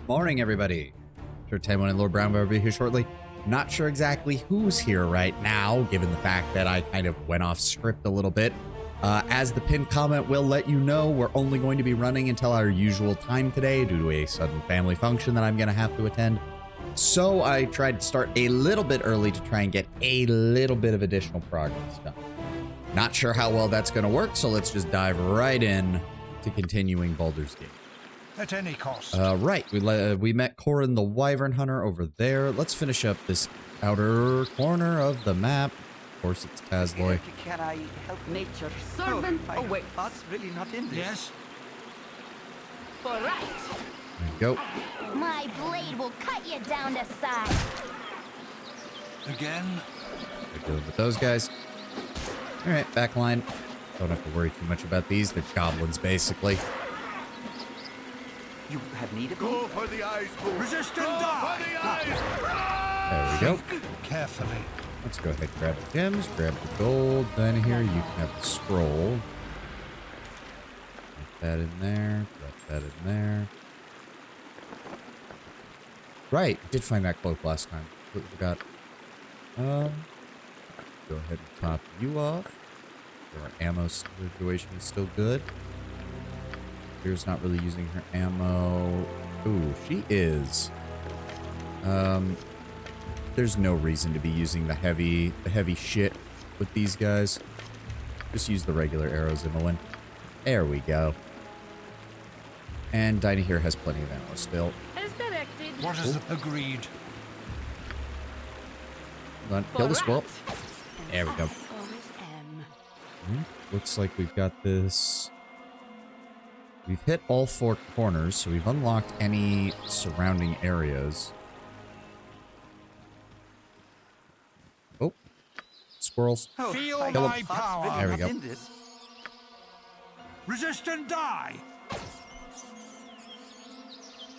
Morning, everybody. Sure, 10-1 and Lord Brown will be here shortly. Not sure exactly who's here right now, given the fact that I kind of went off script a little bit. As the pinned comment will let you know, we're only going to be running until our usual time today due to a sudden family function that I'm going to have to attend. So I tried to start a little bit early to try and get a little bit of additional progress done. Not sure how well that's going to work, so let's just dive right in to continuing Baldur's Gate. At any cost. Right, we met Corin the Wyvern Hunter over there. Let's finish up this outer corner of the map. Of course, it's Tazloy. Can I help? Nature servant awaits. That's really not in this. Yes. All right. There you go. My blade will cut you down to size. Again. We're dealing with those guys. All right, back line. Don't have to worry too much about these. They're goblins, basically. You have need of me? Go for the eyes, resist and die. There we go. Carefully. Let's go ahead and grab the gems, grab the gold. Then here you can have the scroll. Put that in there. Drop that in there. Right, did find that cloak last time. Completely forgot. Go ahead and top you off. Our ammo situation is still good. Here's not really using her ammo. Ooh, she is. There's no reason to be using the heavy shit with these guys. Just use the regular arrows, Imowen. There we go. And Dinah here has plenty of ammo still. As directed. What is agreed? Hold on, kill the squirrel. There we go. Always am. Looks like we've got this. We've hit all four corners, so we've unlocked any surrounding areas. Oh, squirrels. Oh, Feel I- my that's power. really There we not go. in this. Resist and die.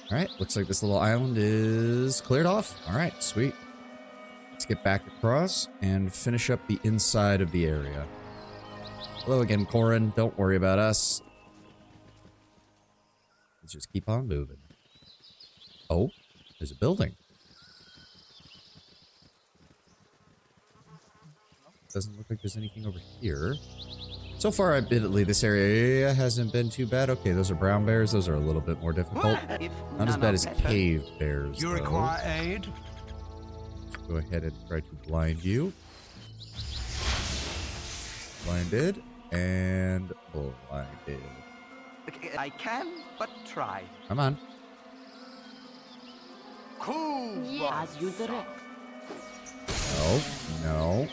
All right, looks like this little island is cleared off. All right, sweet. Let's get back across and finish up the inside of the area. Hello again, Corin. Don't worry about us. Let's just keep on moving. Oh, there's a building. Doesn't look like there's anything over here. So far, admittedly, this area hasn't been too bad. Okay, those are brown bears. Those are a little bit more difficult. If Not as none bad are as better. cave bears, You though. require aid? Let's go ahead and try to blind you. Blinded. And blinded. I can, but try. Come on. Cool. As you direct. No. No.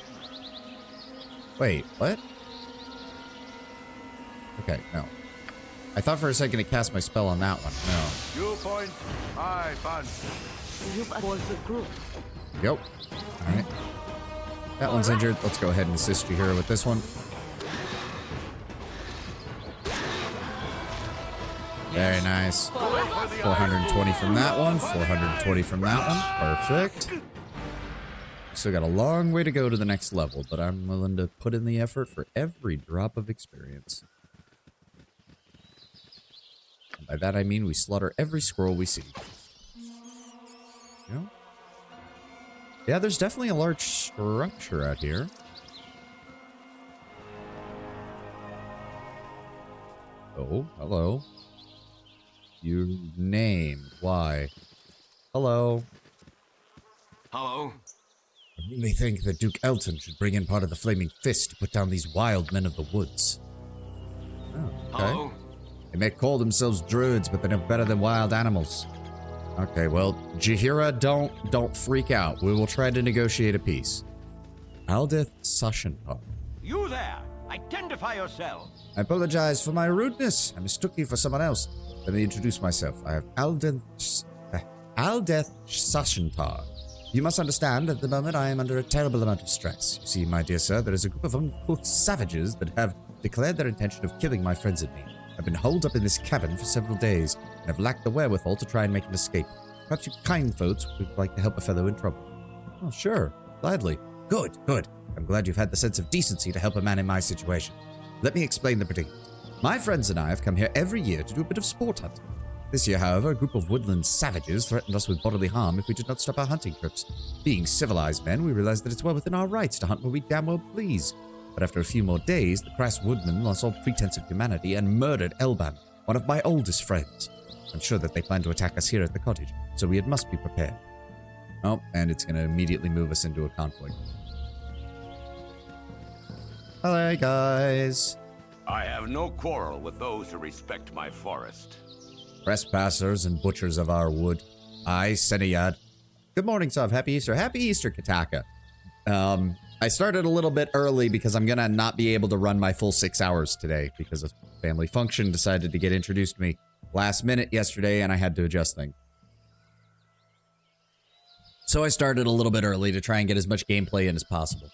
Wait, what? Okay, no. I thought for a second it cast my spell on that one. No. You point, I punch. You for the group. Yep. Alright. That one's injured. Let's go ahead and assist you here with this one. Very nice. 420 from that one. 420 from that one. Perfect. Still got a long way to go to the next level, but I'm willing to put in the effort for every drop of experience. And by that I mean we slaughter every squirrel we see. You know? Yeah, there's definitely a large structure out here. Oh, hello. Your name. Why? Hello. Hello. I really think that Duke Elton should bring in part of the Flaming Fist to put down these wild men of the woods. Oh, okay. Hello. They may call themselves druids, but they're no better than wild animals. Okay, well, Jahira, don't freak out. We will try to negotiate a peace. Aldeth Sashenpar. You there! Identify yourself! I apologize for my rudeness. I mistook you for someone else. Let me introduce myself. I have Aldeth Sashenpar. You must understand, at the moment I am under a terrible amount of stress. You see, my dear sir, there is a group of uncouth savages that have declared their intention of killing my friends and me. I've been holed up in this cabin for several days, and have lacked the wherewithal to try and make an escape. Perhaps you kind folks would like to help a fellow in trouble. Oh, sure. Gladly. Good, good. I'm glad you've had the sense of decency to help a man in my situation. Let me explain the predicament. My friends and I have come here every year to do a bit of sport hunting. This year, however, a group of woodland savages threatened us with bodily harm if we did not stop our hunting trips. Being civilized men, we realized that it's well within our rights to hunt where we damn well please. But after a few more days, the crass woodmen lost all pretense of humanity and murdered Elban, one of my oldest friends. I'm sure that they plan to attack us here at the cottage, so we must be prepared. Oh, and it's going to immediately move us into a conflict. Hello, guys. I have no quarrel with those who respect my forest. Trespassers and butchers of our wood. I, Seniyad. Good morning, Sov. Happy Easter. Happy Easter, Kataka. I started a little bit early because I'm going to not be able to run my full 6 hours today because a family function decided to get introduced to me last minute yesterday and I had to adjust things. So I started a little bit early to try and get as much gameplay in as possible.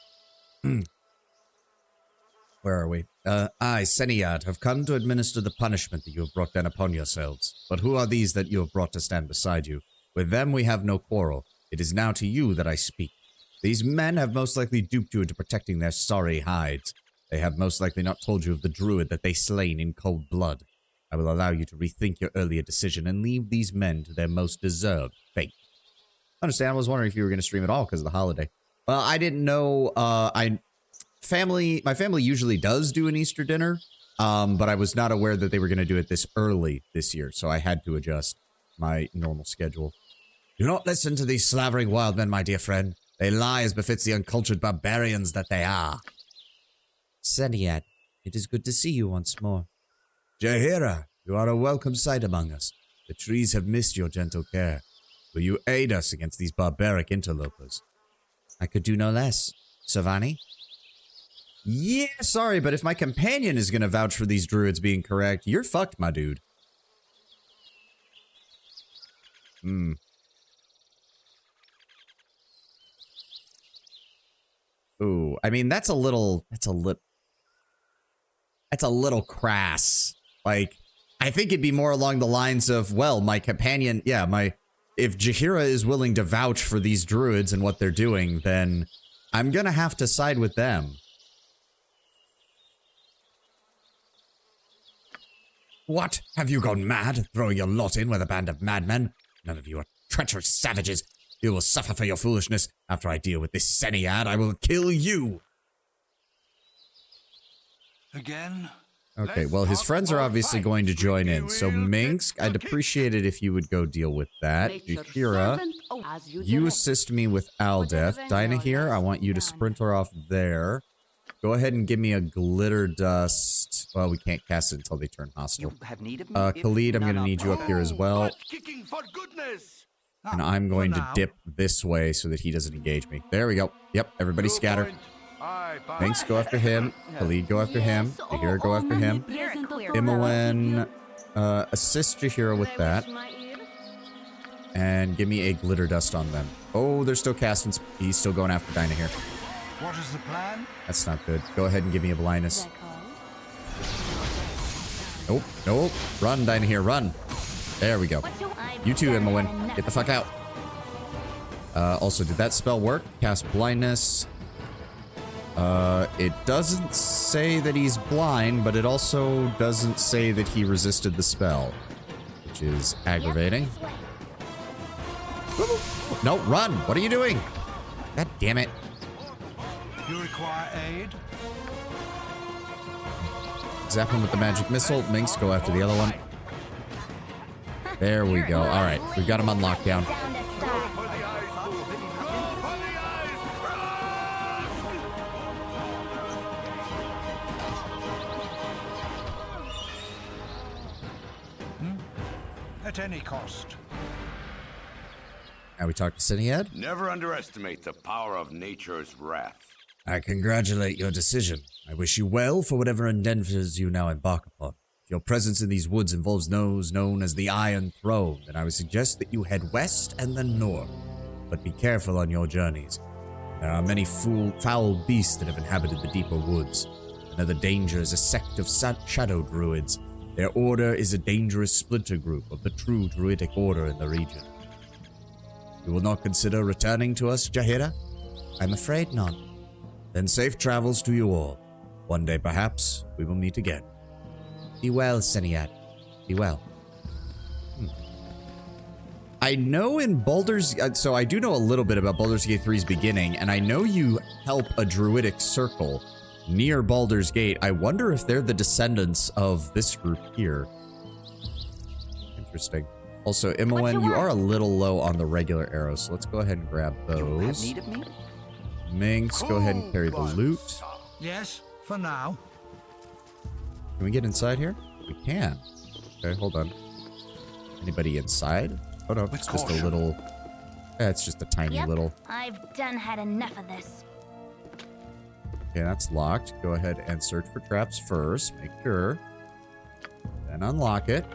Where are we? I, Seniyad, have come to administer the punishment that you have brought down upon yourselves. But who are these that you have brought to stand beside you? With them we have no quarrel. It is now to you that I speak. These men have most likely duped you into protecting their sorry hides. They have most likely not told you of the druid that they slain in cold blood. I will allow you to rethink your earlier decision and leave these men to their most deserved fate. Understand, I was wondering if you were going to stream at all because of the holiday. Well, I didn't know, my family usually does do an Easter dinner, but I was not aware that they were going to do it this early this year, so I had to adjust my normal schedule. Do not listen to these slavering wild men, my dear friend. They lie as befits the uncultured barbarians that they are. Seniyad, it is good to see you once more. Jaheira, you are a welcome sight among us. The trees have missed your gentle care. Will you aid us against these barbaric interlopers? I could do no less. Sovahni? Yeah, sorry, but if my companion is going to vouch for these druids being correct, you're fucked, my dude. Ooh, I mean, that's a little crass. Like, I think it'd be more along the lines of, well, my companion, if Jaheira is willing to vouch for these druids and what they're doing, then I'm gonna have to side with them. What? Have you gone mad, throwing your lot in with a band of madmen? None of you are treacherous savages. You will suffer for your foolishness. After I deal with this Seniyad, I will kill you. Again? Okay, well, his friends are obviously going to join in. So, Minsk, I'd appreciate it if you would go deal with that. Jaheira, you assist me with Aldeth. Dinah here, I want you to sprint her off there. Go ahead and give me a glitter dust. Well, we can't cast it until they turn hostile. Khalid, I'm going to need you up here as well. Kicking for goodness! And I'm going to dip this way so that he doesn't engage me. There we go. Yep, everybody scatter. Minks, go after him. Khalid, go after him. Jaheira, go after him. Imoen, assist Jaheira with that. And give me a glitter dust on them. Oh, they're still casting. He's still going after Dinah here. What is the plan? That's not good. Go ahead and give me a blindness. Nope, nope. Run, Dinah here, run. There we go. You too, Imoen. Get the fuck out. Also, did that spell work? Cast blindness. It doesn't say that he's blind, but it also doesn't say that he resisted the spell, which is aggravating. No, run! What are you doing? God damn it. You require aid? Zap him with the magic missile. Minx, go after the other one. There we go. Alright, we've got him on lockdown. At any cost. Now we talk to Seniyad. Never underestimate the power of nature's wrath. I congratulate your decision. I wish you well for whatever endeavors you now embark upon. If your presence in these woods involves those known as the Iron Throne, then I would suggest that you head west and then north. But be careful on your journeys. There are many foul beasts that have inhabited the deeper woods. Another danger is a sect of shadow druids. Their order is a dangerous splinter group of the true druidic order in the region. You will not consider returning to us, Jaheira? I'm afraid not. Then safe travels to you all. One day, perhaps, we will meet again. Be well, Seniyad. Be well. I know in Baldur's... so I do know a little bit about Baldur's Gate 3's beginning, and I know you help a druidic circle near Baldur's Gate. I wonder if they're the descendants of this group here. Interesting. Also, Imoen, you are a little low on the regular arrows, so let's go ahead and grab You have those. need of me? Minx, go ahead and carry the loot. Yes, for now. Can we get inside here? We can. Okay, hold on. Anybody inside? Oh no, it's just a caution. little... it's just a tiny Yep, little... I've done had enough of this. Okay, that's locked. Go ahead and search for traps first. Make sure. Then unlock it.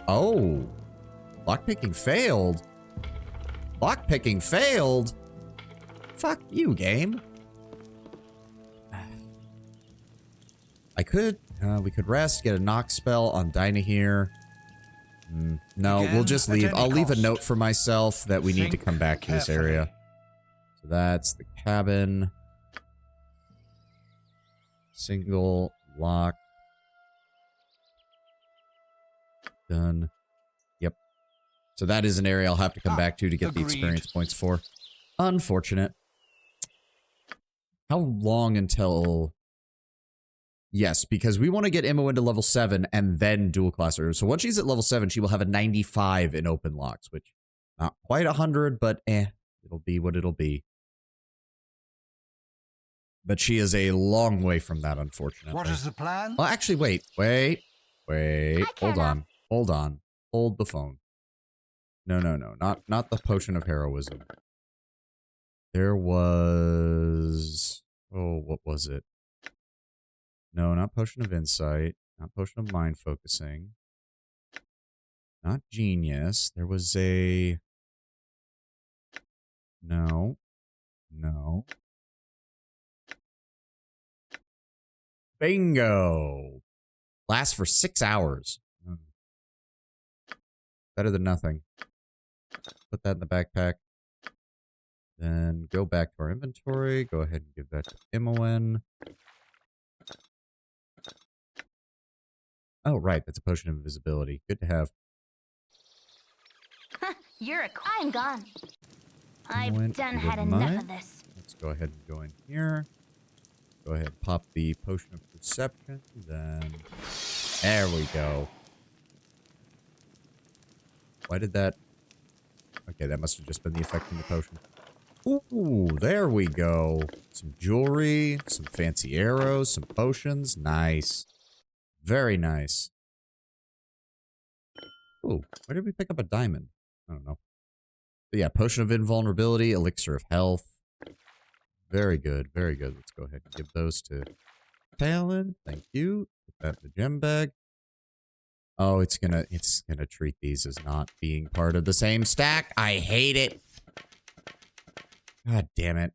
Oh! Lockpicking failed! Lockpicking failed! Fuck you, game. I could... we could rest, get a knock spell on Dinah here. No, Again, we'll just at leave. any I'll leave a cost. note for myself that we need to Think come back to this carefully. area. So that's the cabin. Single lock. Done. Yep. So that is an area I'll have to come back to get the agreed. experience points for. Unfortunate. How long until... Yes, because we want to get Imo into level 7 and then dual class her. So once she's at level 7, she will have a 95 in open locks, which not quite 100, but it'll be what it'll be. But she is a long way from that, unfortunately. What is the plan? Well, actually, wait. Hold on. Hold the phone. No. Not the potion of heroism. There was... Oh, what was it? No, not potion of insight. Not potion of mind focusing. Not genius. There was a... No. Bingo! Lasts for 6 hours. Better than nothing. Put that in the backpack. Then go back to our inventory. Go ahead and give that to Imoen. Oh, right. That's a potion of invisibility. Good to have. I'm gone. I've Went done with had enough mine. of this. Let's go ahead and go in here. Go ahead and pop the potion of perception. Then... There we go. Why did that... Okay, that must have just been the effect from the potion. Ooh, there we go. Some jewelry, some fancy arrows, some potions. Nice. Very nice. Ooh, where did we pick up a diamond? I don't know. But yeah, potion of invulnerability, elixir of health. Very good, very good. Let's go ahead and give those to Talon. Thank you. Put that in the gem bag. Oh, it's gonna treat these as not being part of the same stack. I hate it. God damn it.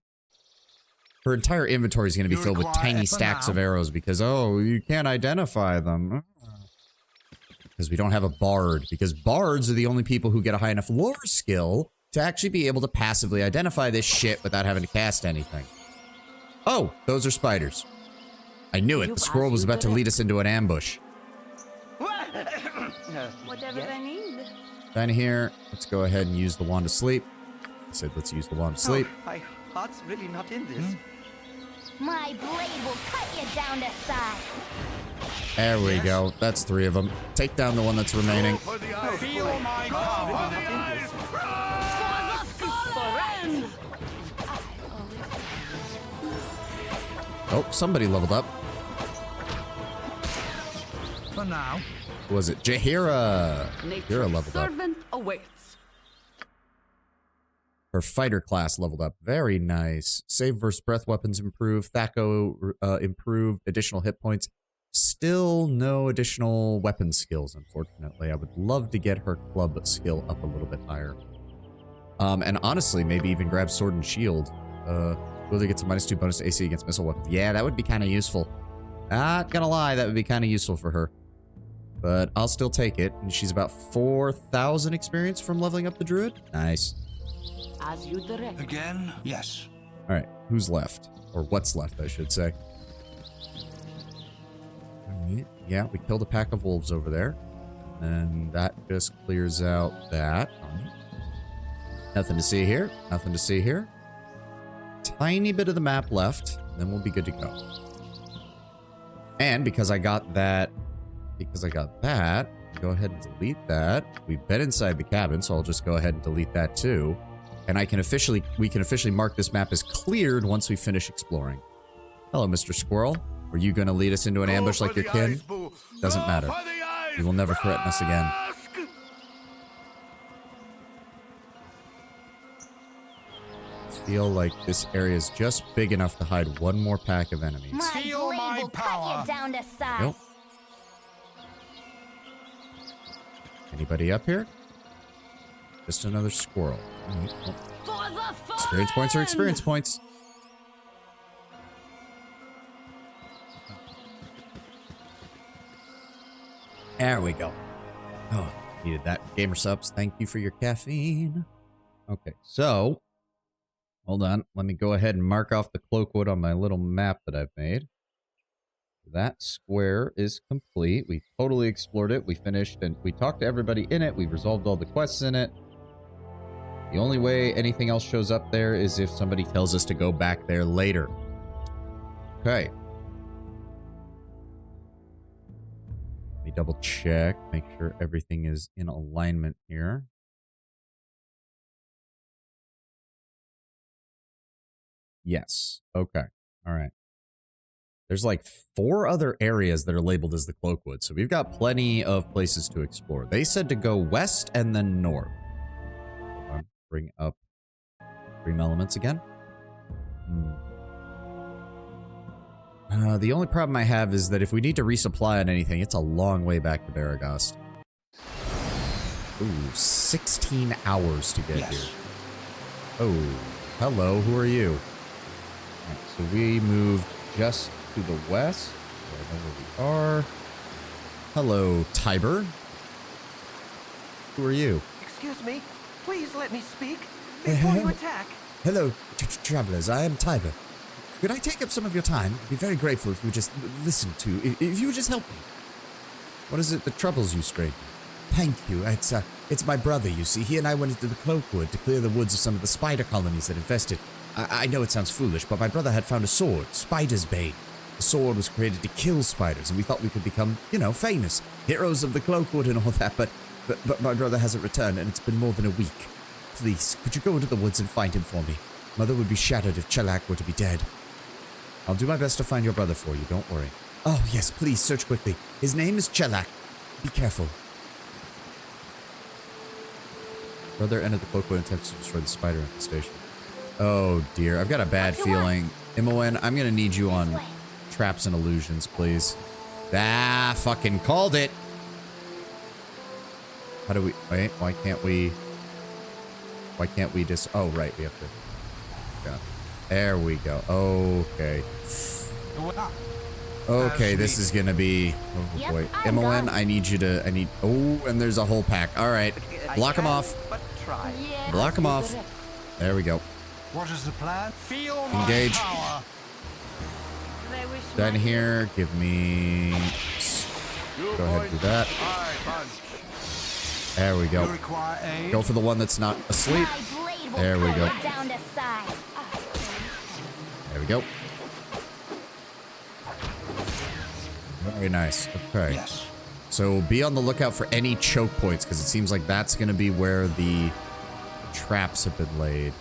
Her entire inventory is going to be You filled with require tiny it for stacks of now. arrows because, oh, you can't identify them. Because we don't have a bard. Because bards are the only people who get a high enough lore skill to actually be able to passively identify this shit without having to cast anything. Oh, those are spiders. I knew it. The squirrel was about to lead us into an ambush. Whatever yes? I need. Dinah here. Let's go ahead and use the wand of sleep. I said let's use the wand of sleep. Oh, my heart's really not in this. My blade will cut you down to size. There we go. That's 3 of them. Take down the one that's remaining. Feel my power. Oh, somebody leveled up. For now. Who was it? Jahira. Jahira Nature's leveled up. servant awaits. Her fighter class leveled up. Very nice. Save versus breath weapons improved. Thaco improved. Additional hit points. Still no additional weapon skills, unfortunately. I would love to get her club skill up a little bit higher. And honestly, maybe even grab sword and shield. Whether gets a -2 bonus to AC against missile weapons. Yeah, that would be kind of useful. Not gonna lie, that would be kind of useful for her. But I'll still take it. And she's about 4,000 experience from leveling up the druid. Nice. As you direct. Again? Yes. All right, who's left? Or what's left, I should say. All right, yeah, we killed a pack of wolves over there. And that just clears out that. Nothing to see here. Nothing to see here. Tiny bit of the map left. Then we'll be good to go. And because I got that, go ahead and delete that. We've been inside the cabin, so I'll just go ahead and delete that too. And we can officially mark this map as cleared once we finish exploring. Hello, Mr. Squirrel. Were you going to lead us into an ambush like your kin? Doesn't matter. You will never threaten us again. I feel like this area is just big enough to hide one more pack of enemies. My Feel blade my will power. cut you down to size. Nope. Anybody up here? Just another squirrel. Oh. For the fun! Experience points are experience points. There we go. Oh, needed that. Gamer subs, thank you for your caffeine. Okay, so hold on. Let me go ahead and mark off the Cloakwood on my little map that I've made. That square is complete. We totally explored it. We finished and we talked to everybody in it. We resolved all the quests in it. The only way anything else shows up there is if somebody tells us to go back there later. Okay. Let me double check, make sure everything is in alignment here. Yes. Okay. All right. There's like 4 other areas that are labeled as the Cloakwood, so we've got plenty of places to explore. They said to go west and then north. Hold on. Bring up Dream Elements again. The only problem I have is that if we need to resupply on anything, it's a long way back to Baragast. Ooh, 16 hours to get here. Oh, hello, who are you? Alright, so we moved just to the west. I know where we are. Hello, Tiber. Who are you? Excuse me. Please let me speak before you attack. Hello, travelers. I am Tiber. Could I take up some of your time? I'd be very grateful if you would just listen to, if you would just help me. What is it that troubles you, stranger? Thank you. It's my brother, you see. He and I went into the Cloakwood to clear the woods of some of the spider colonies that infested. I know it sounds foolish, but my brother had found a sword, Spider's Bane. The sword was created to kill spiders, and we thought we could become, you know, famous. Heroes of the Cloakwood and all that, but my brother hasn't returned, and it's been more than a week. Please, could you go into the woods and find him for me? Mother would be shattered if Chelak were to be dead. I'll do my best to find your brother for you, don't worry. Oh, yes, please, search quickly. His name is Chelak. Be careful. Brother entered the Cloakwood and attempts to destroy the spider infestation. Oh, dear. I've got a bad feeling. Imoen, I'm going to need you on traps and illusions, please. Ah, fucking called it. How do we... Wait, why can't we just... Oh, right, we have to... Yeah. There we go. Okay. Okay, this is gonna be... Oh, boy. Imoen, I need you to... Oh, and there's a whole pack. All right. Block them off. But try. Block them off. There we go. What is the plan? Feel Engage. my power. Down here, give me... Go ahead and do that. There we go. You require aid? Go for the one that's not asleep. There we go. Down to size. There we go. Very nice. Okay. Yes. So be on the lookout for any choke points, because it seems like that's going to be where the traps have been laid.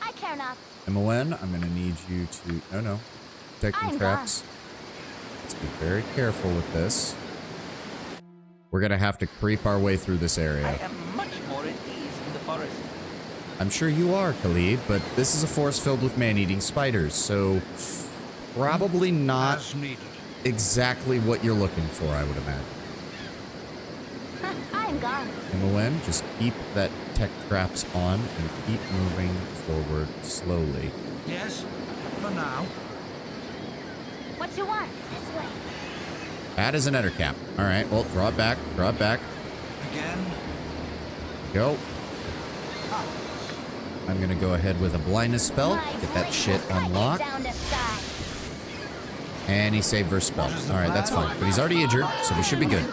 I care not. Imoen, I'm going to need you to... No. Protecting traps. Let's be very careful with this. We're going to have to creep our way through this area. I am much more at ease in the forest. I'm sure you are, Khalid, but this is a forest filled with man-eating spiders, so probably not As needed. exactly what you're looking for, I would imagine. I'm gone. Imoen, just keep that tech traps on and keep moving forward slowly. Yes, for now. What you want? This way. That is an enter cap. All right, well, draw it back. Draw it back. Again. Go. I'm going to go ahead with a blindness spell. My Get that blade shit will cut you unlocked. down to size. And he saved verse spell. All right, that's fine. But he's already injured, so we should be good.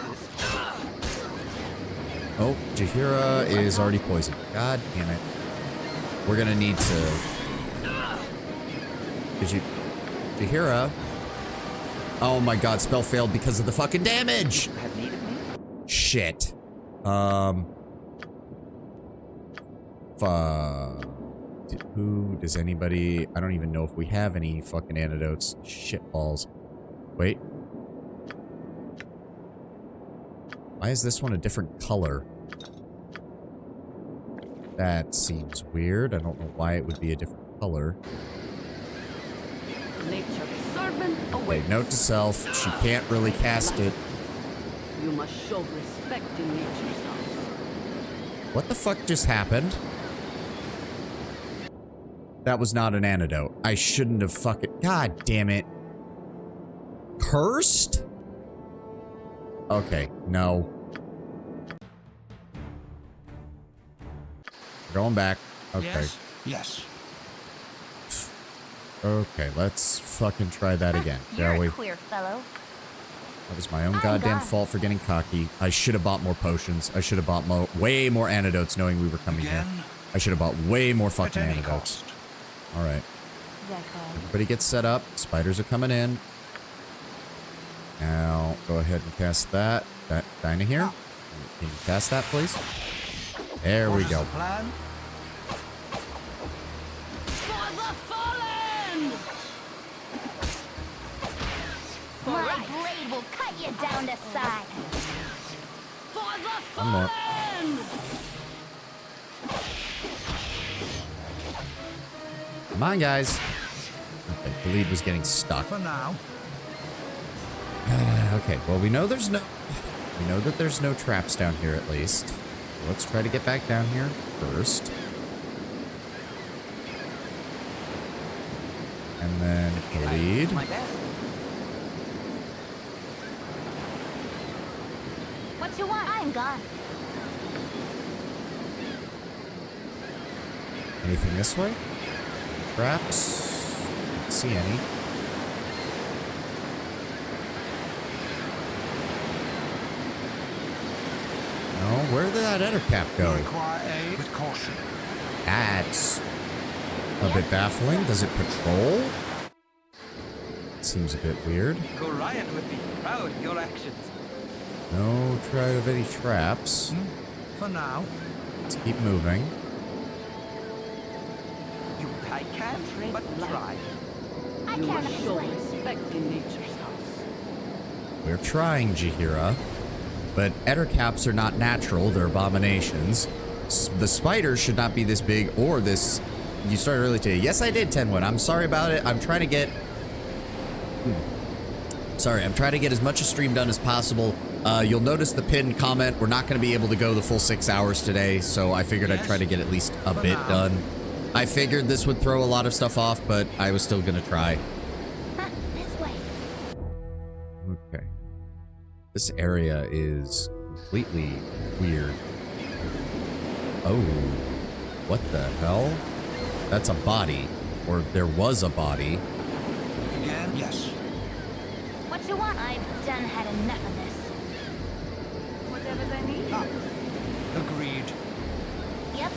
Oh, Jahira is already poisoned. God damn it. We're gonna need to... Jahira? Oh my god, spell failed because of the fucking damage! Have need of me? Shit. Who does anybody... I don't even know if we have any fucking antidotes. Shit balls. Wait. Why is this one a different color? That seems weird. I don't know why it would be a different color. Nature's servant Okay, awaits. note to self. She can't really cast it. You must show respect in nature's house. What the fuck just happened? That was not an antidote. I shouldn't have fucking... God damn it. Cursed? Okay, no. We're going back. Okay. Yes. Yes. Okay, let's fucking try that again, You're shall we? a queer fellow. That was my own I'm goddamn done. fault for getting cocky. I should have bought more potions. I should have bought way more antidotes knowing we were coming here. Again. I should have bought way more At fucking any antidotes. cost. Alright. Everybody get set up. Spiders are coming in. Now, go ahead and cast that. That Dinah here. Can you cast that, please? There we What is go. the plan? For the fallen! My blade will cut you down to size. For the One more. fallen! Come on, guys. Okay, the lead was getting stuck. For now. Okay, well, we know there's no... We know that there's no traps down here, at least. Let's try to get back down here first. And then Khalid. My best. What you want? I'm gone. Anything this way? Traps? Don't see any. No, where did that other cap You go? require aid with caution. That's a bit baffling. Does it patrol? Seems a bit weird. Gorion would be proud of your actions. No try of any traps. For now. Let's keep moving. I can't, but try. I You can't must show explain. respect in nature's house. We're trying, Jahira. But ettercaps are not natural, they're abominations. The spiders should not be this big or this... You started early today. Yes, I did, Tenwood. I'm sorry about it. I'm trying to get... Sorry, I'm trying to get as much of stream done as possible. You'll notice the pinned comment. We're not going to be able to go the full 6 hours today, so I figured I'd try to get at least a bit done. I figured this would throw a lot of stuff off, but I was still going to try. Huh, this way. Okay. This area is completely weird. Oh. What the hell? That's a body. Or there was a body. Again? Yes. What you want? I've done had enough of this. Whatever they need. Agreed. Yep,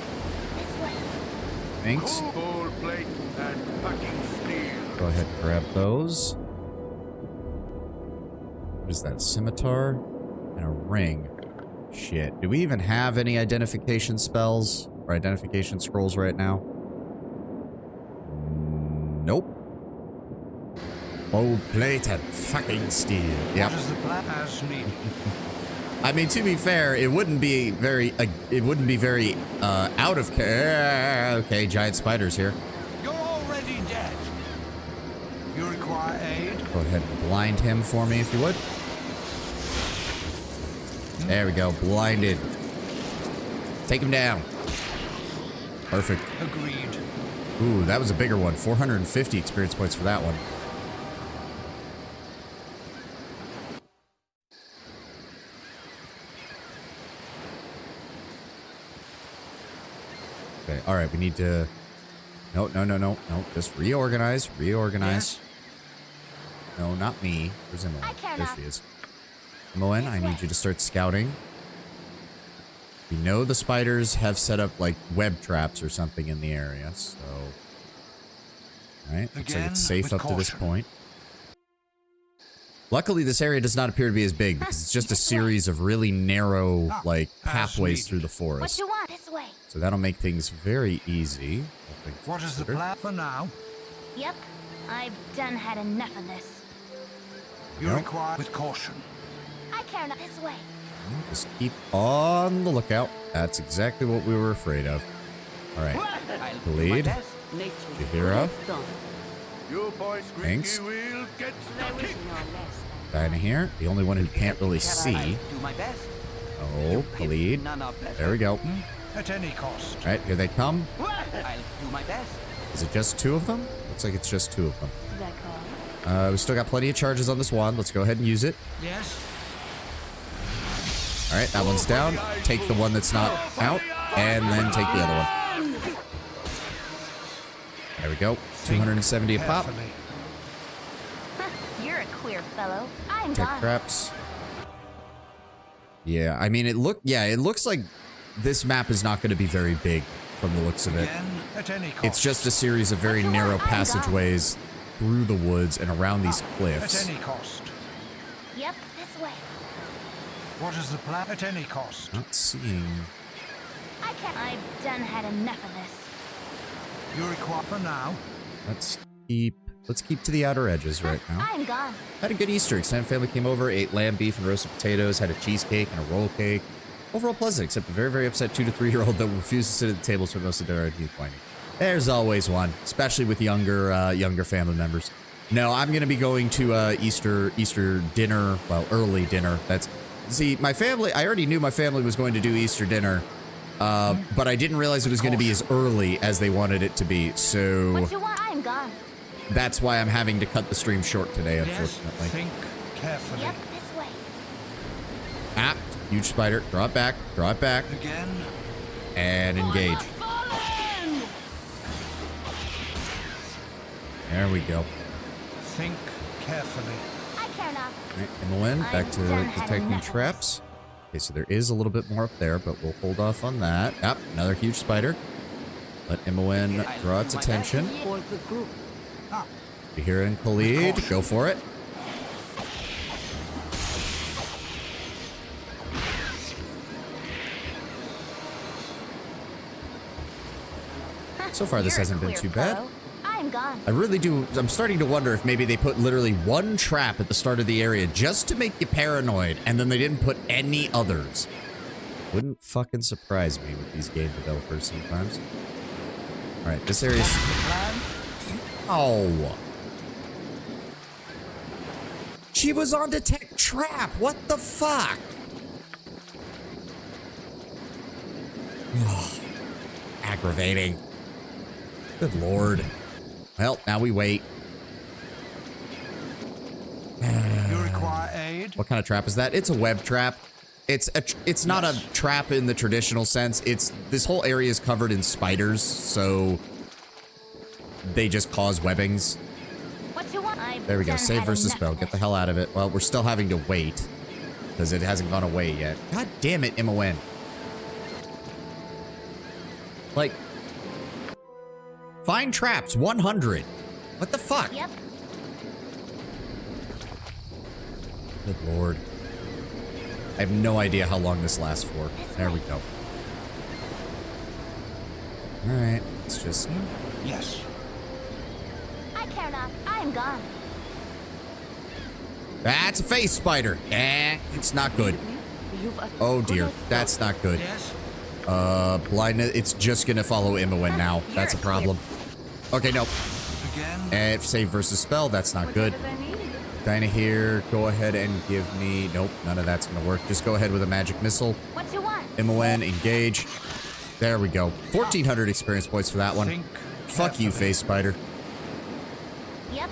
this way. Thanks. Gold plate and packing steel. Go ahead and grab those. What is that? Scimitar? And a ring. Shit. Do we even have any identification spells? Or identification scrolls right now? Nope. Gold plate and fucking steel. Yep. What is the plan? As needed. I mean, to be fair, it wouldn't be very out of okay, giant spiders here. You're already dead. You require aid? Go ahead and blind him for me if you would. There we go, blinded. Take him down. Perfect. Agreed. Ooh, that was a bigger one. 450 experience points for that one. Okay, alright, we need to... No. Just reorganize. Yes. No, not me. Where's Emily? I care There not. she is. Moen, I need you to start scouting. We know the spiders have set up like web traps or something in the area, so. All right, looks like it's safe up to this point. Luckily, this area does not appear to be as big because it's just a series of really narrow, like, pathways through the What forest. you want? This way. So that'll make things very easy. What is the plan for now? Yep. I've done had enough of this. You Nope. require with caution. I care not this way. Just keep on the lookout. That's exactly what we were afraid of. All right, Khalid, Jahira, You boys Thanks. will get stuck. Dinah here. The only one who can't really see. Do my best. Oh, Khalid. None of that. There we go. At any cost. All right, here they come. I'll do my best. Is it just 2 of them? Looks like it's just 2 of them. We still got plenty of charges on this wand. Let's go ahead and use it. Yes. All right, that one's down. Take the one that's not out, and then take the other one. There we go. 270 a pop. Carefully. You're a queer fellow. I'm Tech gone. traps. Yeah, I mean, it looks like this map is not going to be very big from the looks of it. Again, at any cost. It's just a series of very narrow passageways through the woods and around these At cliffs. any cost. Yep, this way. What is the plan? At any cost. Not seeing. I've done had enough of this. You require for now. Let's keep to the outer edges right now. I'm gone. Had a good Easter. Extended family came over, ate lamb, beef, and roasted potatoes, had a cheesecake and a roll cake. Overall pleasant, except a very, very upset 2 to 3 year old that refused to sit at the table for most of their he's whining. There's always one, especially with younger family members. No, I'm gonna be going to Easter dinner, well, early dinner. See, my family. I already knew my family was going to do Easter dinner, but I didn't realize it was going to be as early as they wanted it to be. So What you want? I'm gone. that's why I'm having to cut the stream short today, Yes. unfortunately. Think carefully. Yep, this way. Ah, huge spider. Draw it back. Draw it back. Again. And engage. There we go. Think carefully. I care not. All right, Emmeline, back to detecting traps. Okay, so there is a little bit more up there, but we'll hold off on that. Yep, another huge spider. Let Emmeline draw its attention. For the group. Jahira and Khalid, go for it. So far, this You're a hasn't been queer too bad. fellow. I'm gone. I really do. I'm starting to wonder if maybe they put literally one trap at the start of the area just to make you paranoid, and then they didn't put any others. Wouldn't fucking surprise me with these game developers sometimes. All right, this area's. Oh. She was on detect trap. What the fuck? Oh, aggravating. Good lord. Well, now we wait. You require aid. What kind of trap is that? It's a web trap. It's not a trap in the traditional sense. This whole area is covered in spiders, so they just cause webbings. What you want? There we go. Save versus spell. Get the hell out of it. Well, we're still having to wait because it hasn't gone away yet. God damn it, MON. Like, find traps 100. What the fuck? Yep. Good lord. I have no idea how long this lasts for. There we go. Alright, let's just... Yes. I care not. I'm gone. That's a face spider. It's not good. Oh dear, that's not good. Yes. Blindness, it's just gonna follow Imowen now. That's a problem. Okay, no. Again. And save versus spell, that's not good. Dinah here, go ahead and give me... Nope, none of that's gonna work. Just go ahead with a magic missile. What you want? Imowen, engage. There we go. 1,400 experience points for that one. Think Fuck you, carefully. face spider. Yep.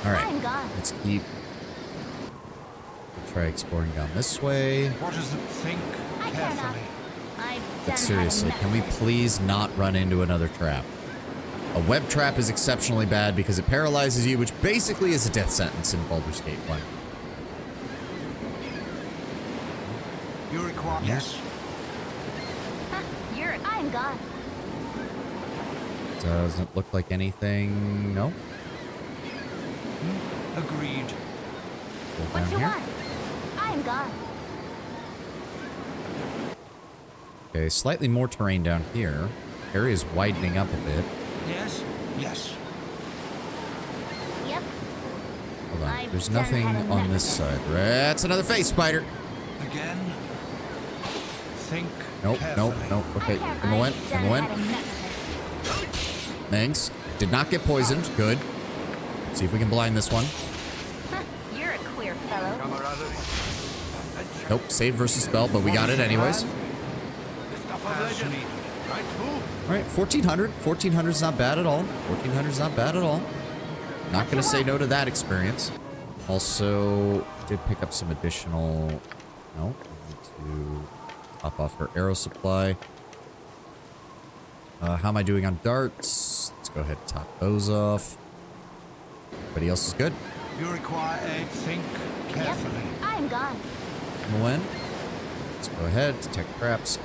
All I'm right, gone. let's keep... Try exploring down this way. What is the think I care not. carefully? I've done But seriously, had can we enough. please not run into another trap? A web trap is exceptionally bad because it paralyzes you, which basically is a death sentence in Baldur's Gate 1. You require... Yes. I'm gone. Doesn't look like anything. No. Agreed. Go What down you here. want? I'm gone. Okay, slightly more terrain down here. Area's widening up a bit. Yes. Yes. Yep. Hold on. I've There's done nothing had enough. on this side. That's another face spider. Again. Think Nope, nope, carefully. nope. Okay, I've Emma went. done Emma went. had enough of this. Thanks. Did not get poisoned. Good. See if we can blind this one. You're a queer fellow. Nope. Save versus spell, but we got it anyways. As needed. All right, 1400. 1400 is not bad at all. 1400 is not bad at all. Not going to say no to that experience. Also, did pick up some additional... No. We need to top off her arrow supply. How am I doing on darts? Let's go ahead and top those off. Everybody else is good. You require aid. Think carefully. Yep. I'm gone. When? Let's go ahead, detect traps.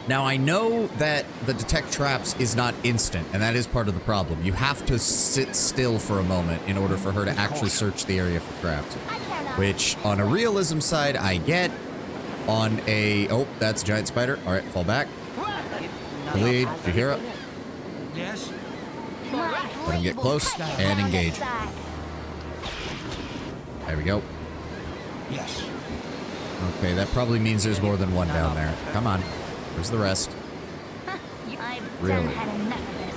Now, I know that the detect traps is not instant, and that is part of the problem. You have to sit still for a moment in order for her to actually search the area for traps. I cannot. Which, on a realism side, I get. On a... Oh, that's a giant spider. All right, fall back. Lead. Did you hear it? Yes. My Let him get blade will close cut you and down to engage. size. There we go. Yes. Okay, that probably means there's more than one down there. Come on. Where's the rest? I've Really? done had enough of this.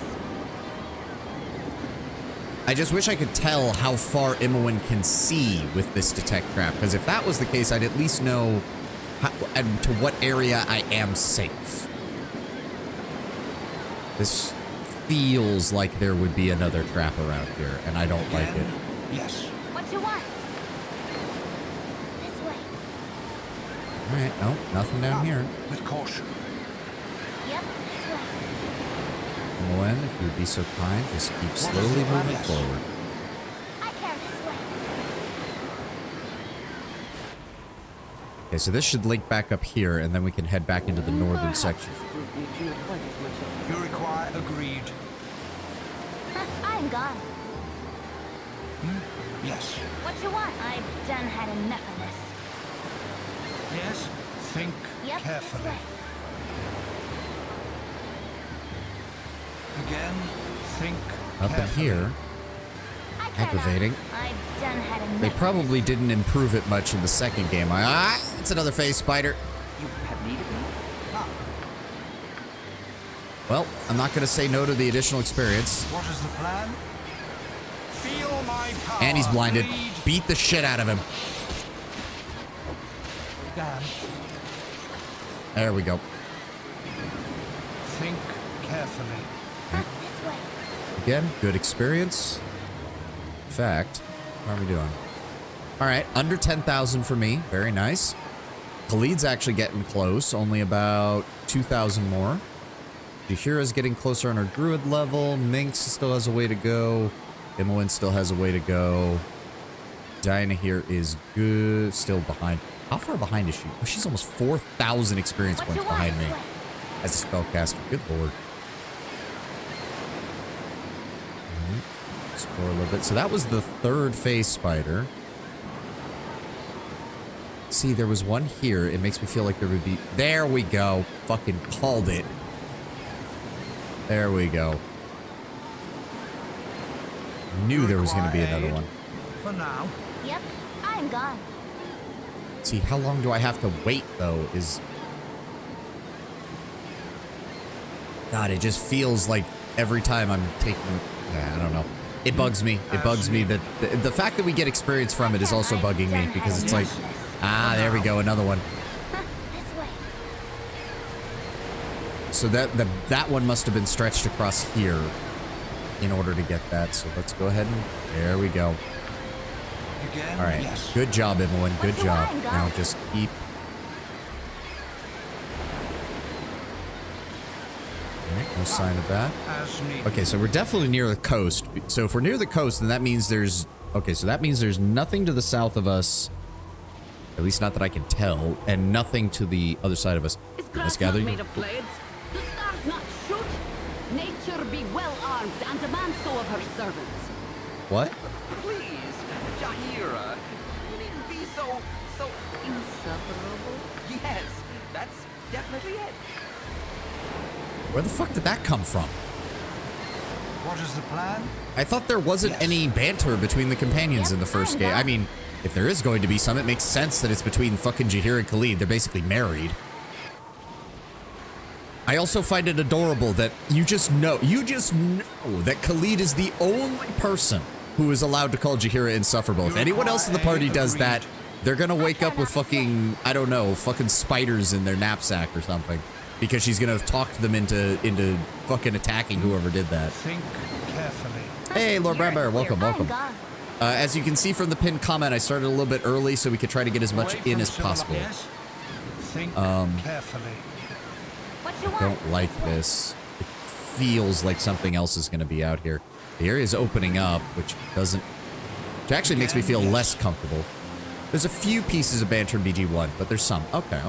I just wish I could tell how far Imowen can see with this detect trap, because if that was the case, I'd at least know how, and to what area I am safe. This feels like there would be another trap around here, and I don't like it. Yes. What you want? This way. All right, no, nothing down here. With caution. Yep, this way. Imowen, if you would be so kind, just keep slowly moving Yes. forward. I can this way. Okay, so this should link back up here, and then we can head back into the northern section. You require agreed. I'm gone. Yes. What you want? I've done had enough of this. Yes. Think Yep, carefully. this way. Again. Think Up in carefully. here, I cannot. aggravating. I've done had enough. They of probably didn't improve it much in the second game. It's another phase spider. You have needed me? Well, I'm not going to say no to the additional experience. What is the plan? Feel my power. And he's blinded. Lead. Beat the shit out of him. Dan. There we go. Think carefully. this. This way. Again, good experience. In fact, how are we doing? All right, under 10,000 for me. Very nice. Khalid's actually getting close. Only about 2,000 more. Jahira's getting closer on her druid level. Minx still has a way to go. Imowen still has a way to go. Diana here is good. Still behind. How far behind is she? Oh, she's almost 4,000 experience What points you want? behind me This way. as a spellcaster. Good lord. Explore a little bit. So that was the third phase spider. See, there was one here. It makes me feel like there would be... There we go. Fucking called it. There we go. Knew there was going to be another one. For now. Yep, I'm gone. See, how long do I have to wait, though, is... God, it just feels like every time I'm taking... Yeah, I don't know. It bugs me. It bugs me that... The fact that we get experience from it is also bugging me, because it's like... Ah, there we go, another one. This way. So that one must have been stretched across here in order to get that. So let's go ahead and... There we go. Again. All right. Yes. Good job, Imowen. Good What's the job. line, Now guys? just keep... Alright, no sign of that. As needed. Okay, so we're definitely near the coast. So if we're near the coast, then that means there's... Okay, so that means there's nothing to the south of us At least not that I can tell, and nothing to the other side of us. Is Let's grass gather. not made of blades? Do stars not shoot? Nature be well armed and demand so of her servants. What? Please, Jahira. You needn't be so Insufferable? Yes, that's definitely it. Where the fuck did that come from? What is the plan? I thought there wasn't any banter between the companions in the first game. I mean, if there is going to be some, it makes sense that it's between fucking Jahira and Khalid. They're basically married. I also find it adorable that you just know that Khalid is the only person who is allowed to call Jahira insufferable. If anyone else in the party does that, they're gonna wake up with fucking, I don't know, fucking spiders in their knapsack or something. Because she's gonna talk them into fucking attacking whoever did that. Think carefully. Hey, Lord Bradbear, welcome, I'm welcome. gone. As you can see from the pinned comment, I started a little bit early so we could try to get as much Away in from as civil- possible. Yes. Think carefully. What you want? Don't like this. It feels like something else is going to be out here. The area is opening up, which actually makes me feel less comfortable. There's a few pieces of banter in BG1, but there's some. Okay.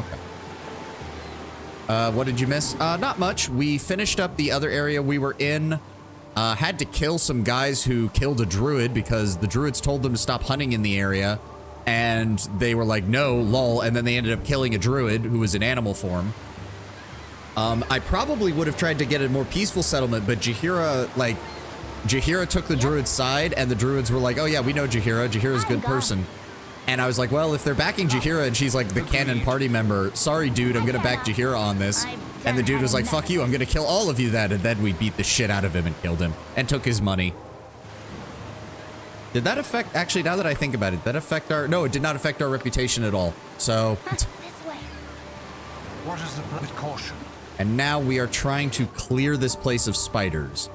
What did you miss? Not much. We finished up the other area we were in. Had to kill some guys who killed a druid because the druids told them to stop hunting in the area. And they were like, no, lol. And then they ended up killing a druid who was in animal form. I probably would have tried to get a more peaceful settlement, but Jahira took the druid's side, and the druids were like, oh yeah, we know Jahira. Jahira's a good person. And I was like, well, if they're backing Jahira and she's like the canon party member, sorry, dude, I'm going to back Jahira on this. And the dude was like, fuck you, I'm going to kill all of you then. And then we beat the shit out of him and killed him and took his money. Did that affect, actually, now that I think about it, did that affect our, no, it did not affect our reputation at all. So, This way. What is the plan? With caution. and now we are trying to clear this place of spiders.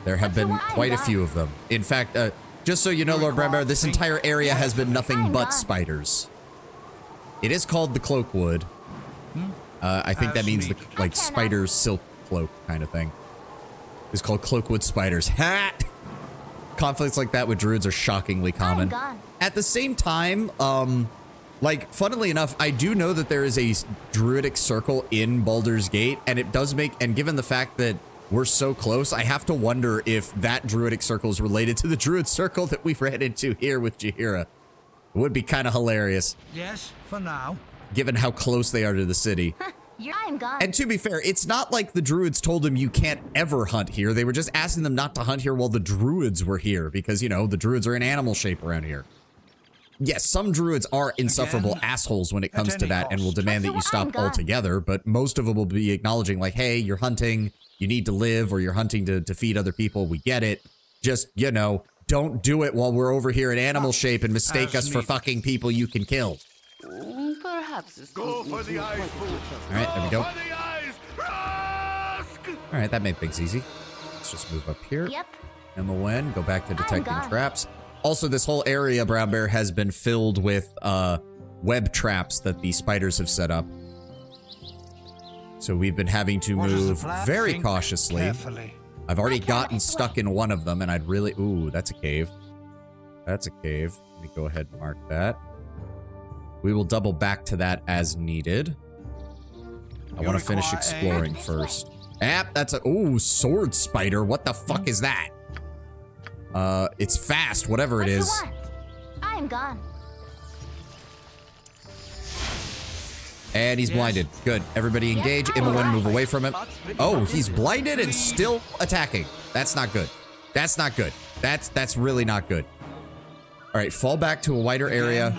There have been quite a few of them. In fact, just so you know, Lord Bradbear, this entire area has been nothing but spiders. It is called the Cloakwood. I think that means the like spider silk cloak kind of thing. It's called Cloakwood spiders. Ha! Conflicts like that with druids are shockingly common. At the same time, like, funnily enough, I do know that there is a druidic circle in Baldur's Gate, and it does make, and given the fact that we're so close, I have to wonder if that druidic circle is related to the druid circle that we've ran into here with Jahira. It would be kind of hilarious, Yes, for now. given how close they are to the city. I'm gone. And to be fair, it's not like the druids told them you can't ever hunt here. They were just asking them not to hunt here while the druids were here, because, you know, the druids are in animal shape around here. Yes, some druids are insufferable assholes when it comes to that and will demand that you stop altogether, but most of them will be acknowledging like, hey, you're hunting, you need to live, or you're hunting to feed other people. We get it. Just, you know, don't do it while we're over here in animal shape and mistake us for fucking people you can kill. Perhaps this Go for the eyes, fool. All right, there we go. For the eyes. Rask! All right, that made things easy. Let's just move up here. Yep. MON, go back to detecting gone. traps. Also, this whole area, Brown Bear, has been filled with web traps that the spiders have set up. So we've been having to What is the move plan? very Think cautiously. carefully. I've already gotten stuck in one of them, and I'd really... Ooh, that's a cave. That's a cave. Let me go ahead and mark that. We will double back to that as needed. I want to finish require exploring aid? first. That's a... Ooh, sword spider. What the fuck is that? It's fast, whatever What it you is. want? I'm gone. And he's blinded. Good. Everybody engage. Imowen, move away from him. Oh, he's blinded and still attacking. That's not good. That's not good. That's really not good. All right, fall back to a wider area.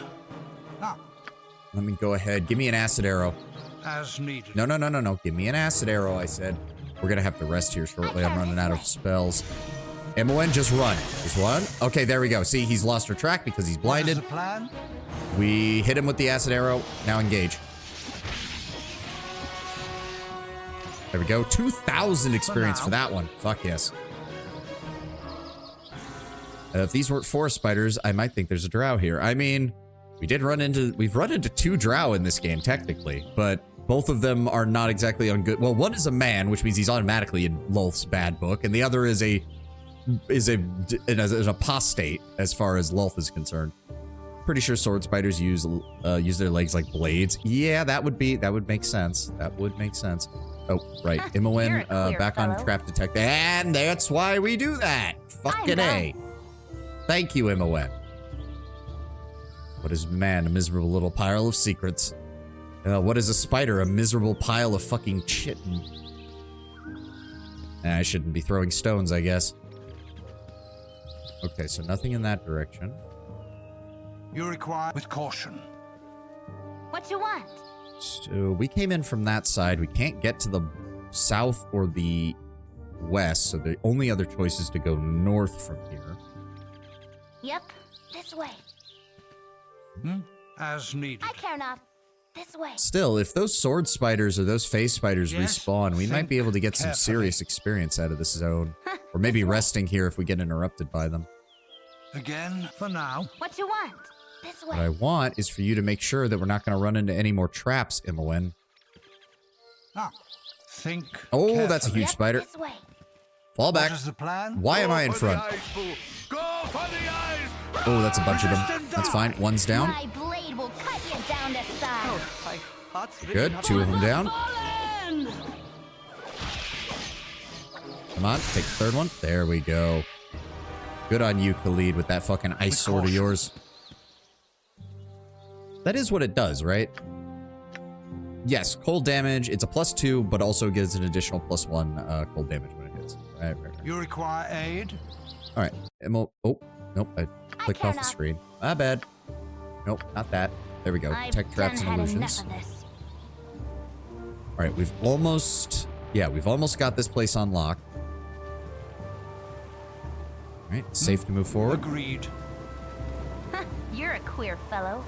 Ah, Let me go ahead. Give me an acid arrow. as needed. No. Give me an acid arrow, I said. We're going to have to rest here shortly. I'm running out of spells. Imowen, just run. Just run. Okay, there we go. See, he's lost her track because he's What is blinded. the plan? We hit him with the acid arrow. Now engage. There we go. 2,000 experience for that one. Fuck yes. If these weren't forest spiders, I might think there's a drow here. I mean, we've run into 2 drow in this game, technically, but both of them are not exactly on good. Well, one is a man, which means he's automatically in Lulth's bad book, and the other is an apostate as far as Lulth is concerned. pretty sure sword spiders use their legs like blades. Yeah, that would make sense. That would make sense. Oh, right. Imoen, back on trap detect. And that's why we do that. Fucking A. Thank you, Imoen. What is man? A miserable little pile of secrets. What is a spider? A miserable pile of fucking shit. I shouldn't be throwing stones, I guess. Okay, so nothing in that direction. You require with caution. What you want? So we came in from that side. We can't get to the south or the west, so the only other choice is to go north from here. Yep, this way. As needed. I care not. This way. Still, if those sword spiders or those phase spiders Yes, respawn, we might be able to get some carefully. serious experience out of this zone. Or maybe resting here if we get interrupted by them. Again, for now. What you want? This What way. I want is for you to make sure that we're not going to run into any more traps, Imoen. Think. Oh, that's a carefully. huge spider. This way. Fall back. What is the plan? Why am I in front? Go for the eyes! Oh, that's a bunch of them. That's fine. One's down. My blade will cut you down to size. My heart's really Good. not Two of them down. Fallen! Come on. Take the third one. There we go. Good on you, Khalid, with that fucking ice sword of yours. That is what it does, right? Yes, cold damage. It's a +2, but also gives an additional +1 cold damage when it hits. Right. You require aid? All right. Oh, nope. I clicked off the cannot. screen. My bad. Nope, not that. There we go. I've Tech traps and done had illusions. enough of this. All right, we've almost got this place on lock. All right, safe to move forward. Agreed. You're a queer fellow.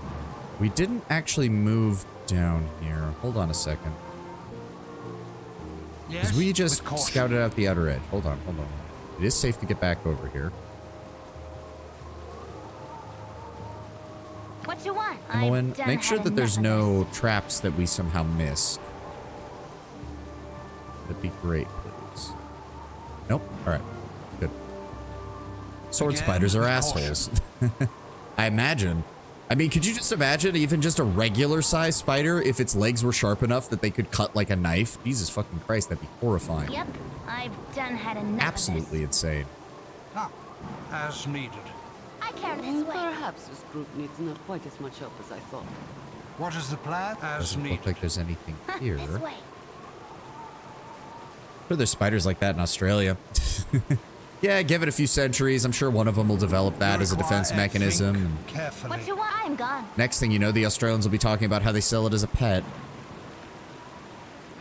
We didn't actually move down here. Hold on a second. Yes. Because we just with caution. scouted out the outer edge. Hold on. It is safe to get back over here. What you want? Imoen, I've done make sure had that there's enough of no traps that we somehow missed. That'd be great, please. Nope. All right. Good. Sword Again, spiders are with assholes. I imagine. I mean, could you just imagine even just a regular size spider if its legs were sharp enough that they could cut like a knife? Jesus fucking Christ, that'd be horrifying. this. Yep, I've done had enough Absolutely of insane. As needed. this. I care this way. Perhaps this group needs not quite as much help as I thought. What is the plan? As Doesn't needed. look like there's anything here. This way. Sure, there's spiders like that in Australia. Yeah, give it a few centuries. I'm sure one of them will develop that as a defense Require mechanism. think And carefully. What you want? I'm gone. next thing you know, the Australians will be talking about how they sell it as a pet.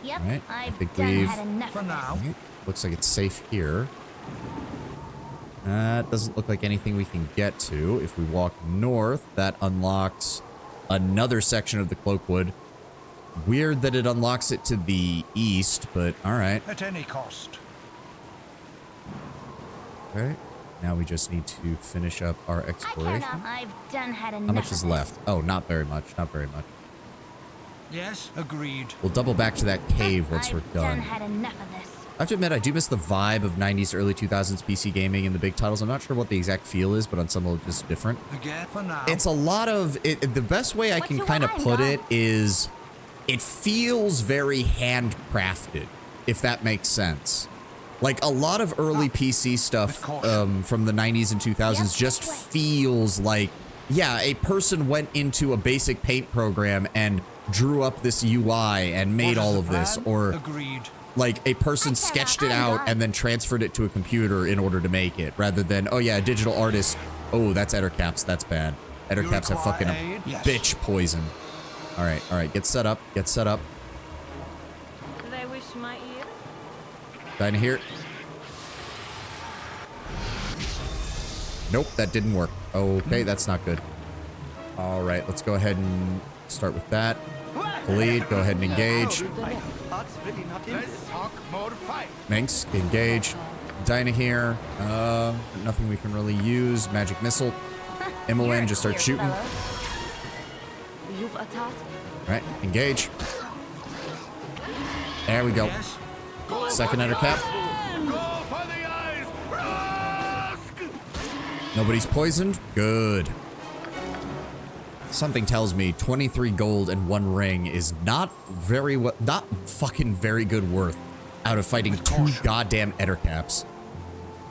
Yep, Right, I I've think done we've- had enough For of this. now. Right, looks like it's safe here. Doesn't look like anything we can get to. If we walk north, that unlocks another section of the Cloakwood. Weird that it unlocks it to the east, but all right. At any cost. Okay. Now we just need to finish up our I care exploration. not. I've done had enough How much of is this. left? Oh, not very much. Not very much. Yes, agreed. We'll double back to that cave once we're I've done done. had enough of this. I have to admit, I do miss the vibe of 90s, early 2000s PC gaming and the big titles. I'm not sure what the exact feel is, but on some level it's just different. Again, for now. It's a lot of... the best way I What can you kind of want, put Dom? it is... It feels very handcrafted, if that makes sense. Like, a lot of early PC stuff with caution. from the 90s and 2000s Yep, just this way. feels like... Yeah, a person went into a basic paint program and drew up this UI and made What is all the of this, plan? or... Agreed. Like, a person I cannot, sketched it I'm out done. and then transferred it to a computer in order to make it, rather than, oh yeah, a digital artist. Oh, that's Ettercaps. That's bad. Ettercaps have require fucking aid? Yes. bitch poison. All right. Get set up. Get set up. They wish my ear. Dying here. Nope, that didn't work. Okay, that's not good. All right, let's go ahead and start with that. Khalid, go ahead and engage. My heart's really not in Let's this. talk more fight. Minx, engage. Dinah here. Nothing we can really use. Magic missile. You're Imoen, a just start queer shooting. fellow. You've attacked. Right, engage. There we go. Yes. Second Ettercap. Go for the eyes! Rusk! Nobody's poisoned. Good. something tells me 23 gold and 1 ring is not fucking very good worth out of fighting 2 goddamn Ettercaps.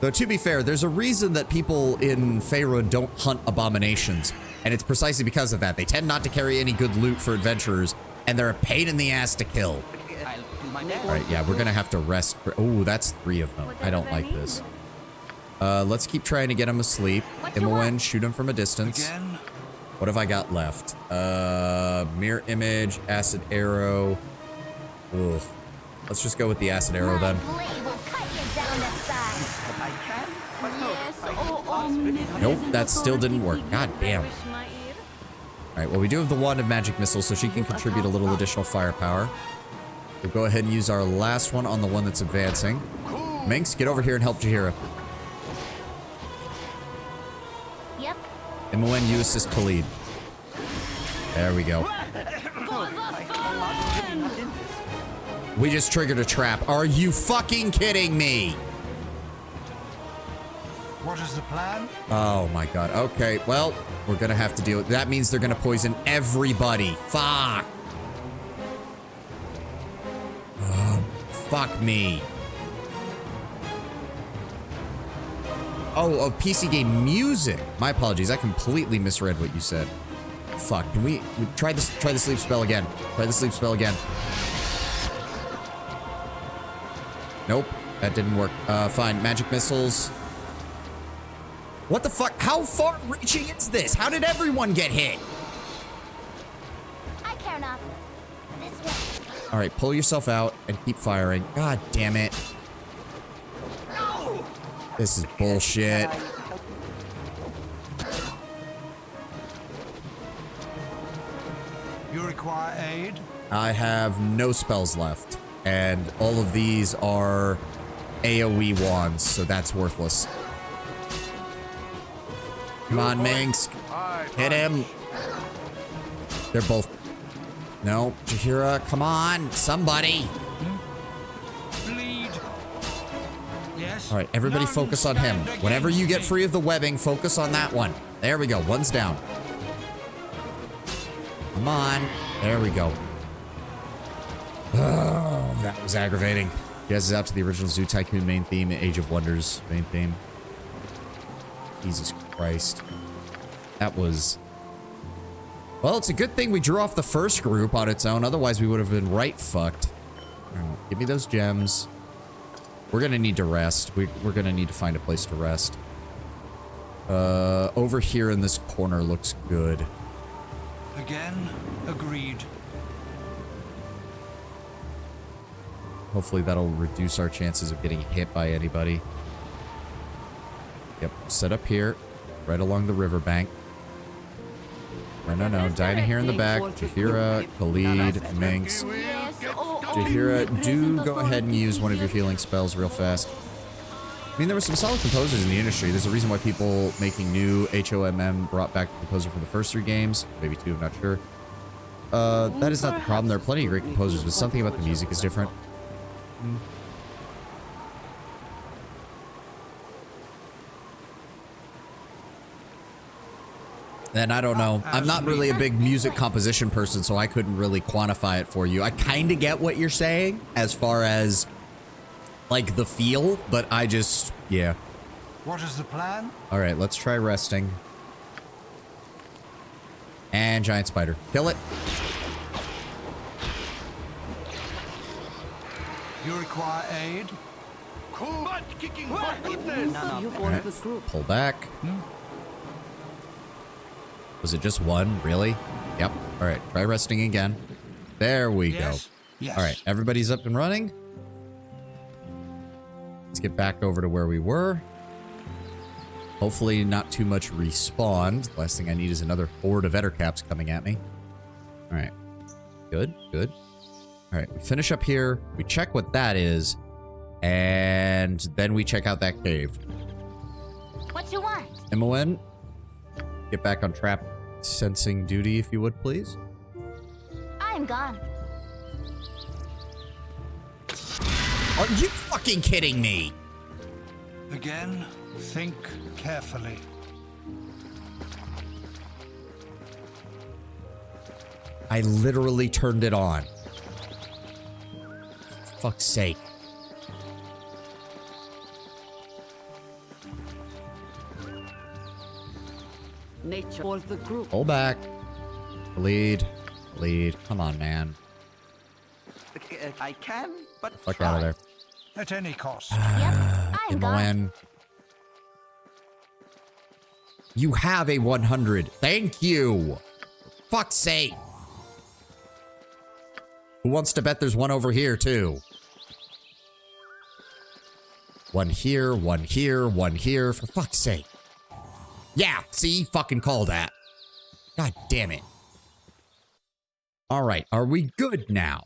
Though to be fair, there's a reason that people in Faerun don't hunt abominations, and it's precisely because of that. They tend not to carry any good loot for adventurers, and they're a pain in the ass to kill. Alright, yeah, we're gonna have to rest. Oh, that's 3 of them. I don't like this. Let's keep trying to get him asleep. Imoen, shoot him from a distance. Again? What have I got left? Mirror image, acid arrow. Ugh. Let's just go with the acid arrow then. Nope, that still didn't work. God damn. Alright, well, we do have the wand of magic missiles, so she can contribute a little additional firepower. We'll go ahead and use our last one on the one that's advancing. Minx, get over here and help Jaheira. Yep. Imoen, you assist Khalid. There we go. We just triggered a trap. Are you fucking kidding me? What is the plan? Oh my god. Okay, well, we're gonna have to deal with that. Means they're gonna poison everybody. Fuck. Fuck me. Oh, PC game music. My apologies. I completely misread what you said. Fuck. Can we try this? Try the sleep spell again. Try the sleep spell again. Nope, that didn't work. Fine. Magic missiles. What the fuck? How far reaching is this? How did everyone get hit? I care not. This way. All right, pull yourself out and keep firing. God damn it. This is bullshit. You require aid? I have no spells left, and all of these are AoE wands, so that's worthless. Come on, Minx. Hit him. They're both... No, Jaheira, come on, somebody. Bleed. Yes. All right, everybody None focus on him. stand Whenever you get against free of the webbing, focus on that one. There we go, one's down. Come on. There we go. Oh, that was aggravating. You guys is out to the original Zoo Tycoon main theme and Age of Wonders main theme. Jesus Christ. That was... Well, it's a good thing we drew off the first group on its own. Otherwise, we would have been right fucked. All right, give me those gems. We're going to need to rest. We're going to need to find a place to rest. Over here in this corner looks good. Again, agreed. Hopefully that'll reduce our chances of getting hit by anybody. Yep, set up here, right along the riverbank. No. Dinah here in the back. Jaheira, Khalid, Minx. Jaheira, do go ahead and use one of your healing spells real fast. I mean, there were some solid composers in the industry. There's a reason why people making new HOMM brought back the composer from the first 3 games. Maybe 2, I'm not sure. That is not the problem. There are plenty of great composers, but something about the music is different. And I don't know. I'm not really a big music composition person, so I couldn't really quantify it for you. I kind of get what you're saying as far as, like, the feel, but I just, yeah. What is the plan? All right, let's try resting. And giant spider. Kill it. You require aid? Butt kicking for goodness! Right, pull back. Was it just one? Really? Yep. All right, try resting again. There we go. Yes. All right, everybody's up and running. Let's get back over to where we were. Hopefully not too much respawn. Last thing I need is another horde of Ettercaps coming at me. All right. Good. All right, we finish up here. We check what that is. And then we check out that cave. What you want? Imoen, get back on trap sensing duty, if you would, please. I am gone. Are you fucking kidding me? Again, think carefully. I literally turned it on. For fuck's sake. Nature for the group. Pull back. Lead. Lead. Come on, man. I can, but Fuck out of there. At any cost. Yep, I'm In the gone. wind. You have a 100. Thank you. Fuck's sake. Who wants to bet there's one over here, too? One here, one here, one here. For fuck's sake. Yeah, see? Fucking call that. God damn it. All right, are we good now?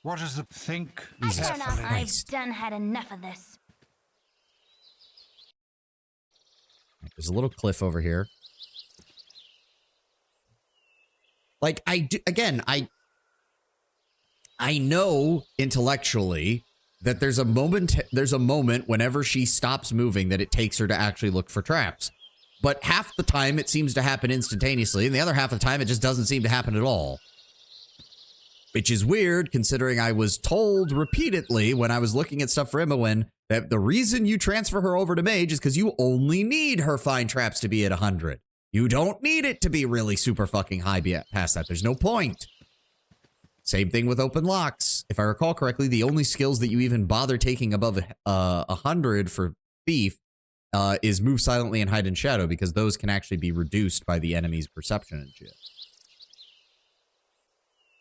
What is the think Jesus Fair enough. carefully? Christ. I've done had enough of this. There's a little cliff over here. Like, I know intellectually that there's a moment whenever she stops moving that it takes her to actually look for traps. But half the time it seems to happen instantaneously, and the other half of the time it just doesn't seem to happen at all. Which is weird, considering I was told repeatedly when I was looking at stuff for Imowen that the reason you transfer her over to Mage is because you only need her fine traps to be at 100. You don't need it to be really super fucking high past that. There's no point. Same thing with open locks. If I recall correctly, the only skills that you even bother taking above 100 for Thief is Move Silently and Hide in Shadow, because those can actually be reduced by the enemy's perception and shit.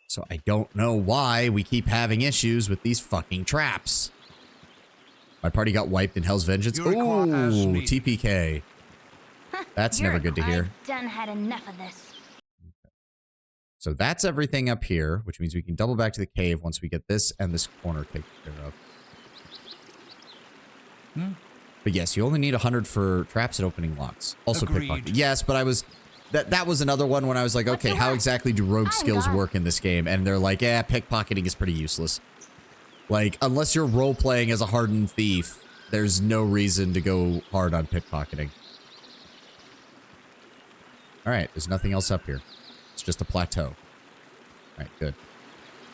So I don't know why we keep having issues with these fucking traps. My party got wiped in Hell's Vengeance. You require as Ooh, needed. TPK. That's never good to hear. I've done had enough of this. So that's everything up here, which means we can double back to the cave once we get this and this corner taken care of. But yes, you only need 100 for traps and opening locks. Also Agreed. pickpocket. Yes, but I was... That was another one when I was like, okay, how exactly do rogue skills work in this game? And they're like, yeah, pickpocketing is pretty useless. Like, unless you're role-playing as a hardened thief, there's no reason to go hard on pickpocketing. Alright, there's nothing else up here. It's just a plateau. Alright, good.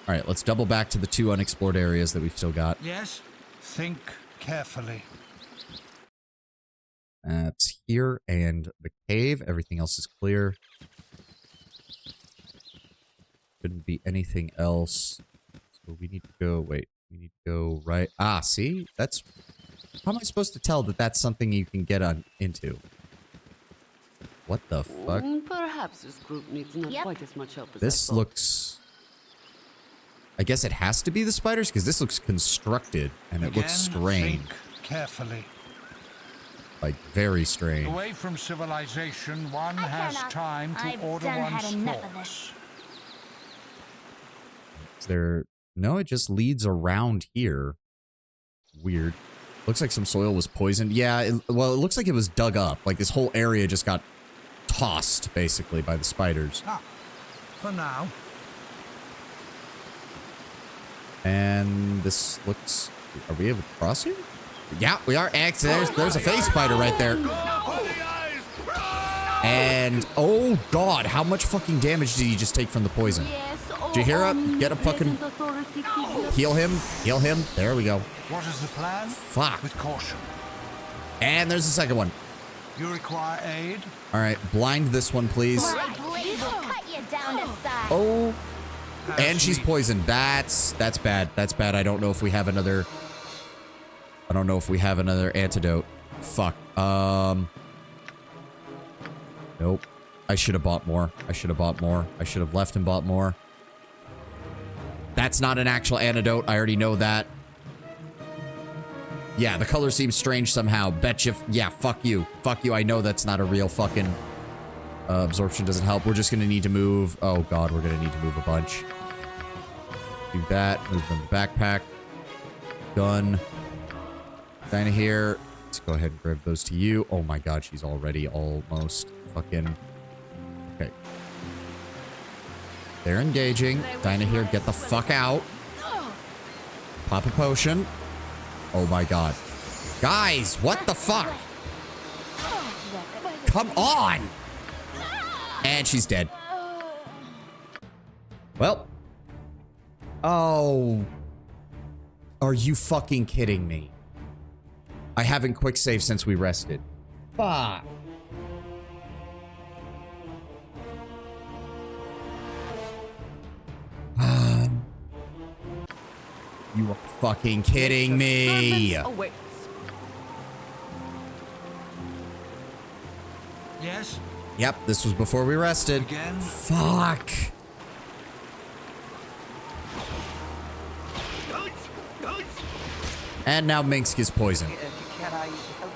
Alright, let's double back to the 2 unexplored areas that we've still got. Yes? Think carefully. That's here and the cave. Everything else is clear. Couldn't be anything else. So we need to go... Wait. We need to go right... Ah, see? That's... How am I supposed to tell that that's something you can get on into? What the fuck? Perhaps this group needs not quite as much help as This I thought. looks... I guess it has to be the spiders, because this looks constructed, and it looks strange. Think carefully. Like, very strange. Away from civilization, one I has cannot. time to I've order done one's had enough of thoughts. Is there... No, it just leads around here. Weird. Looks like some soil was poisoned. Yeah, well, it looks like it was dug up. Like, this whole area just got tossed, basically, by the spiders. Ah, for now. And this looks... Are we able to cross here? Yeah, we are. There's a face spider right there. And, oh god, how much fucking damage did he just take from the poison? Did you hear it? Get a fucking... Heal him. Heal him. There we go. What is the plan? Fuck. With caution. And there's the second one. You require aid? Alright, blind this one, please. My blade will cut you down to size. Oh. As And she's needed. poisoned. That's bad. That's bad. I don't know if we have another... I don't know if we have another antidote. Fuck. Nope. I should have bought more. I should have bought more. I should have left and bought more. That's not an actual antidote. I already know that. Yeah, the color seems strange somehow. Betcha. Yeah, fuck you. Fuck you. I know that's not a real fucking... absorption doesn't help. We're just gonna need to move... Oh god, we're gonna need to move a bunch. Do that. Move them to backpack. Gun. Down here. Let's go ahead and grab those to you. Oh my god, she's already almost fucking... Okay. They're engaging. Dinah here, get the fuck out. Pop a potion. Oh my god. Guys, what the fuck? Come on! And she's dead. Well. Oh. Are you fucking kidding me? I haven't quick saved since we rested. Fuck. You are fucking kidding me. Awaits. Yes? Yep, this was before we rested. Again? Fuck. And now Minsk is poisoned. Can I help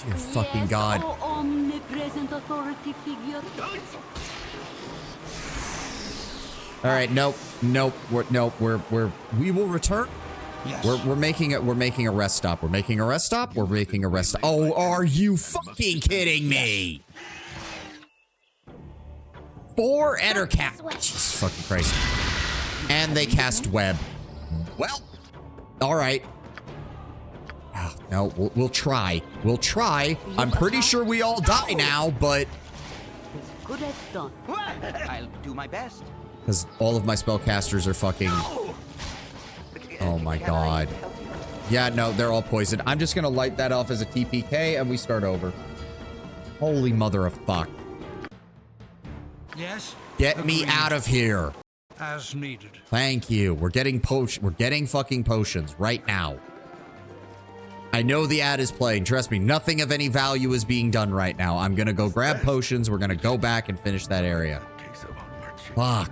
you? Dear fucking God. Oh, omnipresent authority figure. All right, nope, we will return. Yes. We're making a rest stop. We're making a rest stop. We're making a rest stop. Oh, are you fucking kidding me? 4 Ettercat. Jesus fucking Christ. And they cast web. Well, all right. Oh, no, we'll try. We'll try. I'm pretty sure we all die now, but As good as done. I'll do my best. because all of my spellcasters are fucking. Oh my Can I God. help you? Yeah, no, they're all poisoned. I'm just gonna light that off as a TPK and we start over. Holy mother of fuck. Yes? Get me Agreed. out of here. As needed. Thank you. We're getting fucking potions right now. I know the ad is playing. Trust me, nothing of any value is being done right now. I'm gonna go grab potions. We're gonna go back and finish that area. Fuck.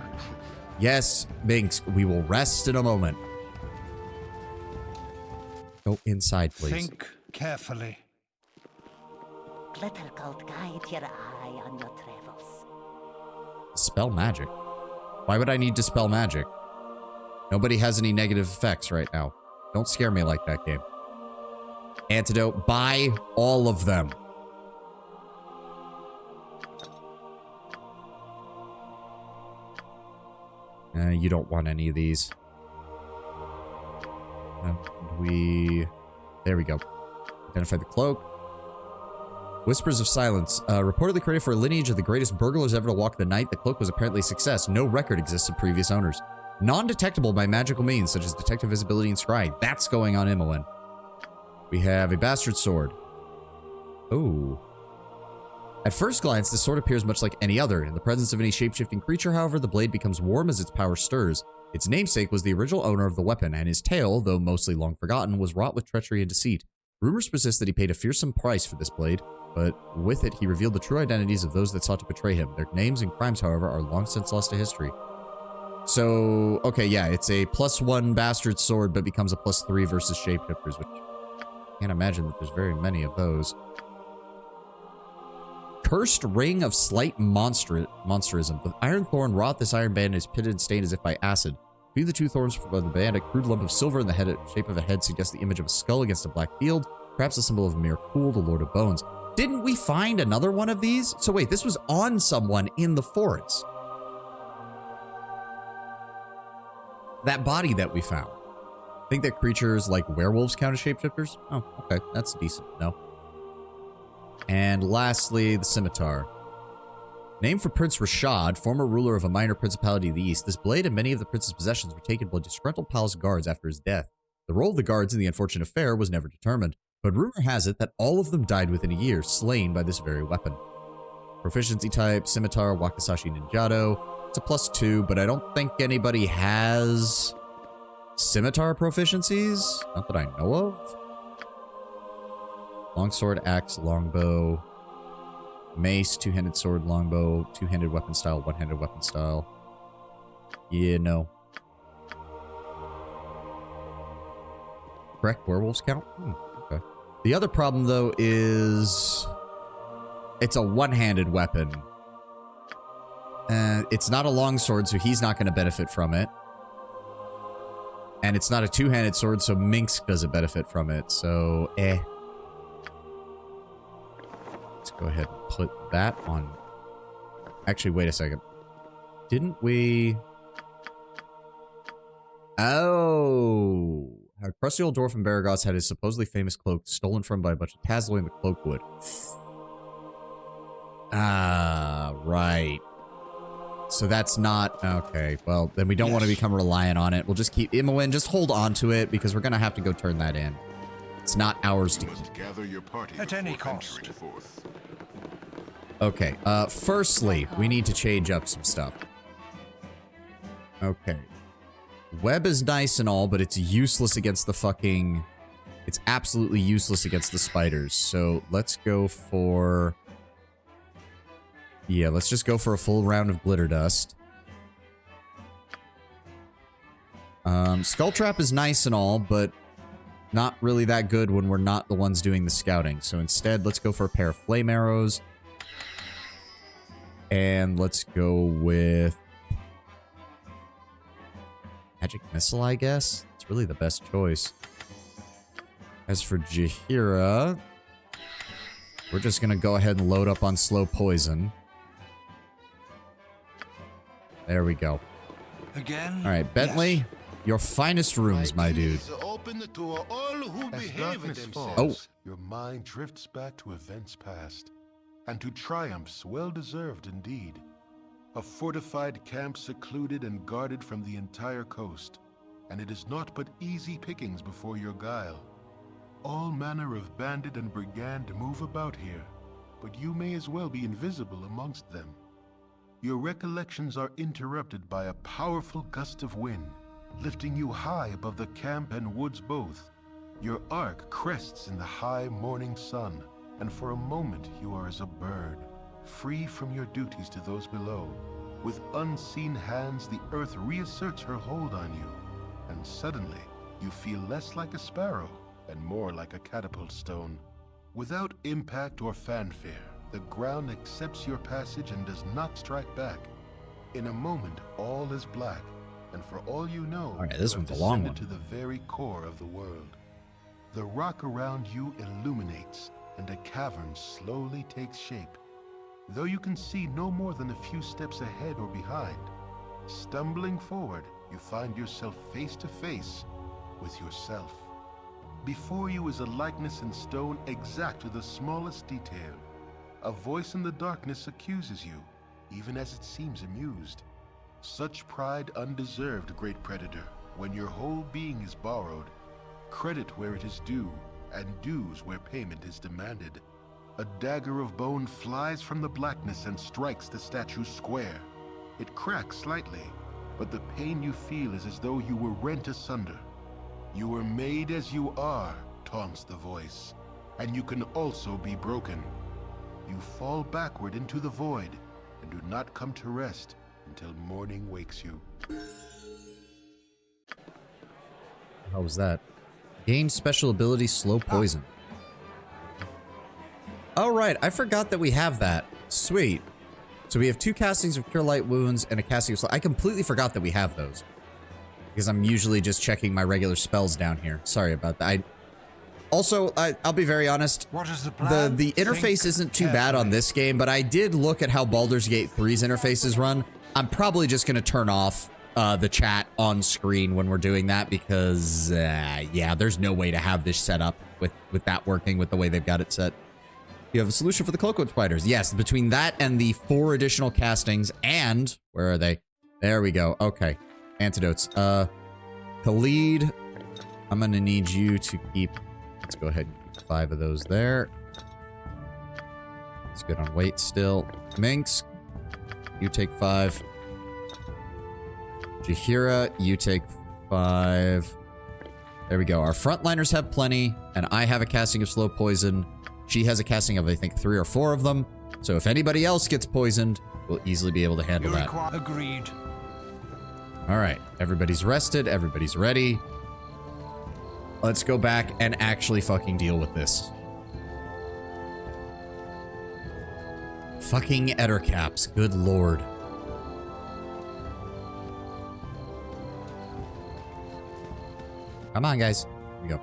Yes, Binks, we will rest in a moment. Go inside, please. Think carefully. Glitter cult guide your eye on your travels. Spell magic. Why would I need to spell magic? Nobody has any negative effects right now. Don't scare me like that, game. Antidote. Buy all of them. You don't want any of these. There we go. Identify the cloak. Whispers of Silence. Reportedly created for a lineage of the greatest burglars ever to walk the night, the cloak was apparently a success. No record exists of previous owners. Non-detectable by magical means, such as detective visibility and scrying. That's going on Imoen. We have a bastard sword. Ooh. At first glance, this sword appears much like any other. In the presence of any shape-shifting creature, however, the blade becomes warm as its power stirs. Its namesake was the original owner of the weapon, and his tale, though mostly long forgotten, was wrought with treachery and deceit. Rumors persist that he paid a fearsome price for this blade, but with it, he revealed the true identities of those that sought to betray him. Their names and crimes, however, are long since lost to history. So, okay, yeah, it's a +1 bastard sword, but becomes a +3 versus shapeshifters, which I can't imagine that there's very many of those. Cursed Ring of Slight Monsterism. The iron thorn wrought this iron band is pitted and stained as if by acid. Between the two thorns of the band, a crude lump of silver in the shape of a head suggests the image of a skull against a black field, perhaps a symbol of Mirkul, the Lord of Bones. Didn't we find another one of these? So wait, this was on someone in the forest. That body that we found. I think that creatures like werewolves count as shapeshifters. Oh, okay. That's decent to know. And lastly, the scimitar. Named for Prince Rashad, former ruler of a minor principality of the east, this blade and many of the prince's possessions were taken by disgruntled palace guards after his death. The role of the guards in the unfortunate affair was never determined, but rumor has it that all of them died within a year, slain by this very weapon. Proficiency type, scimitar, Wakizashi Ninjato. It's a +2, but I don't think anybody has scimitar proficiencies. Not that I know of. Longsword, axe, longbow, mace, two-handed sword, longbow, two-handed weapon style, one-handed weapon style. Yeah, no. Correct werewolves count? Okay. The other problem, though, is it's a one-handed weapon. It's not a longsword, so he's not going to benefit from it. And it's not a two-handed sword, so Minsk doesn't benefit from it, so Let's go ahead and put that on. Actually, wait a second. Didn't we? Oh. Our crusty old dwarf in Baragos had his supposedly famous cloak stolen from by a bunch of Tazloy in the Cloakwood. Ah, right. So that's not... Okay, well, then we don't want to become reliant on it. We'll just keep... Imoen, just hold on to it, because we're going to have to go turn that in. It's not ours to keep. Gather your party at any cost. Okay, firstly, we need to change up some stuff. Okay. Web is nice and all, but it's useless against the fucking... It's absolutely useless against the spiders. So let's go for... Yeah, let's just go for a full round of glitter dust. Skull Trap is nice and all, but not really that good when we're not the ones doing the scouting. So instead, let's go for a pair of flame arrows. And let's go with... Magic Missile, I guess? It's really the best choice. As for Jaheira, we're just going to go ahead and load up on Slow Poison. There we go. Again? All right, Bentley, your finest rooms, my dude. Open to all who As behave darkness themselves. falls, your mind drifts back to events past, and to triumphs well-deserved indeed. A fortified camp secluded and guarded from the entire coast, and it is naught but easy pickings before your guile. All manner of bandit and brigand move about here, but you may as well be invisible amongst them. Your recollections are interrupted by a powerful gust of wind, lifting you high above the camp and woods both. Your arc crests in the high morning sun, and for a moment you are as a bird, free from your duties to those below. With unseen hands, the earth reasserts her hold on you, and suddenly you feel less like a sparrow and more like a catapult stone. Without impact or fanfare, the ground accepts your passage and does not strike back. In a moment, all is black, and for all you know, All right, this you have one's a long descended one. to the very core of the world. The rock around you illuminates, and a cavern slowly takes shape. Though you can see no more than a few steps ahead or behind, stumbling forward, you find yourself face to face with yourself. Before you is a likeness in stone exact to the smallest detail. A voice in the darkness accuses you, even as it seems amused. Such pride undeserved, great predator, when your whole being is borrowed. Credit where it is due, and dues where payment is demanded. A dagger of bone flies from the blackness and strikes the statue square. It cracks slightly, but the pain you feel is as though you were rent asunder. You were made as you are, taunts the voice, and you can also be broken. You fall backward into the void, and do not come to rest until morning wakes you. How was that? Gain special ability Slow Poison. Oh, right. I forgot that we have that. Sweet. So we have 2 castings of Cure Light Wounds and a casting of Slow... I completely forgot that we have those. Because I'm usually just checking my regular spells down here. Sorry about that. I'll be very honest. What is the plan? The interface isn't too bad on this game, but I did look at how Baldur's Gate 3's interfaces run. I'm probably just going to turn off the chat on screen when we're doing that because, yeah, there's no way to have this set up with that working with the way they've got it set. You have a solution for the Cloakwood spiders. Yes, between that and the 4 additional castings and... Where are they? There we go. Okay. Antidotes. Khalid, I'm going to need you to keep... Let's go ahead and keep 5 of those there. It's good on weight still. Minx, you take 5. Jaheira, you take 5. There we go. Our frontliners have plenty, and I have a casting of Slow Poison. She has a casting of, I think, 3 or 4 of them. So if anybody else gets poisoned, we'll easily be able to handle that. Agreed. All right. Everybody's rested. Everybody's ready. Let's go back and actually fucking deal with this. Fucking Ettercaps. Good lord. Come on, guys. Here we go.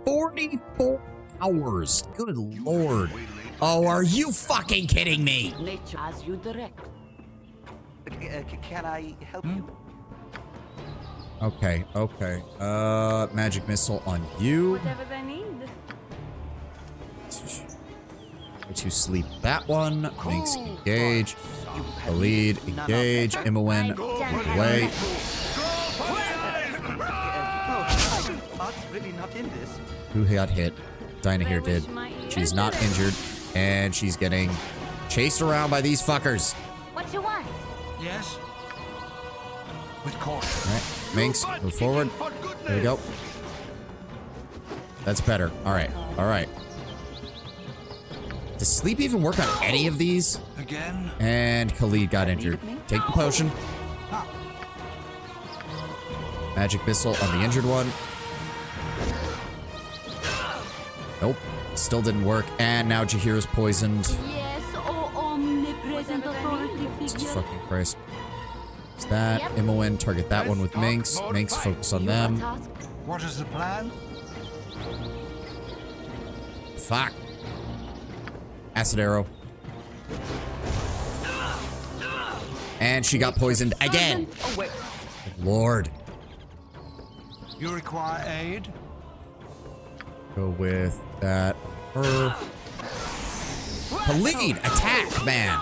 44 hours. Good lord. Oh, are you fucking kidding me? Nature as you direct. Can I help you? Okay, okay. Magic Missile on you. Whatever they need. To sleep that one. Minx, engage. Khalid, engage. Imowen, away. Art's really not in this. Who got hit? Dinah here did. She's not injured. And she's getting chased around by these fuckers. What you want? Yes? With caution. Alright, Minx, move forward. There we go. That's better. Alright, alright. Does sleep even work on any of these? Again? And Khalid got injured. Take the potion. Magic missile on the injured one. Nope. Still didn't work. And now Jahir's poisoned. Yes, oh omnipresent authority Jesus figure. fucking Christ. It's that. Imowen, target that one with Minx. Minx, focus on them. What is the plan? Fuck. Acid arrow. And she got poisoned again. Away. Lord. You require aid? Go with that. Her. Khalid, attack, man.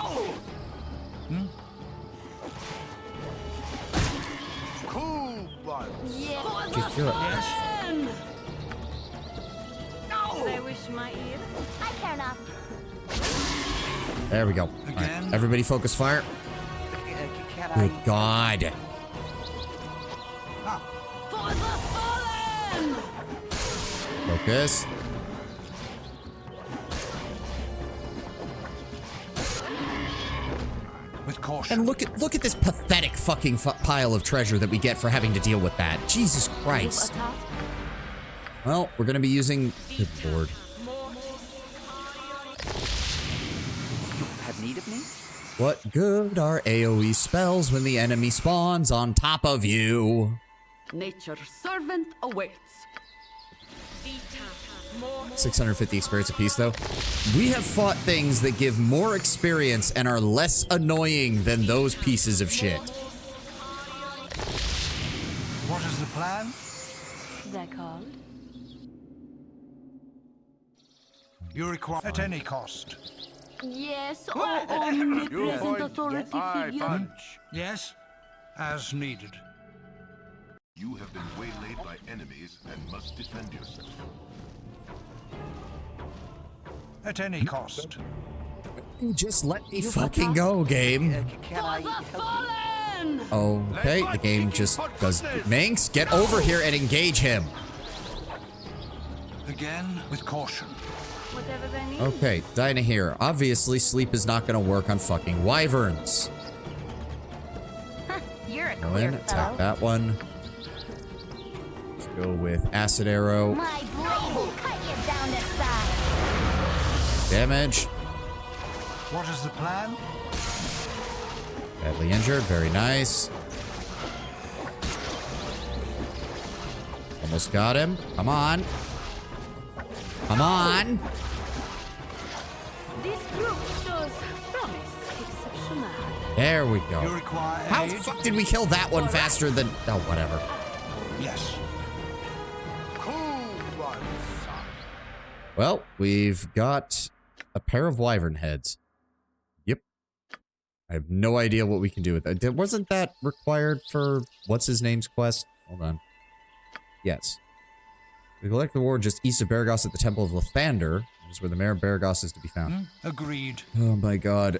Cool one. Just hear it. They wish my ear. I care not. There we go. All right, Again? everybody focus fire. Can Good I? God. For the fallen! Focus. With caution. And look at this pathetic fucking pile of treasure that we get for having to deal with that. Jesus Christ. Well, we're gonna be using. Good Lord. You have need of me? What good are AoE spells when the enemy spawns on top of you? Nature's servant awaits. 650 experience apiece, though. We have fought things that give more experience and are less annoying than those pieces of shit. What is the plan? They're called. You require at any cost. Yes, oh omnipresent authority I figure. punch. Yes? As needed. You have been waylaid by enemies and must defend yourself. At any cost. Just let me fucking go, game. Can I For the help you? fallen! Okay, the game just does. Minx, get over here and engage him. Again, with caution. Whatever they need. Okay, Dinah here. Obviously, sleep is not gonna work on fucking wyverns. You're a Go queer in, attack fellow. that one. Let's go with acid arrow. My blade will cut you down to size. Damage. What is the plan? Badly injured. Very nice. Almost got him. Come on. Come on. This group shows promise exceptional. There we You go. require How aid? the fuck did we kill that one faster than... Oh, whatever. Yes. Cool one, son. Well, we've got a pair of wyvern heads. Yep. I have no idea what we can do with that. Wasn't that required for what's-his-name's quest? Hold on. Yes. We collect the ward just east of Baragos at the Temple of Lathander, which is where the Mayor of Baragos is to be found. Agreed. Oh my god.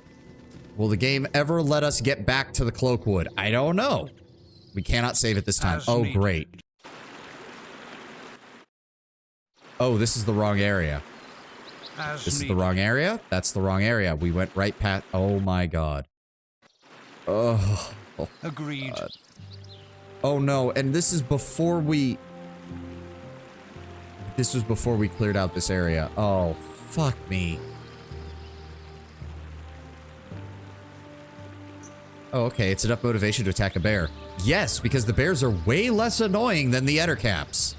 Will the game ever let us get back to the Cloakwood? I don't know. We cannot save it this time. As Oh, needed. great. Oh, this is the wrong area. As This is the needed. wrong area? That's the wrong area. We went right past... Oh my god. Oh. Agreed. Oh no, and this is before we... This was before we cleared out this area. Oh, fuck me. Oh, okay, it's enough motivation to attack a bear. Yes, because the bears are way less annoying than the Ettercaps.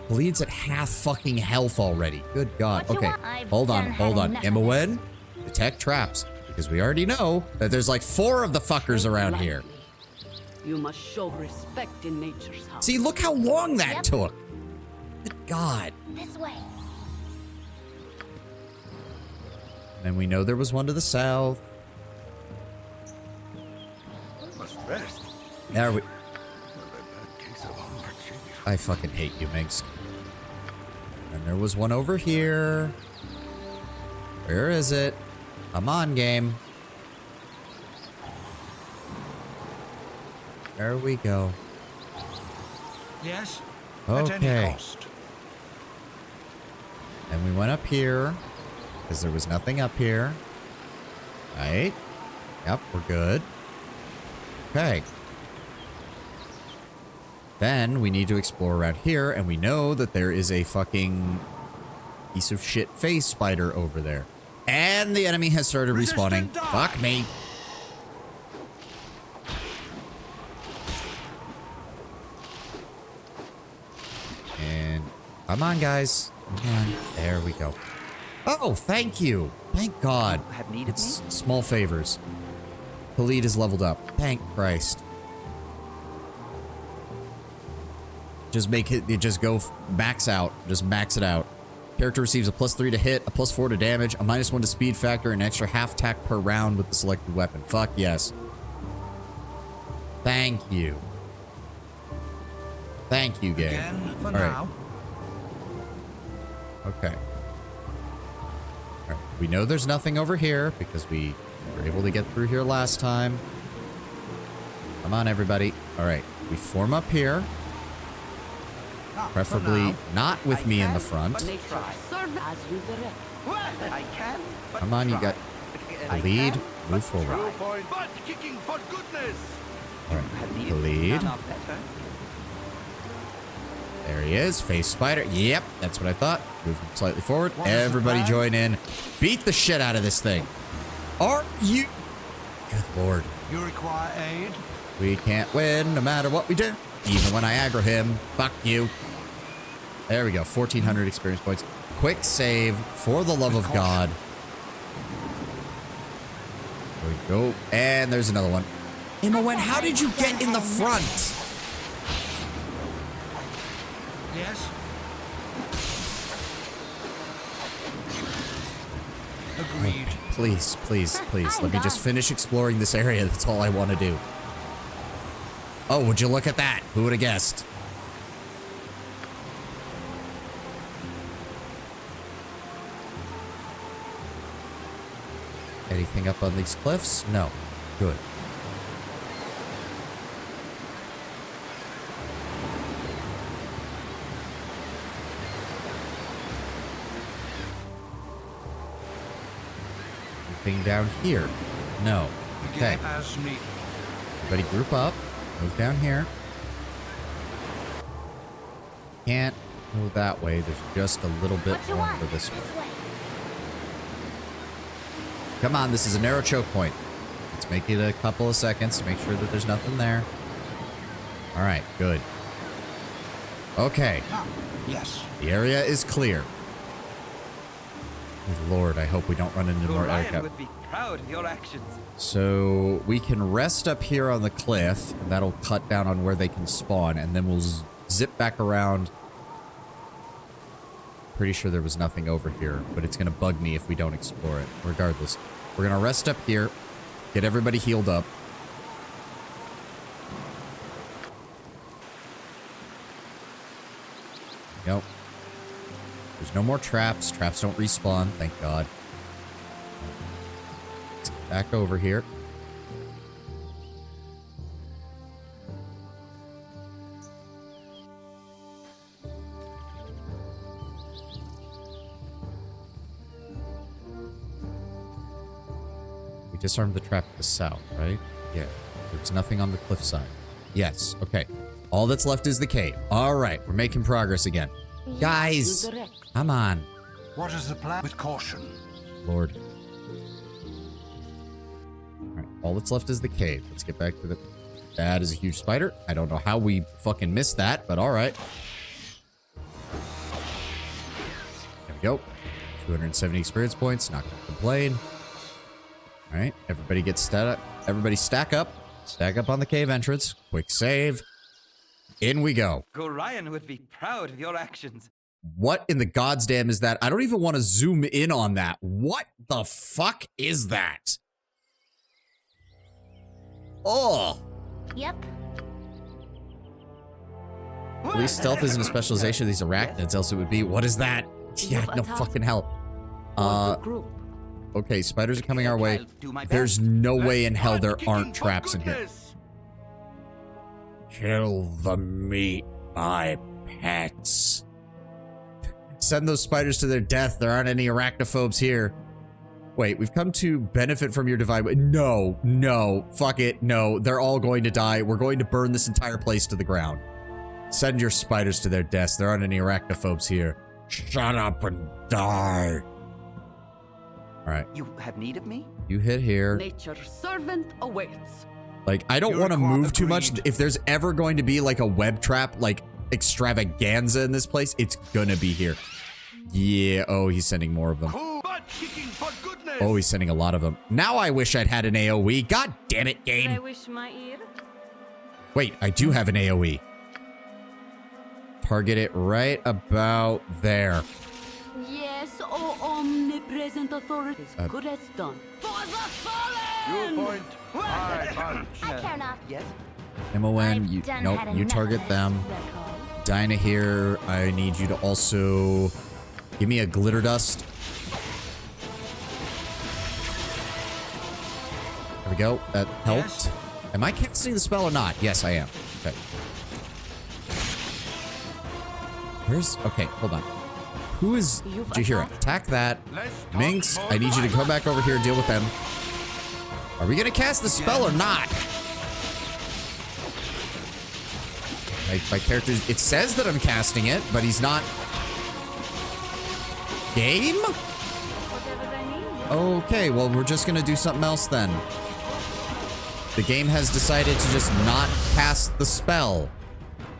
Bleeds at half fucking health already. Good god. What you Okay, want? I've hold on, done hold had on. enough. Imowen, detect traps. Because we already know that there's like 4 of the fuckers around here. You must show respect in nature's house. See, look how long that Yep. took. Good god. This way. And we know there was one to the south. I must rest. There we... A bad case of allergy. I fucking hate you, Minx. And there was one over here. Where is it? Come on, game. There we go. Yes? At any Okay. cost. And we went up here. Because there was nothing up here. Right? Yep, we're good. Okay. Then we need to explore around here. And we know that there is a fucking piece of shit face spider over there. And the enemy has started respawning. Resistant die. Fuck me. And come on, guys. Come on. There we go. Oh, thank you. Thank God. Have need of It's small favors. Khalid is leveled up. Thank Christ. Just make it, just go max out. Just max it out. Character receives a +3 to hit, a +4 to damage, a -1 to speed factor, and an extra half tack per round with the selected weapon. Fuck yes. Thank you. Thank you, game. Again, for All right. now. Okay. All right. We know there's nothing over here because we were able to get through here last time. Come on, everybody. All right. We form up here. Ah, for Preferably now. not with me in the front. But try. Serve as you direct. Well, I can. But Come on, you try. got I Khalid. can, Move but forward. try. Point. Butt kicking for goodness. All right. Have need. Khalid. None of better. There he is. Face spider. Yep. That's what I thought. Move him slightly forward. What is the Everybody plan? join in. Beat the shit out of this thing. Are you... Good Lord. You require aid? We can't win no matter what we do. Even when I aggro him. Fuck you. There we go. 1,400 experience points. Quick save for the love of God. There we go. And there's another one. Imowen, how did you get in the front? Yes? Agreed. Please, please, please. Let me just finish exploring this area. That's all I want to do. Oh, would you look at that? Who would have guessed? Anything up on these cliffs? No. Good. Anything down here? No. Okay. Begin as needed. Everybody group up. Move down here. Can't go that way. There's just a little bit What you more want? for this one. This way. Come on, this is a narrow choke point. Let's make it a couple of seconds to make sure that there's nothing there. All right, good. Okay, Ah, yes. the area is clear. Good Lord, I hope we don't run into more air cap. would be proud of your actions. So we can rest up here on the cliff, and that'll cut down on where they can spawn, and then we'll zip back around. Pretty sure there was nothing over here, but it's going to bug me if we don't explore it. Regardless, we're going to rest up here, get everybody healed up. Yep. There's no more traps. Traps don't respawn, thank God. Let's get back over here. We disarmed the trap to the south, right? Yeah. There's nothing on the cliffside. Yes. Okay. All that's left is the cave. All right. We're making progress again. Guys, You direct. come on. What is the plan? With caution. Lord. All right. All that's left is the cave. Let's get back to the... That is a huge spider. I don't know how we fucking missed that, but all right. There we go. 270 experience points. Not going to complain. All right. Everybody get stack up. Everybody stack up. Stack up on the cave entrance. Quick save. In we go. Gorion would be proud of your actions. What in the God's damn is that? I don't even want to zoom in on that. What the fuck is that? Oh. Yep. At least stealth isn't a specialization of these arachnids, else it would be. What is that? Yeah, no fucking help. Okay, spiders are coming our way. There's no way in hell there aren't traps in here. Kill the meat, my pets. Send those spiders to their death. There aren't any arachnophobes here. Wait, we've come to benefit from your divine... No, no, fuck it, no. They're all going to die. We're going to burn this entire place to the ground. Send your spiders to their deaths. There aren't any arachnophobes here. Shut up and die. All right. You have need of me? You hit here. Nature's servant awaits. Like, I don't want to move too much. If there's ever going to be like a web trap, like extravaganza in this place, it's gonna be here. Yeah. Oh, he's sending more of them. Oh, he's sending a lot of them. Now I wish I'd had an AoE. God damn it, game. I wish my ear. Wait, I do have an AoE. Target it right about there. Yes, oh omnipresent authority is good as done. For the fallen! Your point. I punch. I care not. Yes? MON, you, nope, you target them. Dinah here, I need you to also give me a glitter dust. There we go. That helped. Yes. Am I casting the spell or not? Yes, I am. Okay. Where's... Okay, hold on. Who is... Did you hear it? Attack that. Minx, I need you to come back over here and deal with them. Are we going to cast the spell or not? My character... It says that I'm casting it, but he's not... Game? Okay, well, we're just going to do something else then. The game has decided to just not cast the spell.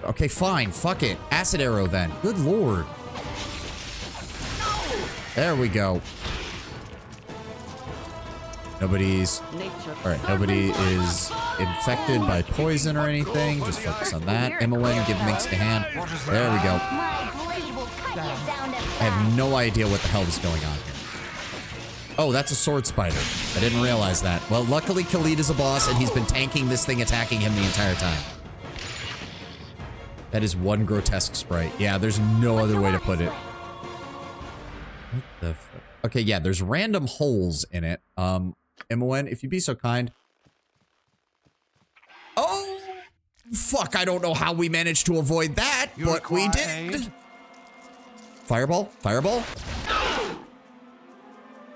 Okay, fine. Fuck it. Acid arrow then. Good lord. There we go. Nobody's... Alright, nobody is infected by poison or anything. Just focus on that. MON, give Minx a hand. There we go. I have no idea what the hell is going on here. Oh, that's a sword spider. I didn't realize that. Well, luckily Khalid is a boss and he's been tanking this thing attacking him the entire time. That is one grotesque sprite. Yeah, there's no other way to put it. What the fuck? Okay, yeah, there's random holes in it. MON, if you'd be so kind. Oh! Fuck, I don't know how we managed to avoid that, but we did. Fireball? Fireball?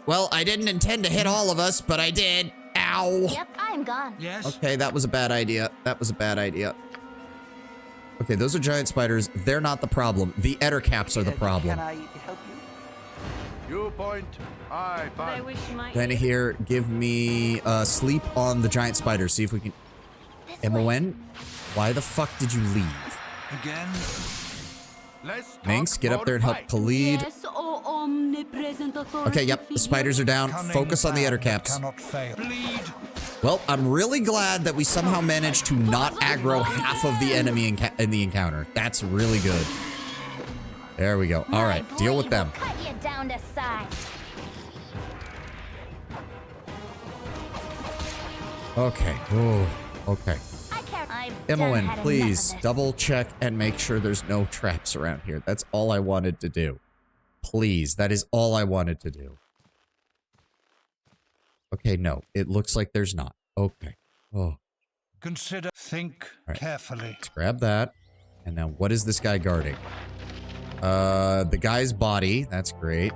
Well, I didn't intend to hit all of us, but I did. Ow. Yep, I'm gone. Yes? Okay, that was a bad idea. That was a bad idea. Okay, those are giant spiders. They're not the problem. The ettercaps are the problem. Can I help you? Your point. I I punch. wish my Then here, give me sleep on the giant spiders. See if we can... MON, why the fuck did you leave? Again. Let's talk Minx, get up there and help fight. Khalid. Yes, oh omnipresent authority. Okay, yep, the spiders are down. Focus on the ettercaps. Cannot fail. Bleed. Well, I'm really glad that we somehow managed to not aggro half of the enemy in the encounter. That's really good. There we go. All right, deal with them. Cut you down to size. Okay. Oh, okay. I care. I've done MON, had please enough of this. double check and make sure there's no traps around here. That's all I wanted to do. Please, that is all I wanted to do. Okay, no, it looks like there's not. Okay. Oh, Consider. Think right. carefully. let's grab that. And now, what is this guy guarding? The guy's body. That's great.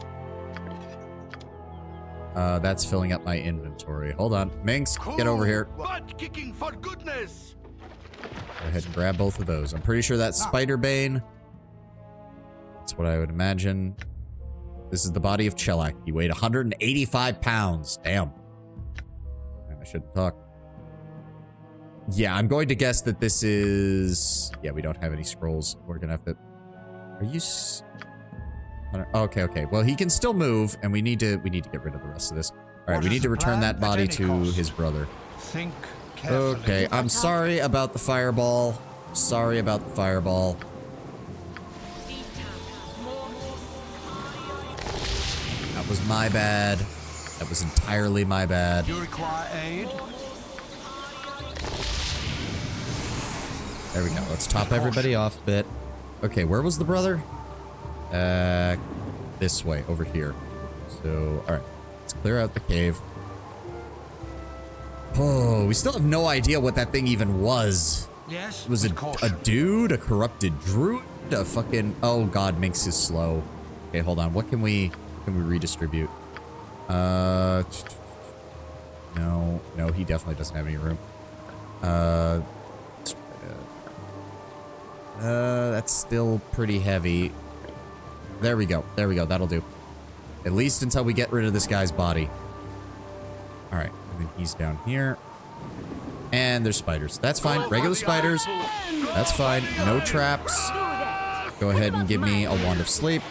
That's filling up my inventory. Hold on. Minx, get over here. Butt kicking for goodness. Go ahead and grab both of those. I'm pretty sure that's Spider-Bane. That's what I would imagine. This is the body of Chelak. He weighed 185 pounds. Damn. I shouldn't talk. Yeah, I'm going to guess that this is... Yeah, we don't have any scrolls. We're going to have to... Are you... Okay, okay. Well, he can still move, and we need to get rid of the rest of this. All right, we need to return that body to his brother. Think carefully. Okay, I'm sorry about the fireball. Sorry about the fireball. was my bad. That was entirely my bad. You require aid? There we go. Let's top everybody off a bit. Okay, where was the brother? This way, over here. So, alright. Let's clear out the cave. Oh, we still have no idea what that thing even was. Yes. Was it with a caution. dude? A corrupted druid? A fucking... Oh, God, Minx is slow. Okay, hold on. What can we redistribute? No, he definitely doesn't have any room. That's still pretty heavy. There we go. There we go. That'll do. At least until we get rid of this guy's body. All right. And then he's down here. And there's spiders. That's fine. Regular spiders. That's fine. No traps. Go ahead and give me a wand of sleep.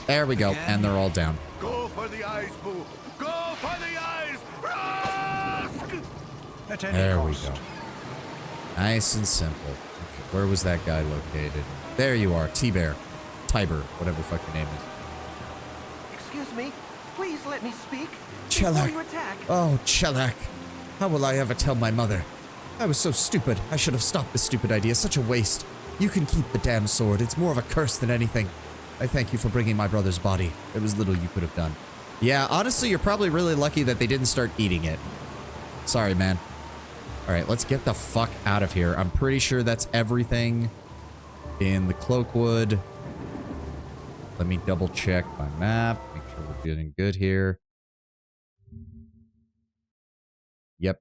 There we go. And they're all down. Go for the eyes, Boo! Go for the eyes! Rusk! At any There we cost. go. Nice and simple. Okay, where was that guy located? There you are. T-Bear. Tiber. Whatever the fuck your name is. Excuse me. Please let me speak. Chelak. Before you attack. Oh, Chelak. How will I ever tell my mother? I was so stupid. I should have stopped this stupid idea. Such a waste. You can keep the damn sword. It's more of a curse than anything. I thank you for bringing my brother's body. There was little you could have done. Yeah, honestly, you're probably really lucky that they didn't start eating it. Sorry, man. All right, let's get the fuck out of here. I'm pretty sure that's everything in the Cloakwood. Let me double check my map. Make sure we're getting good here. Yep.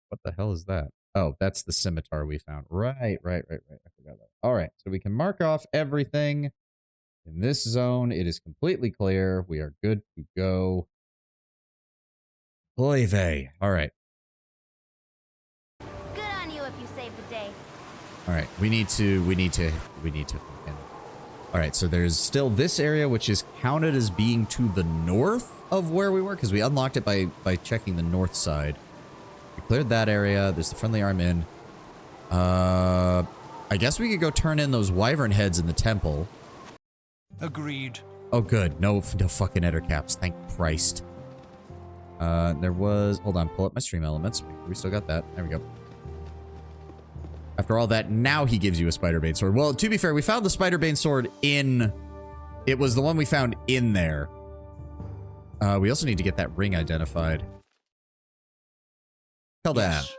What the hell is that? Oh, that's the scimitar we found. Right. I forgot that. All right, so we can mark off everything. In this zone, it is completely clear. We are good to go. Oy vey. All right. Good on you if you saved the day. All right. We need to. All right. So there's still this area, which is counted as being to the north of where we were, because we unlocked it by checking the north side. We cleared that area. There's the friendly arm in. I guess we could go turn in those wyvern heads in the temple. Agreed. Oh, good. No fucking eder caps. Thank Christ. There was... Hold on. Pull up my stream elements. We still got that. There we go. After all that, now he gives you a Spider-Bane sword. Well, to be fair, we found the Spider-Bane sword in... It was the one we found in there. We also need to get that ring identified. Tell that. Yes.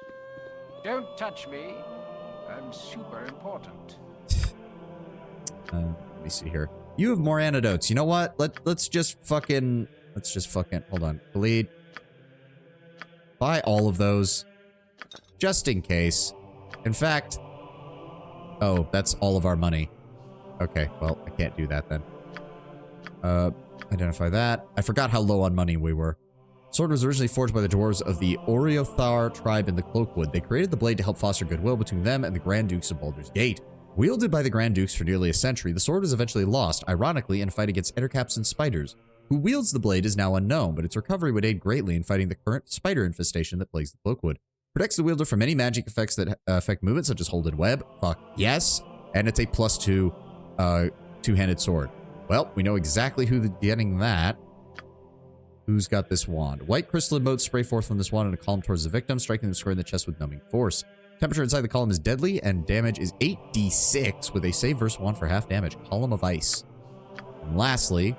Don't touch me. I'm super important. Let me see here. You have more antidotes. You know what? Let's just fucking hold on. Bleed. Buy all of those. Just in case. In fact. Oh, that's all of our money. Okay, well, I can't do that then. Identify that. I forgot how low on money we were. Sword was originally forged by the dwarves of the Oriothar tribe in the Cloakwood. They created the blade to help foster goodwill between them and the Grand Dukes of Baldur's Gate. Wielded by the Grand Dukes for nearly a century, the sword was eventually lost, ironically, in a fight against ettercaps and spiders. Who wields the blade is now unknown, but its recovery would aid greatly in fighting the current spider infestation that plagues the Cloakwood. Protects the wielder from any magic effects that affect movement, such as Hold and Web. Fuck yes. And it's a +2 two-handed sword. Well, we know exactly who's getting that. Who's got this wand? White crystalline motes spray forth from this wand in a column towards the victim, striking them square in the chest with numbing force. Temperature inside the column is deadly, and damage is 8d6 with a save versus 1 for half damage. Column of ice. And lastly,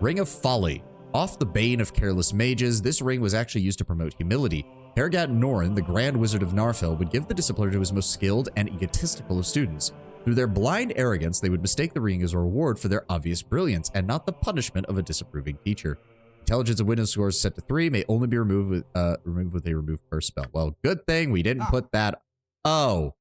Ring of Folly. Off the bane of careless mages, this ring was actually used to promote humility. Hergat Norin, the Grand Wizard of Narfell, would give the discipliner to his most skilled and egotistical of students. Through their blind arrogance, they would mistake the ring as a reward for their obvious brilliance, and not the punishment of a disapproving teacher. Intelligence of Wisdom scores set to 3 may only be removed with a remove curse spell. Well, good thing we didn't put that. Oh,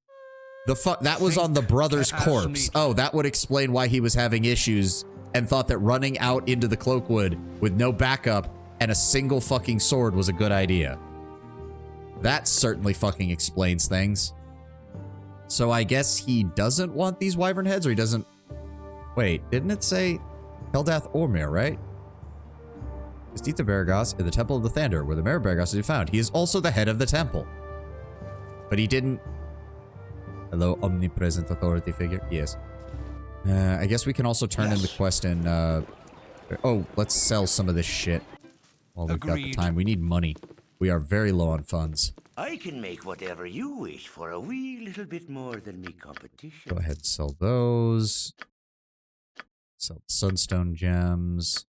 that was on the brother's corpse. Oh, that would explain why he was having issues and thought that running out into the Cloakwood with no backup and a single fucking sword was a good idea. That certainly fucking explains things. So I guess he doesn't want these wyvern heads, or he doesn't... Wait, didn't it say Heldath Ormir, right? Istita Beragos in the Temple of the Thander, where the Mare Beragos is found. He is also the head of the temple. but he didn't. Hello, omnipresent authority figure. Yes. I guess we can also turn in the quest and, oh, let's sell some of this shit while we've got the time. We need money. We are very low on funds. I can make whatever you wish for a wee little bit more than me competition. Go ahead and sell those. Sell sunstone gems.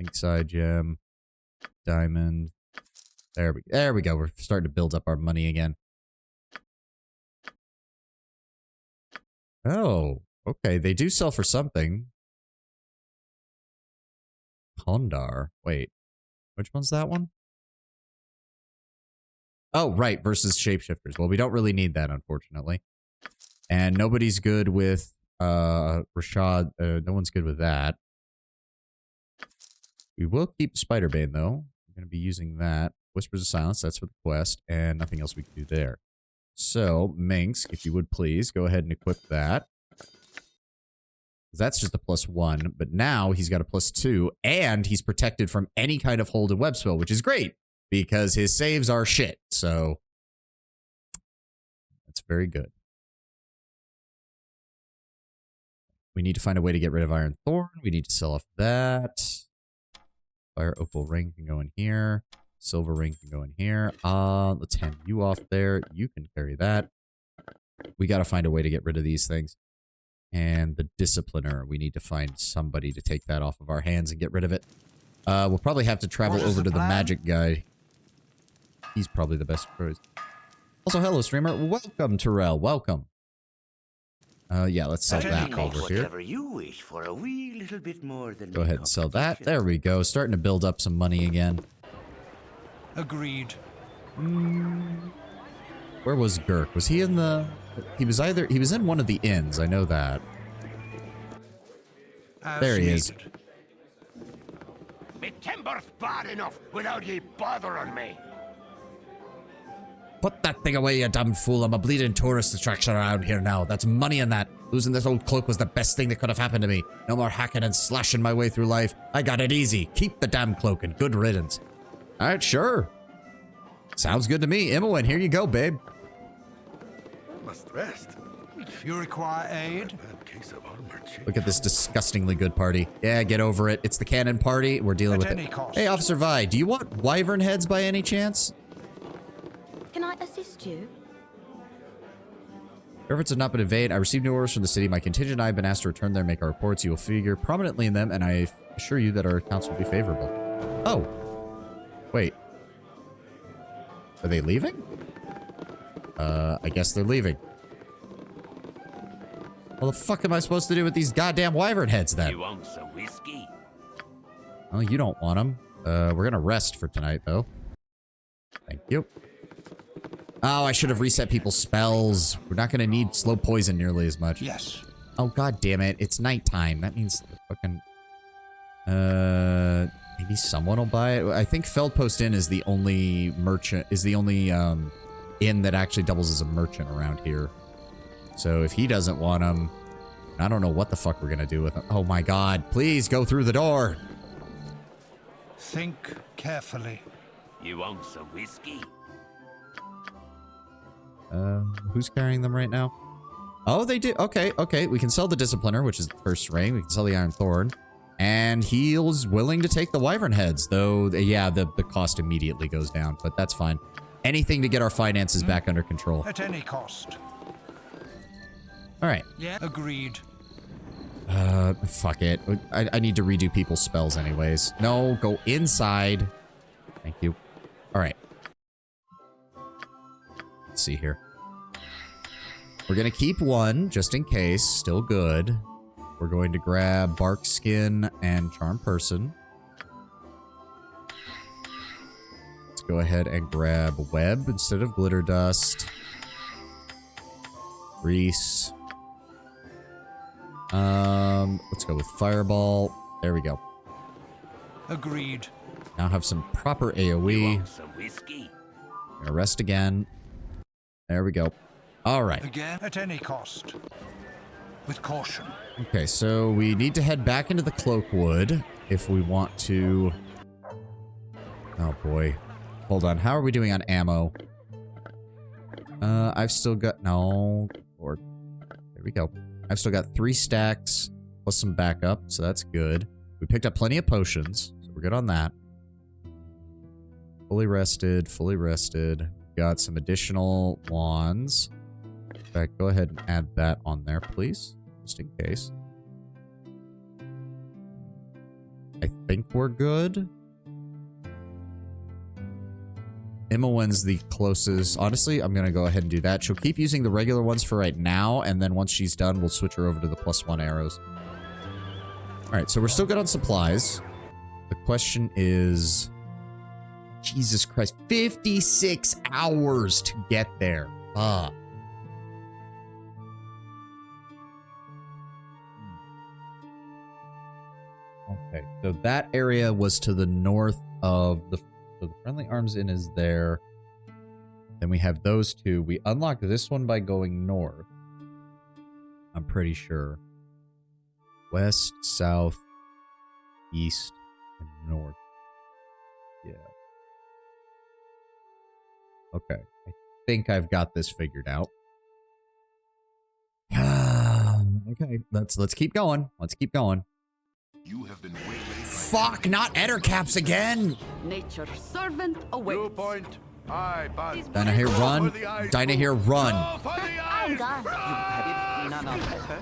Linkside gem. Diamond. There we go. We're starting to build up our money again. Oh, okay. They do sell for something. Kondar. Wait. Which one's that one? Oh, right. Versus shapeshifters. Well, we don't really need that, unfortunately. And nobody's good with Rashad. No one's good with that. We will keep Spiderbane, though. We're going to be using that. Whispers of Silence, that's for the quest, and nothing else we can do there. So, Minx, if you would please, go ahead and equip that. That's just a +1, but now he's got a +2, and he's protected from any kind of hold and web spell, which is great, because his saves are shit, so that's very good. We need to find a way to get rid of Iron Thorn. We need to sell off that. Fire Opal Ring can go in here. Silver Ring can go in here. Let's hand you off there. You can carry that. We got to find a way to get rid of these things. And the Discipliner. We need to find somebody to take that off of our hands and get rid of it. We'll probably have to travel over to the magic guy. He's probably the best choice. Also, hello, streamer. Welcome, Terrell. Welcome. Yeah, let's sell that over here. You wish for a wee little bit more than go ahead and sell that. There we go. Starting to build up some money again. Agreed. Where was Gurk? Was he in the... He was in one of the inns. I know that. There he is. Me timber's bad enough without ye bothering me. Put that thing away, you dumb fool. I'm a bleeding tourist attraction around here now. That's money in that. Losing this old cloak was the best thing that could have happened to me. No more hacking and slashing my way through life. I got it easy. Keep the damn cloak and good riddance. Alright, sure. Sounds good to me. Imoen, here you go, babe. I must rest. If you require aid. Look at this disgustingly good party. Yeah, get over it. It's the cannon party. We're dealing with it. Hey, Officer Vi, do you want wyvern heads by any chance? Can I assist you? Efforts have not been in vain. I received new orders from the city. My contingent and I have been asked to return there and make our reports. You will figure prominently in them, and I assure you that our accounts will be favorable. Oh. Wait. Are they leaving? I guess they're leaving. What the fuck am I supposed to do with these goddamn wyvern heads then? You want some whiskey? Oh, you don't want them. We're gonna rest for tonight, though. Thank you. Oh, I should have reset people's spells. We're not gonna need slow poison nearly as much. Yes. Oh, god damn it. It's nighttime. That means the fucking... maybe someone will buy it. I think Feldpost Inn is the only merchant, inn that actually doubles as a merchant around here. So if he doesn't want them, I don't know what the fuck we're gonna do with them. Oh my god, please go through the door. Think carefully. You want some whiskey? Who's carrying them right now? Oh, they do. Okay, okay. We can sell the Discipliner, which is the first ring. We can sell the Iron Thorn. And he is willing to take the wyvern heads, though, yeah, the cost immediately goes down, but that's fine. Anything to get our finances back under control. At any cost. All right. Yeah, agreed. Fuck it. I need to redo people's spells anyways. No, go inside. Thank you. All right. Let's see here. We're going to keep one, just in case. Still good. We're going to grab Bark Skin and Charm Person. Let's go ahead and grab Web instead of Glitter Dust. Grease. Let's go with Fireball. There we go. Agreed. Now have some proper AoE. Want some whiskey? Gonna rest again. There we go. All right. Again, at any cost. With caution. Okay, so we need to head back into the Cloakwood if we want to... Oh boy. Hold on, how are we doing on ammo? I've still got... No. Or... There we go. I've still got 3 stacks plus some backup, so that's good. We picked up plenty of potions, so we're good on that. Fully rested, fully rested. Got some additional wands. In fact, go ahead and add that on there, please. Just in case. I think we're good. Imowen's the closest. Honestly, I'm going to go ahead and do that. She'll keep using the regular ones for right now, and then once she's done, we'll switch her over to the +1 arrows. Alright, so we're still good on supplies. The question is... Jesus Christ, 56 hours to get there. Okay, so that area was to the north of the... So the Friendly Arms Inn is there. Then we have those two. We unlocked this one by going north. I'm pretty sure. West, south, east, and north. Yeah. Okay. I think I've got this figured out. Okay, let's keep going. Let's keep going. You have been waylaid. Fuck, not Ettercaps again! Nature's servant awaits. Blue point. Aye, bud. Dinah here, run. Dinah here, run. I'm gone. None of her.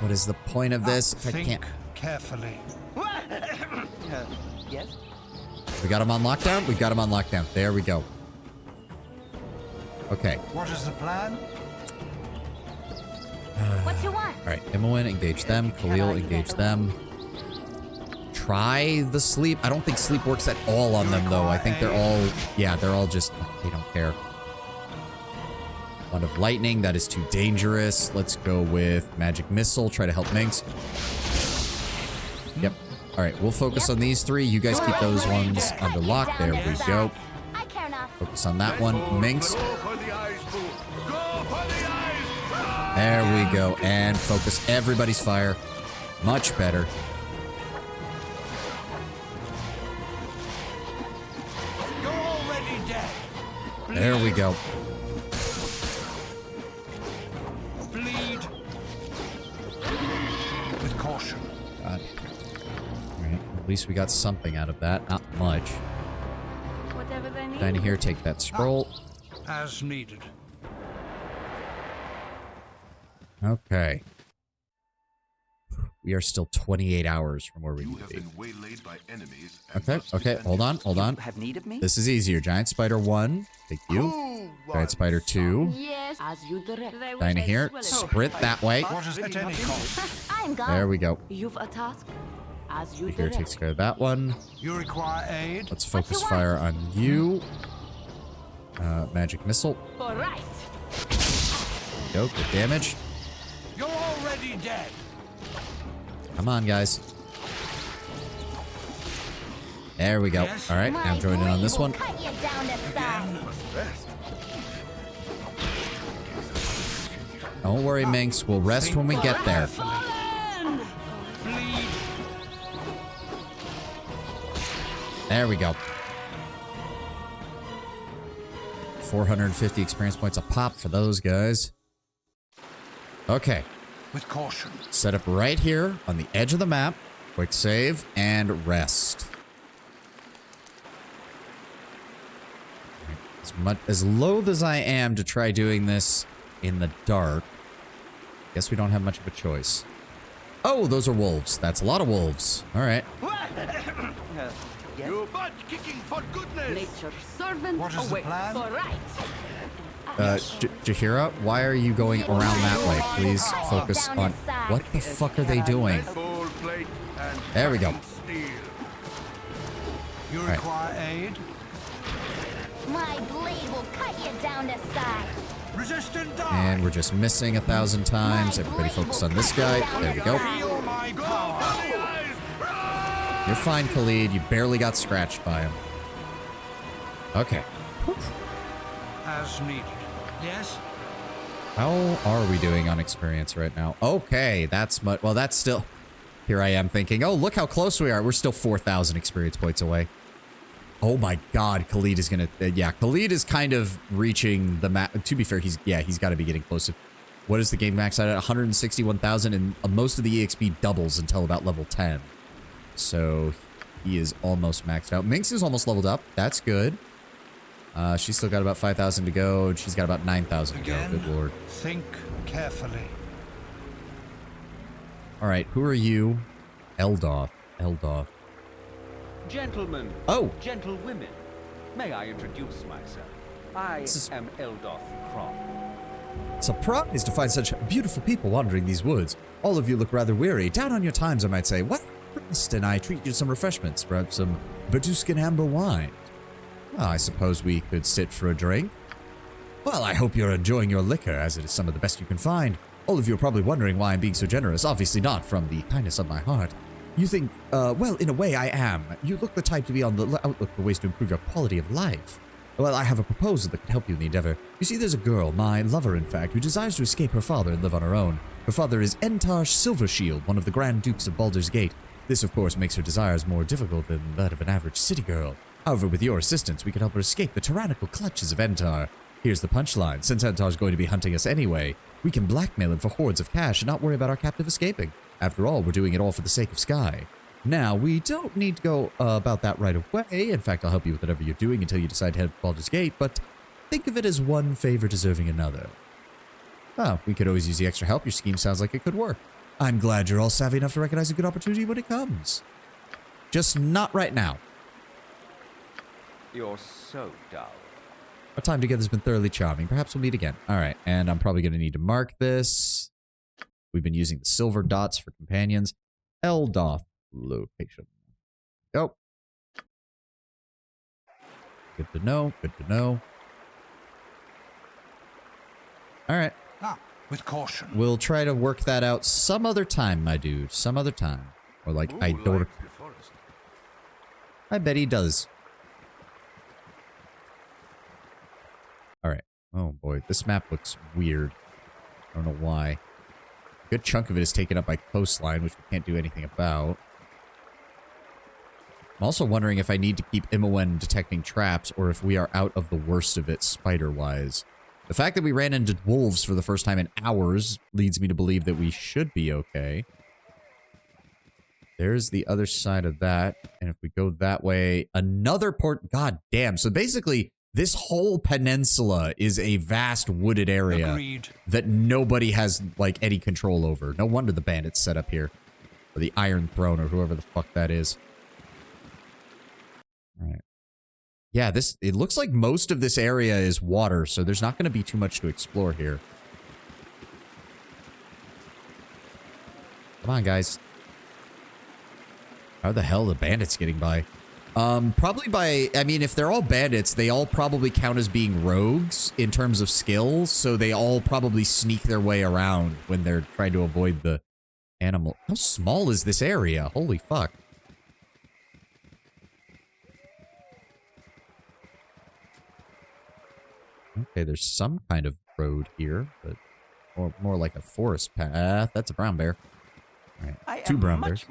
What is the point of this if I Think can't... carefully. Yes? We got him on lockdown? We got him on lockdown. There we go. Okay. What is the plan? What you want? Alright, Imowen, engage them. Khalil, engage them. Try the sleep. I don't think sleep works at all on them, though. I think they're all... Yeah, they're all just... They don't care. One of lightning. That is too dangerous. Let's go with magic missile. Try to help Minx. Yep. Alright, we'll focus on these 3. You guys keep those ones under lock. There we go. I care not. Focus on that one. Minx. There we go. And focus everybody's fire. Much better. You're already dead. There we go. Bleed. With caution. God. Alright, at least we got something out of that. Not much. Whatever they need. Dinah here, take that scroll. As needed. Okay. We are still 28 hours from where we You need have to be. been waylaid by enemies. and Okay, must be okay, hold on, hold on. Have need of me? This is easier. Giant Spider 1. Thank you. Giant Spider 2. Yes, as you direct. They will Dinah say here. swilling. Sprint that way. What is at any cost? I'm gone. There we go. You've a task. As you Here direct. takes care of that one. You require aid? Let's focus fire on you. Magic missile. All right. Go, good damage. You're already dead. Come on, guys. There we go. Yes? All right, now join in on this one. Cut you down to size. Don't worry, Minx. We'll rest when we get there. Fallen! Bleed. There we go. 450 experience points a pop for those guys. Okay. With caution. Set up right here on the edge of the map. Quick save and rest. As loath as I am to try doing this in the dark, guess we don't have much of a choice. Oh, those are wolves. That's a lot of wolves. All right. You butt kicking for goodness. Nature's servant What is the awaits. plan? All right. Jahira, why are you going around that way? Please focus on... What the fuck are they doing? Full plate and There we go. steel. You right. require aid? My blade will cut you down to size. Resist and die! And we're just missing 1,000 times. Everybody focus on this guy. There we go. Feel my power! You're fine, Khalid. You barely got scratched by him. Okay. As needed. Yes? How are we doing on experience right now? Okay, that's much... Well, that's still... Here I am thinking, oh, look how close we are. We're still 4,000 experience points away. Oh my god, Khalid is gonna... yeah, Khalid is kind of reaching the map. To be fair, he's got to be getting close to... What is the game max at? 161,000, and most of the EXP doubles until about level 10. So he is almost maxed out. Minx is almost leveled up. That's good. She's still got about 5,000 to go, and she's got about 9,000 to go. Good lord. Think carefully. All right, who are you? Eldoth. Gentlemen. Oh! Gentlewomen. May I introduce myself? I am Eldoth Kron. Surprised to find such beautiful people wandering these woods. All of you look rather weary. Down on your times, I might say. What? First, and I treat you to some refreshments, perhaps some Baduscan amber wine. Well, I suppose we could sit for a drink. Well, I hope you're enjoying your liquor, as it is some of the best you can find. All of you are probably wondering why I'm being so generous. Obviously not from the kindness of my heart. You think, well, in a way I am. You look the type to be on the outlook for ways to improve your quality of life. Well, I have a proposal that could help you in the endeavor. You see, there's a girl, my lover in fact, who desires to escape her father and live on her own. Her father is Entar Silvershield, one of the Grand Dukes of Baldur's Gate. This, of course, makes her desires more difficult than that of an average city girl. However, with your assistance, we can help her escape the tyrannical clutches of Entar. Here's the punchline. Since Entar's going to be hunting us anyway, we can blackmail him for hordes of cash and not worry about our captive escaping. After all, we're doing it all for the sake of Sky. Now, we don't need to go about that right away. In fact, I'll help you with whatever you're doing until you decide to head to Baldur's Gate, but think of it as one favor deserving another. Oh, we could always use the extra help. Your scheme sounds like it could work. I'm glad you're all savvy enough to recognize a good opportunity when it comes. Just not right now. You're so dull. Our time together has been thoroughly charming. Perhaps we'll meet again. All right, and I'm probably going to need to mark this. We've been using the silver dots for companions. Eldoth location. Go. Good to know. Good to know. All right. With caution. We'll try to work that out some other time, my dude. Some other time. Or like, I don't... I bet he does. Alright. Oh boy, this map looks weird. I don't know why. A good chunk of it is taken up by coastline, which we can't do anything about. I'm also wondering if I need to keep Imowen detecting traps, or if we are out of the worst of it spider-wise. The fact that we ran into wolves for the first time in hours leads me to believe that we should be okay. There's the other side of that. And if we go that way, another port... God damn. So basically, this whole peninsula is a vast wooded area that nobody has, like, any control over. No wonder the bandits set up here. Or the Iron Throne, or whoever the fuck that is. Alright. Yeah, it looks like most of this area is water, so there's not going to be too much to explore here. Come on, guys. How the hell are the bandits getting by? Probably by... I mean, if they're all bandits, they all probably count as being rogues in terms of skills, so they all probably sneak their way around when they're trying to avoid the animal. How small is this area? Holy fuck. Okay, there's some kind of road here, but more like a forest path. That's a brown bear. All right, two brown bears.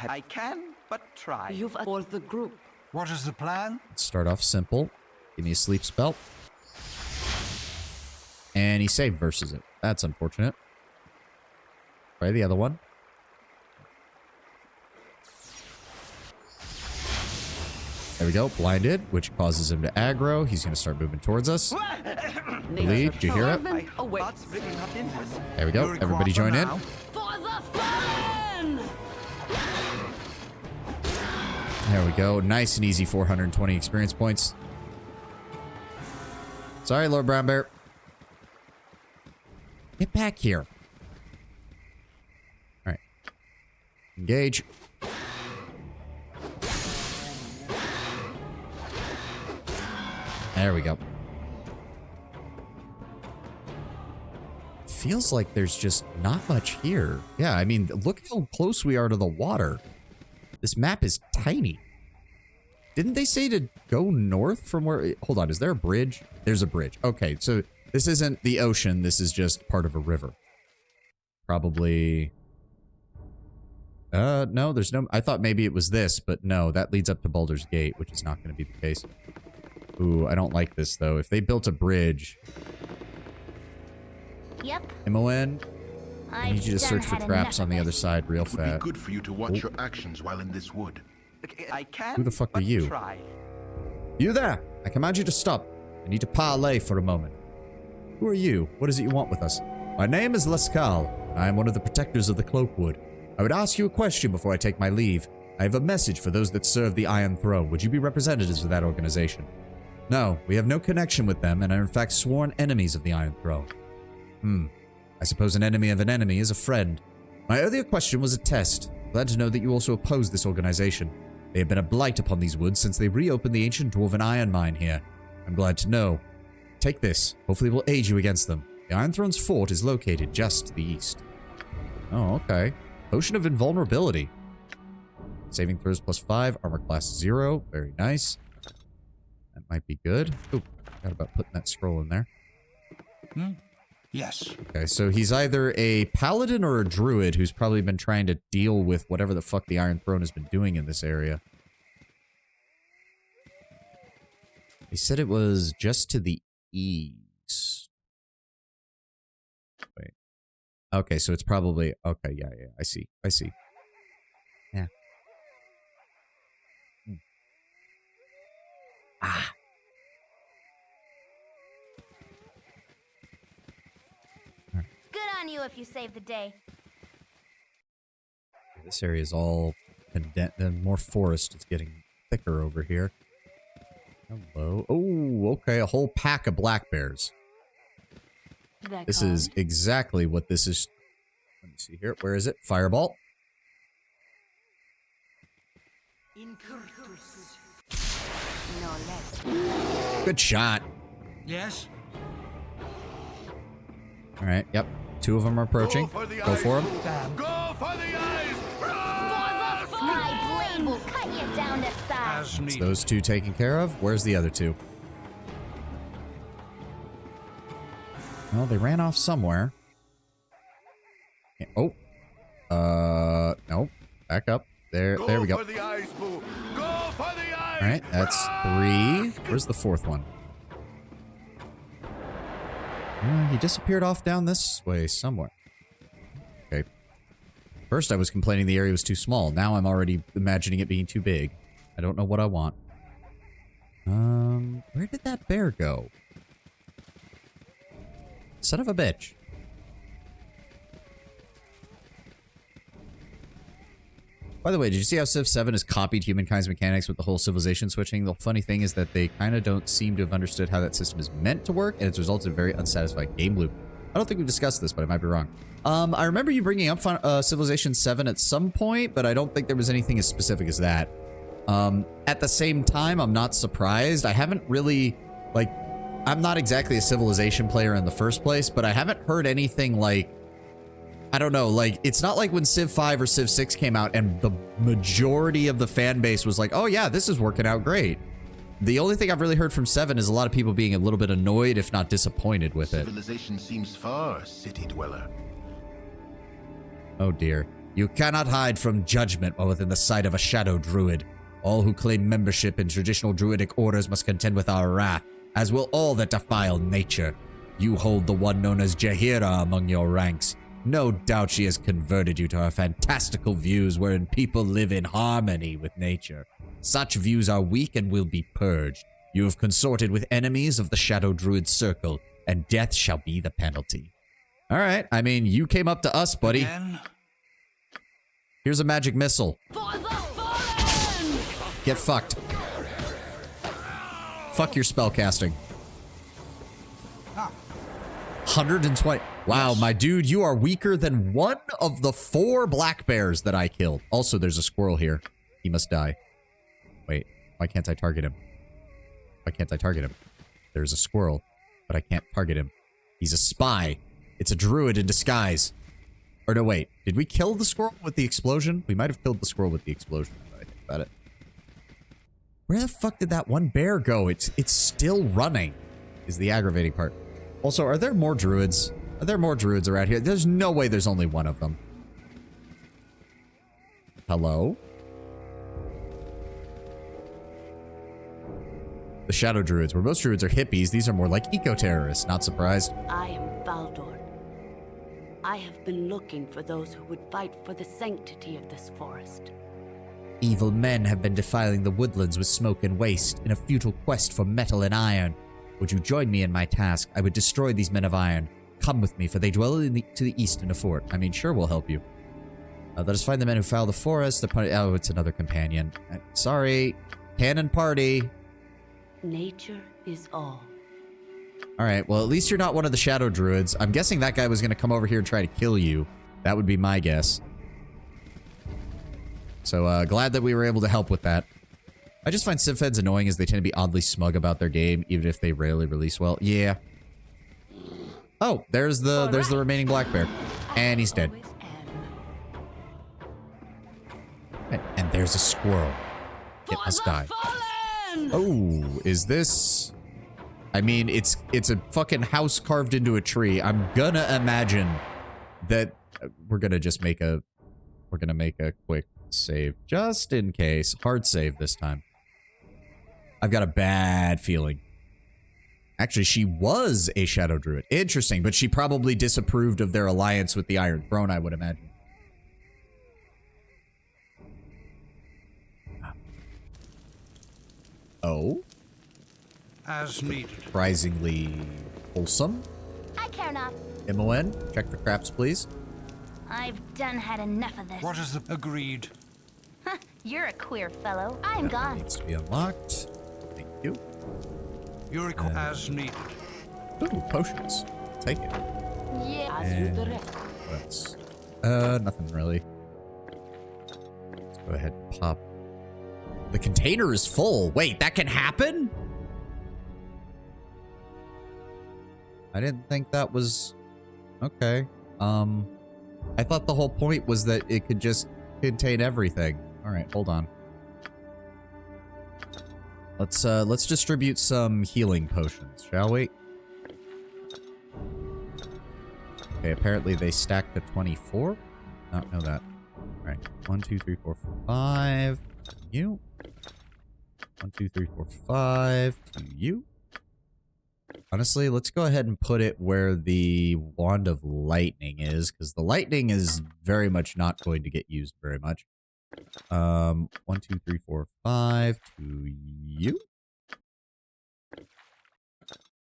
I can, but try. You've for the group. What is the plan? Let's start off simple. Give me a sleep spell. And he save versus it. That's unfortunate. Try the other one. There we go, blinded, which causes him to aggro. He's going to start moving towards us. Lee, did you hear it? There we go, everybody join in. There we go, nice and easy 420 experience points. Sorry, Lord Brown Bear. Get back here. All right. Engage. There we go. Feels like there's just not much here. Yeah, I mean, look how close we are to the water. This map is tiny. Didn't they say to go north from where... Hold on, is there a bridge? There's a bridge. Okay, so this isn't the ocean. This is just part of a river. Probably... No, there's no... I thought maybe it was this, but no, that leads up to Baldur's Gate, which is not going to be the case. Ooh, I don't like this, though. If they built a bridge... Yep. Imoen, I need you to search for traps on the other side real fast. It would be good for you to watch your actions while in this wood. I can. Who the fuck are you? Try. You there! I command you to stop. I need to parley for a moment. Who are you? What is it you want with us? My name is Lascal. I am one of the protectors of the Cloakwood. I would ask you a question before I take my leave. I have a message for those that serve the Iron Throne. Would you be representatives of that organization? No, we have no connection with them and are in fact sworn enemies of the Iron Throne. I suppose an enemy of an enemy is a friend. My earlier question was a test. Glad to know that you also oppose this organization. They have been a blight upon these woods since they reopened the ancient dwarven iron mine here. I'm glad to know. Take this. Hopefully it will aid you against them. The Iron Throne's fort is located just to the east. Oh, okay. Potion of Invulnerability. Saving throws +5, armor class 0. Very nice. That might be good. Ooh, forgot about putting that scroll in there. Yes. Okay, so he's either a paladin or a druid who's probably been trying to deal with whatever the fuck the Iron Throne has been doing in this area. They said it was just to the east. Wait. Okay, so it's probably... Okay, yeah, I see. Yeah. Ah. Good on you if you save the day. This area is all condensed. The more forest is getting thicker over here. Hello. Oh, okay. A whole pack of black bears. This is exactly what this is. Let me see here. Where is it? Fireball. Good shot. Yes? All right. Yep. 2 of them are approaching. Go for them. Go for the eyes! My blade will cut you down to size. It's those 2 taken care of. Where's the other 2? Well, they ran off somewhere. Oh. Nope. Back up. There we go. All right, that's 3. Where's the 4th one? He disappeared off down this way somewhere. Okay. First I was complaining the area was too small. Now I'm already imagining it being too big. I don't know what I want. Where did that bear go? Son of a bitch. By the way, did you see how Civ 7 has copied Humankind's mechanics with the whole civilization switching? The funny thing is that they kind of don't seem to have understood how that system is meant to work, and it's resulted in a very unsatisfying game loop. I don't think we've discussed this, but I might be wrong. I remember you bringing up Civilization 7 at some point, but I don't think there was anything as specific as that. At the same time, I'm not surprised. I haven't really, like, I'm not exactly a Civilization player in the first place, but I haven't heard anything like, I don't know, like, it's not like when Civ 5 or Civ 6 came out and the majority of the fan base was like, oh yeah, this is working out great. The only thing I've really heard from 7 is a lot of people being a little bit annoyed, if not disappointed with it. Civilization seems far, city dweller. Oh dear. You cannot hide from judgment while within the sight of a shadow druid. All who claim membership in traditional druidic orders must contend with our wrath, as will all that defile nature. You hold the one known as Jahira among your ranks. No doubt she has converted you to her fantastical views wherein people live in harmony with nature. Such views are weak and will be purged. You have consorted with enemies of the Shadow Druid Circle, and death shall be the penalty. Alright, I mean, you came up to us, buddy. Here's a magic missile. Get fucked. Fuck your spellcasting. 120. Wow, my dude, you are weaker than one of the 4 black bears that I killed. Also, there's a squirrel here. He must die. Wait, why can't I target him? Why can't I target him? There's a squirrel, but I can't target him. He's a spy. It's a druid in disguise. Or no, wait. Did we kill the squirrel with the explosion? We might have killed the squirrel with the explosion, now that I think about it. Where the fuck did that one bear go? It's still running, is the aggravating part. Also, are there more druids? Are there more druids around here? There's no way there's only one of them. Hello? The Shadow Druids. Where most druids are hippies, these are more like eco-terrorists. Not surprised. I am Valdor. I have been looking for those who would fight for the sanctity of this forest. Evil men have been defiling the woodlands with smoke and waste in a futile quest for metal and iron. Would you join me in my task? I would destroy these men of iron. Come with me, for they dwell to the east in a fort. I mean, sure, we'll help you. Let us find the men who foul the forest. Oh, it's another companion. Sorry. Cannon party. Nature is all. Alright, well, at least you're not one of the Shadow Druids. I'm guessing that guy was going to come over here and try to kill you. That would be my guess. So, glad that we were able to help with that. I just find Civ Feds annoying as they tend to be oddly smug about their game, even if they rarely release well. Yeah. Oh, there's the remaining black bear. And he's dead. And there's a squirrel. It must die. Oh, is this... I mean, it's a fucking house carved into a tree. I'm gonna imagine that we're gonna just make a... We're gonna make a quick save. Just in case. Hard save this time. I've got a bad feeling. Actually, she was a Shadow Druid. Interesting, but she probably disapproved of their alliance with the Iron Throne, I would imagine. Oh? As needed. Surprisingly wholesome. I care not. Imoen, check for traps, please. I've done had enough of this. What is the... Agreed. You're a queer fellow. I'm gone. Needs to be unlocked. Thank you. You're as needed. Ooh, potions. Take it. Yeah, as And you direct. what else? Nothing really. Let's go ahead and pop. The container is full. Wait, that can happen? I didn't think that was... Okay. I thought the whole point was that it could just contain everything. Alright, hold on. Let's distribute some healing potions, shall we? Okay, apparently they stack to 24. Not know that. Alright. 1, 2, 3, 4, 5. You. 1, 2, 3, 4, 5. To you. Honestly, let's go ahead and put it where the Wand of Lightning is, because the lightning is very much not going to get used very much. 1, 2, 3, 4, 5 to you.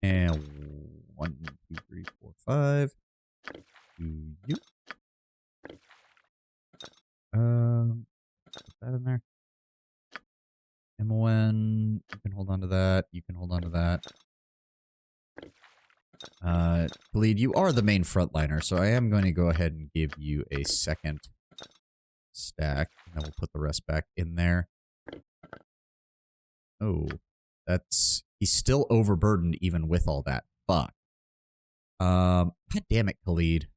And 1, 2, 3, 4, 5 to you. Put that in there. Imoen, you can hold on to that. You can hold on to that. Bleed, you are the main frontliner, so I am going to go ahead and give you a second stack, and then we'll put the rest back in there. Oh, that's... He's still overburdened even with all that. Fuck. God damn it, Khalid.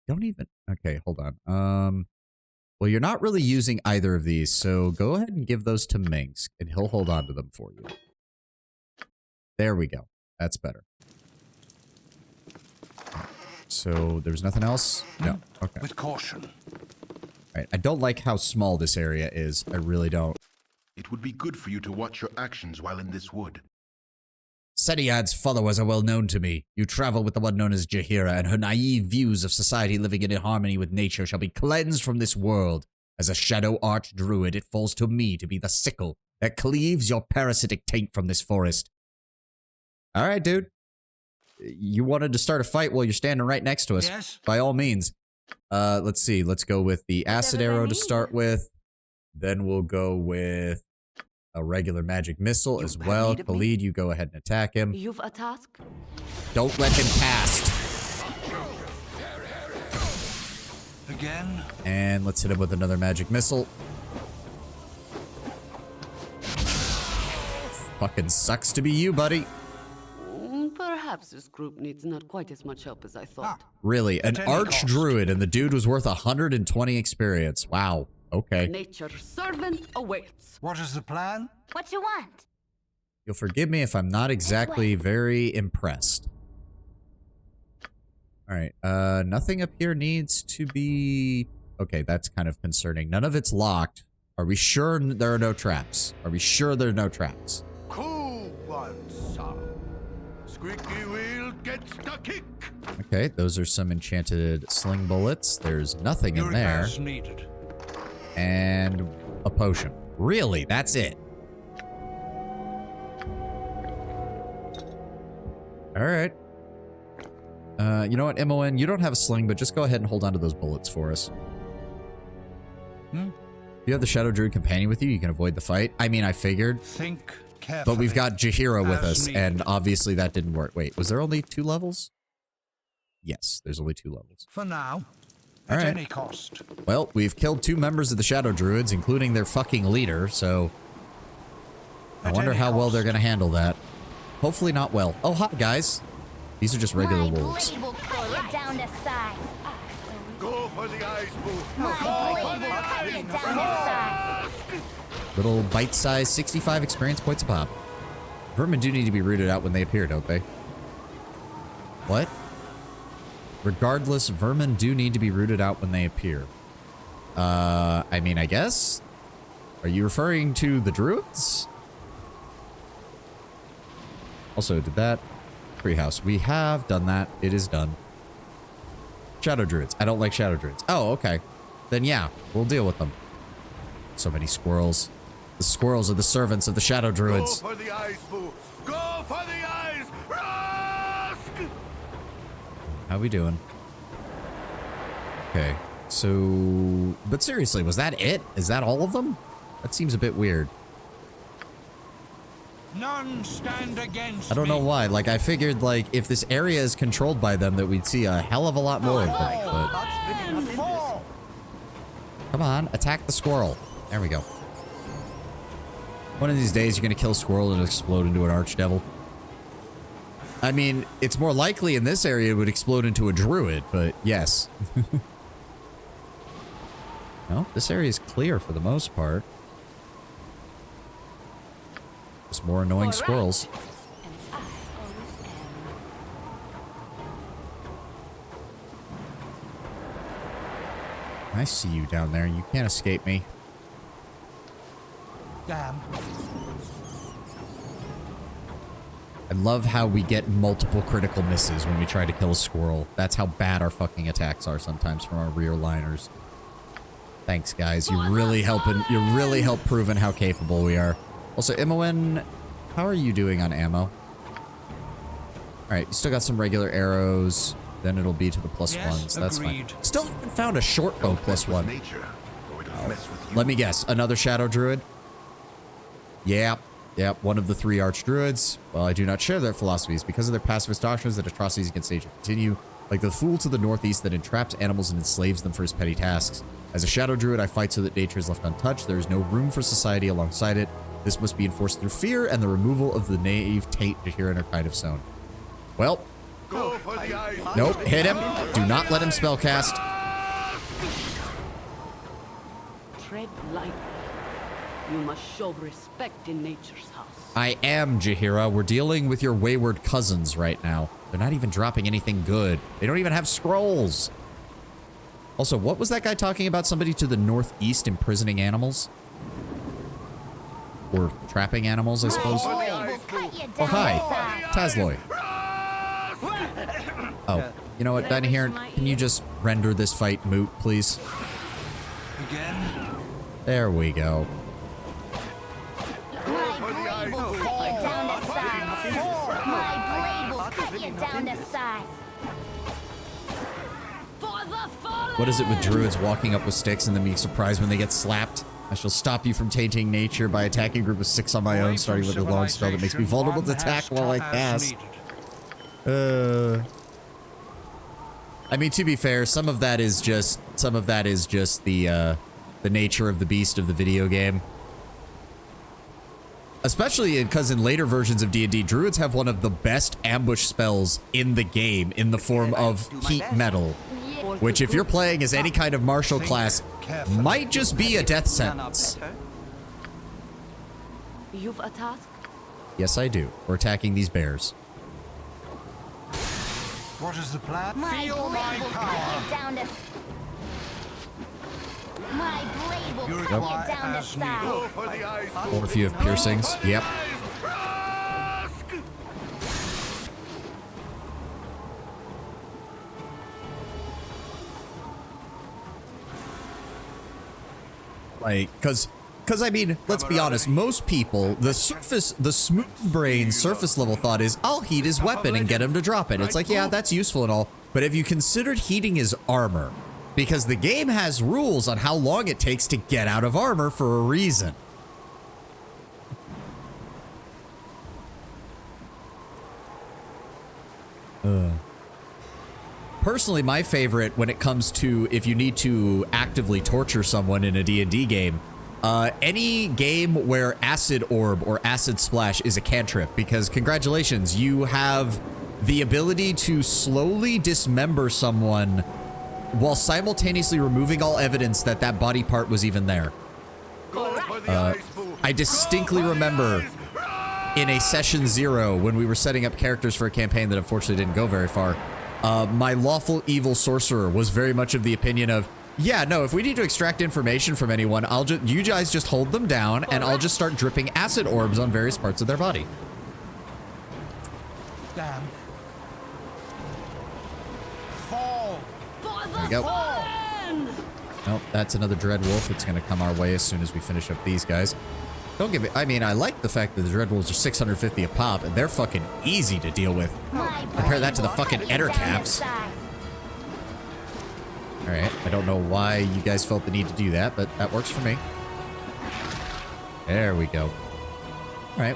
Don't even... Okay, hold on. Well, you're not really using either of these, so go ahead and give those to Minx, and he'll hold on to them for you. There we go. That's better. So, there's nothing else? No. Okay. With caution. Alright, I don't like how small this area is. I really don't. It would be good for you to watch your actions while in this wood. Setiad's followers are well known to me. You travel with the one known as Jaheira, and her naive views of society living in harmony with nature shall be cleansed from this world. As a shadow archdruid, it falls to me to be the sickle that cleaves your parasitic taint from this forest. Alright, dude. You wanted to start a fight while you're standing right next to us. Yes. By all means. Let's see. Let's go with the acid arrow to start with. Then we'll go with a regular magic missile as well. Khalid, you go ahead and attack him. You've a task? Don't let him cast. Again. And let's hit him with another magic missile. Fucking sucks to be you, buddy. Perhaps this group needs not quite as much help as I thought. Really? An archdruid and the dude was worth 120 experience. Wow. Okay. Nature's servant awaits. What is the plan? What you want? You'll forgive me if I'm not exactly very impressed. All right. Nothing up here needs to be... Okay, that's kind of concerning. None of it's locked. Are we sure there are no traps? Are we sure there are no traps? Cool one, son. Squeaky wheel gets the kick. Okay, those are some enchanted sling bullets. There's nothing in there. Needed. And a potion. Really? That's it? All right. You know what, MON? You don't have a sling, but just go ahead and hold on to those bullets for us. You have the Shadow Druid companion with you. You can avoid the fight. I mean, I figured. Think carefully. But we've got Jahira with us, needed. and obviously that didn't work. Wait, was there only 2 levels? Yes, there's only 2 levels. For now. All At right. any cost. Well, we've killed 2 members of the Shadow Druids, including their fucking leader, so... I wonder how well they're gonna handle that. Hopefully not well. Oh, hi, guys. These are just regular wolves. My blade will cut you down to size. Go for the eyes, boo. My blade will cut you down to size. Little bite-sized 65 experience points a pop. Vermin do need to be rooted out when they appear, don't they? What? Regardless, vermin do need to be rooted out when they appear. I mean, I guess? Are you referring to the druids? Also, did that... Treehouse. We have done that. It is done. Shadow druids. I don't like shadow druids. Oh, okay. Then yeah, we'll deal with them. So many squirrels. The squirrels are the servants of the shadow druids. Go for the eyes, boo. Go for the eyes. Rusk! How we doing? Okay. So... But seriously, was that it? Is that all of them? That seems a bit weird. None stand against I don't know me. why. Like, I figured, like, if this area is controlled by them, that we'd see a hell of a lot more of them, but... Come on, attack the squirrel. There we go. One of these days, you're gonna kill a squirrel and explode into an archdevil. I mean, it's more likely in this area it would explode into a druid, but yes. No, this area is clear for the most part. Just more annoying squirrels. I see you down there. You can't escape me. Damn. I love how we get multiple critical misses when we try to kill a squirrel. That's how bad our fucking attacks are sometimes from our rear liners. Thanks, guys. You're really help proving how capable we are. Also, MON, how are you doing on ammo? Alright, you still got some regular arrows. Then it'll be to the +1s. That's fine. Still haven't found a short bow +1. Nature, or it'll mess with you. Let me guess. Another Shadow Druid? Yep. Yep, one of the 3 Archdruids. Well, I do not share their philosophies. Because of their pacifist doctrines that atrocities against nature continue, like the fool to the northeast that entraps animals and enslaves them for his petty tasks. As a Shadow Druid, I fight so that nature is left untouched. There is no room for society alongside it. This must be enforced through fear and the removal of the naive Tate to hear in her kind of zone. Well, Go for the eyes. nope, hit him. Do not let him spellcast. Tread lightly. You must show respect in nature's house. I am, Jahira. We're dealing with your wayward cousins right now. They're not even dropping anything good. They don't even have scrolls. Also, what was that guy talking about? Somebody to the northeast imprisoning animals? Or trapping animals, I suppose. Oh, hi. Tazloy. Oh, you know what, Ben here, can you just render this fight moot, please? Again? There we go. My blade will cut you down to size. My blade will cut you down to size. For the fallen! What is it with druids walking up with sticks and then being surprised when they get slapped? I shall stop you from tainting nature by attacking a group of 6 on my own, starting with a long spell that makes me vulnerable to attack while I cast. I mean, to be fair, some of that is just the nature of the beast of the video game. Especially because in later versions of D&D, druids have one of the best ambush spells in the game in the form of heat metal, which if you're playing as any kind of martial class, might just be a death sentence. You've a task? Yes, I do. We're attacking these bears. What is the plan? My Feel my blade will cut power. you down to... My blade will You cut require you down to as needed. size. Go for the eyes. Or if you have piercings. Yep. Rask! Like, because I mean, let's be honest, most people, the smooth brain surface level thought is, I'll heat his weapon and get him to drop it. It's like, yeah, that's useful and all, but have you considered heating his armor? Because the game has rules on how long it takes to get out of armor for a reason. Personally, my favorite when it comes to if you need to actively torture someone in a D&D game, any game where Acid Orb or Acid Splash is a cantrip, because congratulations, you have the ability to slowly dismember someone while simultaneously removing all evidence that that body part was even there. I distinctly remember in a session 0 when we were setting up characters for a campaign that unfortunately didn't go very far, my lawful evil sorcerer was very much of the opinion of, yeah, no, if we need to extract information from anyone, you guys just hold them down and I'll just start dripping acid orbs on various parts of their body. Damn. Fall. There we go. Nope, that's another Dread Wolf. It's going to come our way as soon as we finish up these guys. Don't give me... I mean, I like the fact that the Dread Wolves are 650 a pop, and they're fucking easy to deal with. Compare that to the fucking Eder Caps. Alright, I don't know why you guys felt the need to do that, but that works for me. There we go. Alright.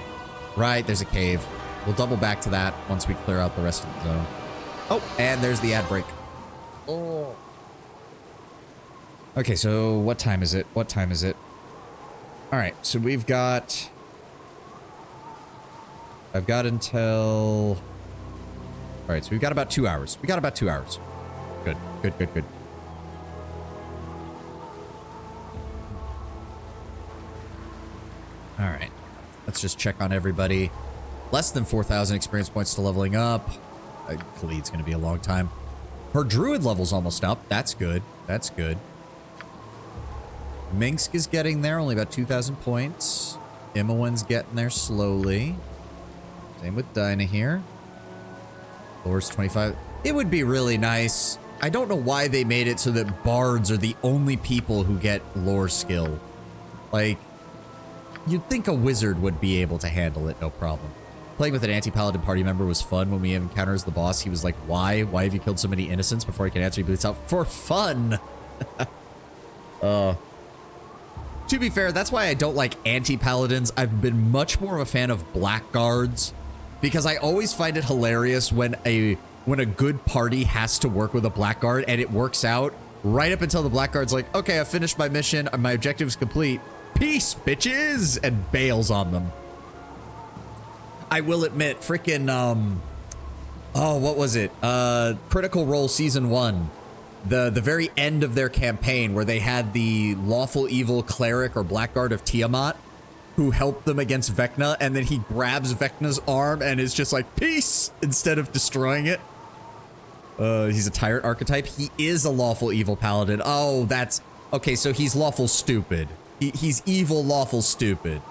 Right, there's a cave. We'll double back to that once we clear out the rest of the zone. Oh, and there's the ad break. Oh. Okay, so what time is it? What time is it? Alright, so we've got... I've got until... Alright, so we've got about 2 hours. We got about 2 hours. Good, good, good, good. Alright. Let's just check on everybody. Less than 4,000 experience points to leveling up. Khalid's going to be a long time. Her druid level's almost up. That's good. That's good. Minsk is getting there, only about 2,000 points. Imowen's getting there slowly. Same with Dinah here. Lore's 25. It would be really nice. I don't know why they made it so that bards are the only people who get lore skill. Like, you'd think a wizard would be able to handle it, no problem. Playing with an anti-paladin party member was fun. When we encountered the boss, he was like, why? Why have you killed so many innocents? Before he could answer, he bleeds out, for fun! To be fair, that's why I don't like anti-paladins. I've been much more of a fan of blackguards, because I always find it hilarious when a good party has to work with a blackguard and it works out right up until the blackguard's like, okay, I finished my mission, my objective's complete. Peace, bitches! And bails on them. I will admit, freaking, oh, what was it? Critical Role Season 1. The very end of their campaign where they had the lawful evil cleric or blackguard of Tiamat who helped them against Vecna, and then he grabs Vecna's arm and is just like, peace, instead of destroying it. He's a tyrant archetype. He is a lawful evil paladin. Oh, that's... Okay, so he's lawful stupid. He's evil, lawful stupid.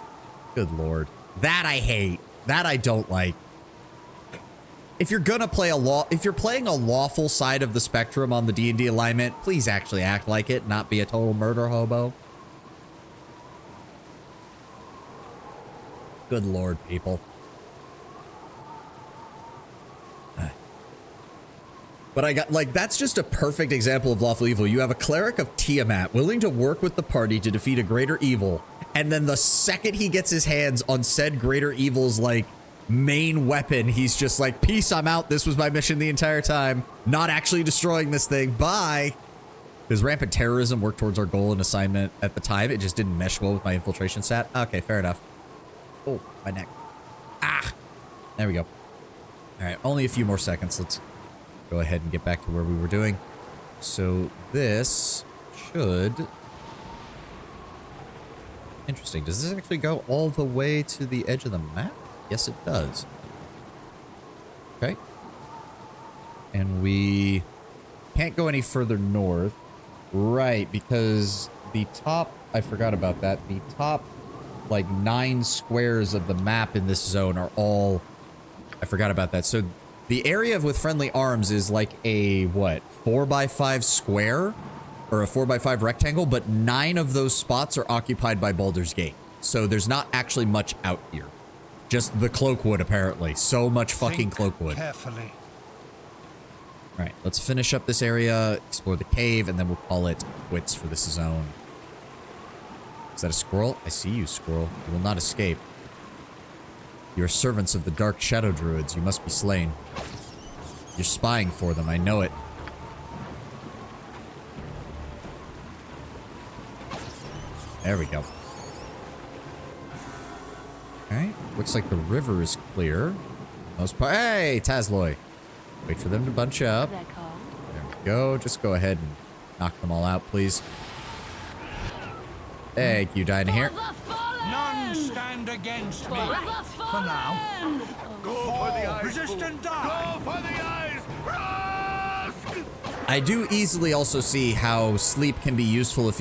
Good lord. That I hate. That I don't like. If you're gonna play if you're playing a lawful side of the spectrum on the D&D alignment, please actually act like it, not be a total murder hobo. Good lord, people. But I got, like, that's just a perfect example of lawful evil. You have a cleric of Tiamat willing to work with the party to defeat a greater evil, and then the second he gets his hands on said greater evil's, like, main weapon, he's just like, peace, I'm out. This was my mission the entire time. Not actually destroying this thing. Bye. Does rampant terrorism work towards our goal and assignment at the time? It just didn't mesh well with my infiltration stat. Okay, fair enough. Oh, my neck. Ah. There we go. All right, only a few more seconds. Let's go ahead and get back to where we were doing. So this should... Interesting. Does this actually go all the way to the edge of the map? Yes, it does. Okay. and we can't go any further north. Right, because the top, I forgot about that. The top, like, 9 squares of the map in this zone are all, I forgot about that. So the area with friendly arms is like a, what, 4x5 square? Or a 4x5 rectangle, but 9 of those spots are occupied by Baldur's Gate. So there's not actually much out here. Just the cloakwood, apparently. So much fucking cloakwood. Carefully. Alright, let's finish up this area, explore the cave, and then we'll call it quits for this zone. Is that a squirrel? I see you, squirrel. You will not escape. You are servants of the dark shadow druids. You must be slain. You're spying for them, I know it. There we go. Okay, looks like the river is clear. Most part. Hey, Tazloy! Wait for them to bunch up. There we go. Just go ahead and knock them all out, please. Thank you, Dinah here. None stand against me. For now. Go for the eyes. Resist and die. Go for the eyes. Rusk! I do easily also see how sleep can be useful if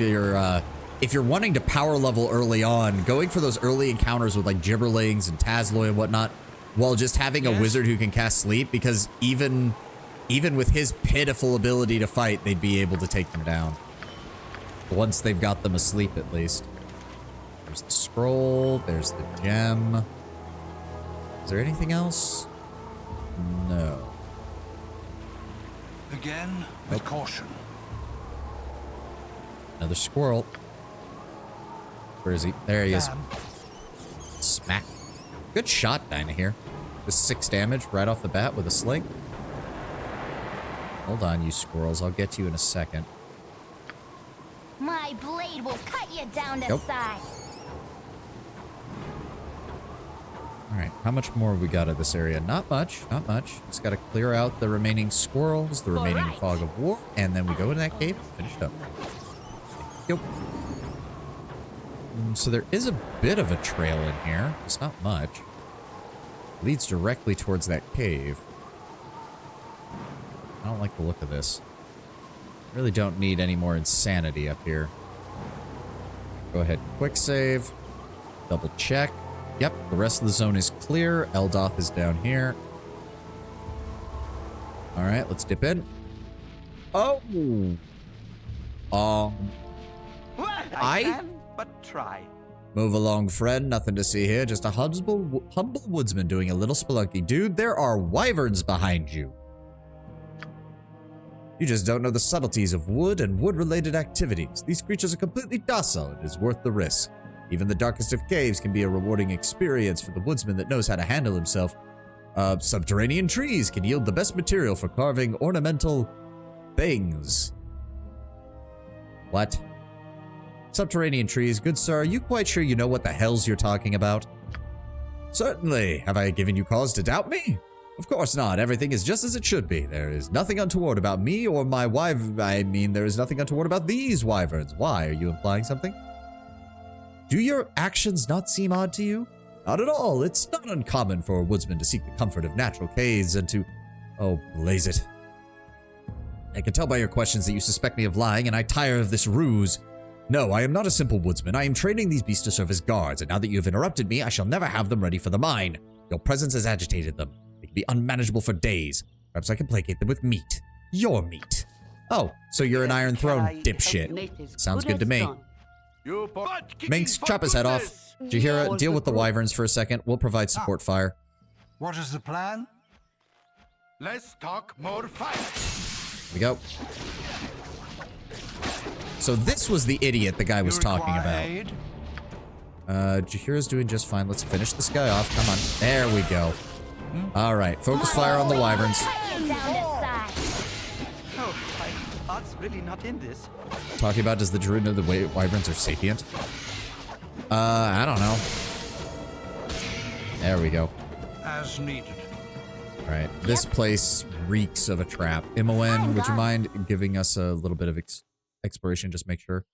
you're wanting to power level early on, going for those early encounters with like Gibberlings and Tazloy and whatnot, while just having a wizard who can cast sleep, because even with his pitiful ability to fight, they'd be able to take them down. Once they've got them asleep, at least. There's the scroll, there's the gem. Is there anything else? No. Again, with caution. Another squirrel. Where is he? There he is. Damn. Smack. Good shot, Dinah here. Just 6 damage right off the bat with a sling. Hold on, you squirrels. I'll get to you in a second. My blade will cut you down to Nope. size. Alright, how much more have we got of this area? Not much, not much. Just gotta clear out the remaining squirrels, the remaining fog of war, and then we go in that cave and finish it up. Yep. So there is a bit of a trail in here. It's not much. Leads directly towards that cave. I don't like the look of this. Really don't need any more insanity up here. Go ahead, quick save. Double check. Yep, the rest of the zone is clear. Eldoth is down here. Alright, let's dip in. Oh! I can but try. Move along, friend. Nothing to see here. Just a humble woodsman doing a little spelunky. Dude, there are wyverns behind you. You just don't know the subtleties of wood and wood-related activities. These creatures are completely docile. It is worth the risk. Even the darkest of caves can be a rewarding experience for the woodsman that knows how to handle himself. Subterranean trees can yield the best material for carving ornamental things. What? Subterranean trees, good sir, are you quite sure you know what the hells you're talking about? Certainly. Have I given you cause to doubt me? Of course not. Everything is just as it should be. There is nothing untoward about me or my there is nothing untoward about these wyverns. Why? Are you implying something? Do your actions not seem odd to you? Not at all. It's not uncommon for a woodsman to seek the comfort of natural caves and to... Oh, blaze it. I can tell by your questions that you suspect me of lying, and I tire of this ruse. No, I am not a simple woodsman. I am training these beasts to serve as guards, and now that you have interrupted me, I shall never have them ready for the mine. Your presence has agitated them. They can be unmanageable for days. Perhaps I can placate them with meat. Your meat. Oh, so you're an Iron Throne dipshit. Sounds good to me. Minx, chop his head off. Jahira, deal with the wyverns for a second. We'll provide support fire. What is the plan? Let's talk more fire. Here we go. So this was the idiot the guy was talking about. Jahira's doing just fine. Let's finish this guy off. Come on. There we go. All right. Focus fire on the wyverns. Oh, my heart's really not in this. Talking about, does the druid know the wyverns are sapient? I don't know. There we go. As needed. All right. This place reeks of a trap. Imoen, would you mind giving us a little bit of exploration? Just make sure.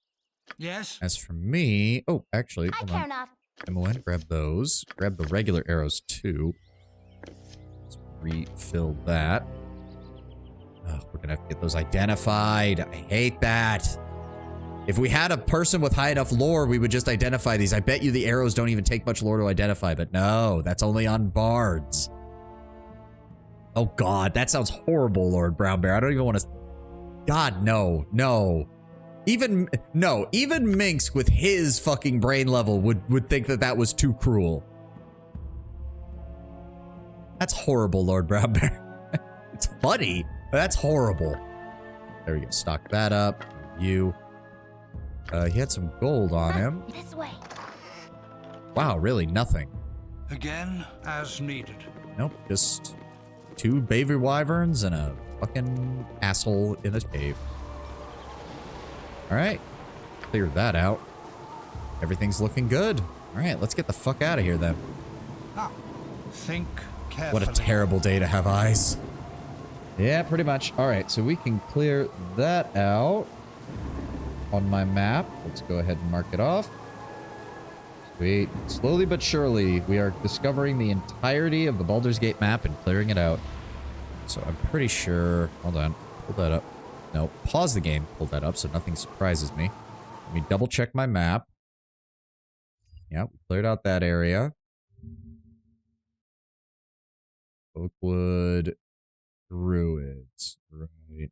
Yes. As for me... Oh, actually, hold on. Imoen, grab those. Grab the regular arrows, too. Let's refill that. We're gonna have to get those identified. I hate that. If we had a person with high enough lore, we would just identify these. I bet you the arrows don't even take much lore to identify, but no, that's only on bards. Oh god, that sounds horrible, Lord Brown Bear. I don't even want to... God, no, no. Even Minx with his fucking brain level would think that that was too cruel. That's horrible, Lord Brown Bear. It's funny, but that's horrible. There we go. Stock that up. You. He had some gold on him. This way. Wow, really nothing. Again, as needed. Nope, just 2 baby wyverns and a fucking asshole in a cave. All right, cleared that out. Everything's looking good. All right, let's get the fuck out of here then. Now, think carefully. What a terrible day to have eyes. Yeah, pretty much. All right, so we can clear that out on my map. Let's go ahead and mark it off. Sweet. Slowly but surely, we are discovering the entirety of the Baldur's Gate map and clearing it out. So I'm pretty sure... Hold on. Pull that up. No, pause the game. Pull that up so nothing surprises me. Let me double check my map. Yeah, we cleared out that area. Oakwood Druids. Right.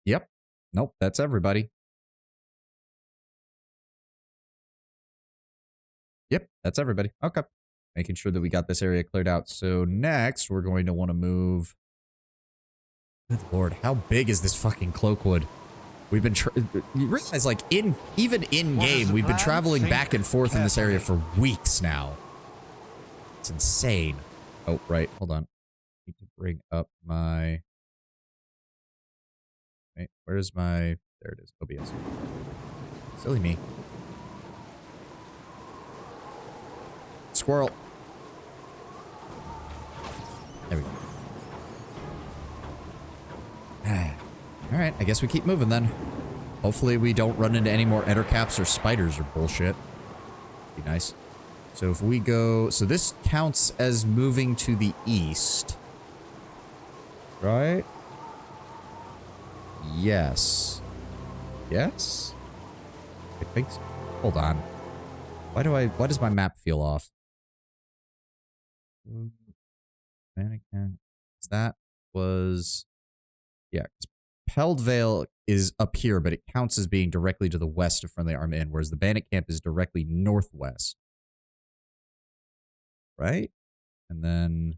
Yep. Nope, that's everybody. Yep, that's everybody. Okay. Making sure that we got this area cleared out. So next, we're going to want to move... Good lord, how big is this fucking Cloakwood? We've been... You realize, like, even in-game, we've been traveling back and forth in this area for weeks now. It's insane. Oh, right. Hold on. I need to bring up my... Wait, where's my... There it is. OBS. Silly me. Squirrel. There we go. Alright, I guess we keep moving then. Hopefully we don't run into any more ettercaps or spiders or bullshit. Be nice. So if we go... So this counts as moving to the east. Right? Yes. Yes? I think so. Hold on. Why does my map feel off? Mannequin. That was... Yeah. Peldvale is up here, but it counts as being directly to the west of Friendly Arm Inn, whereas the bandit camp is directly northwest. Right? And then...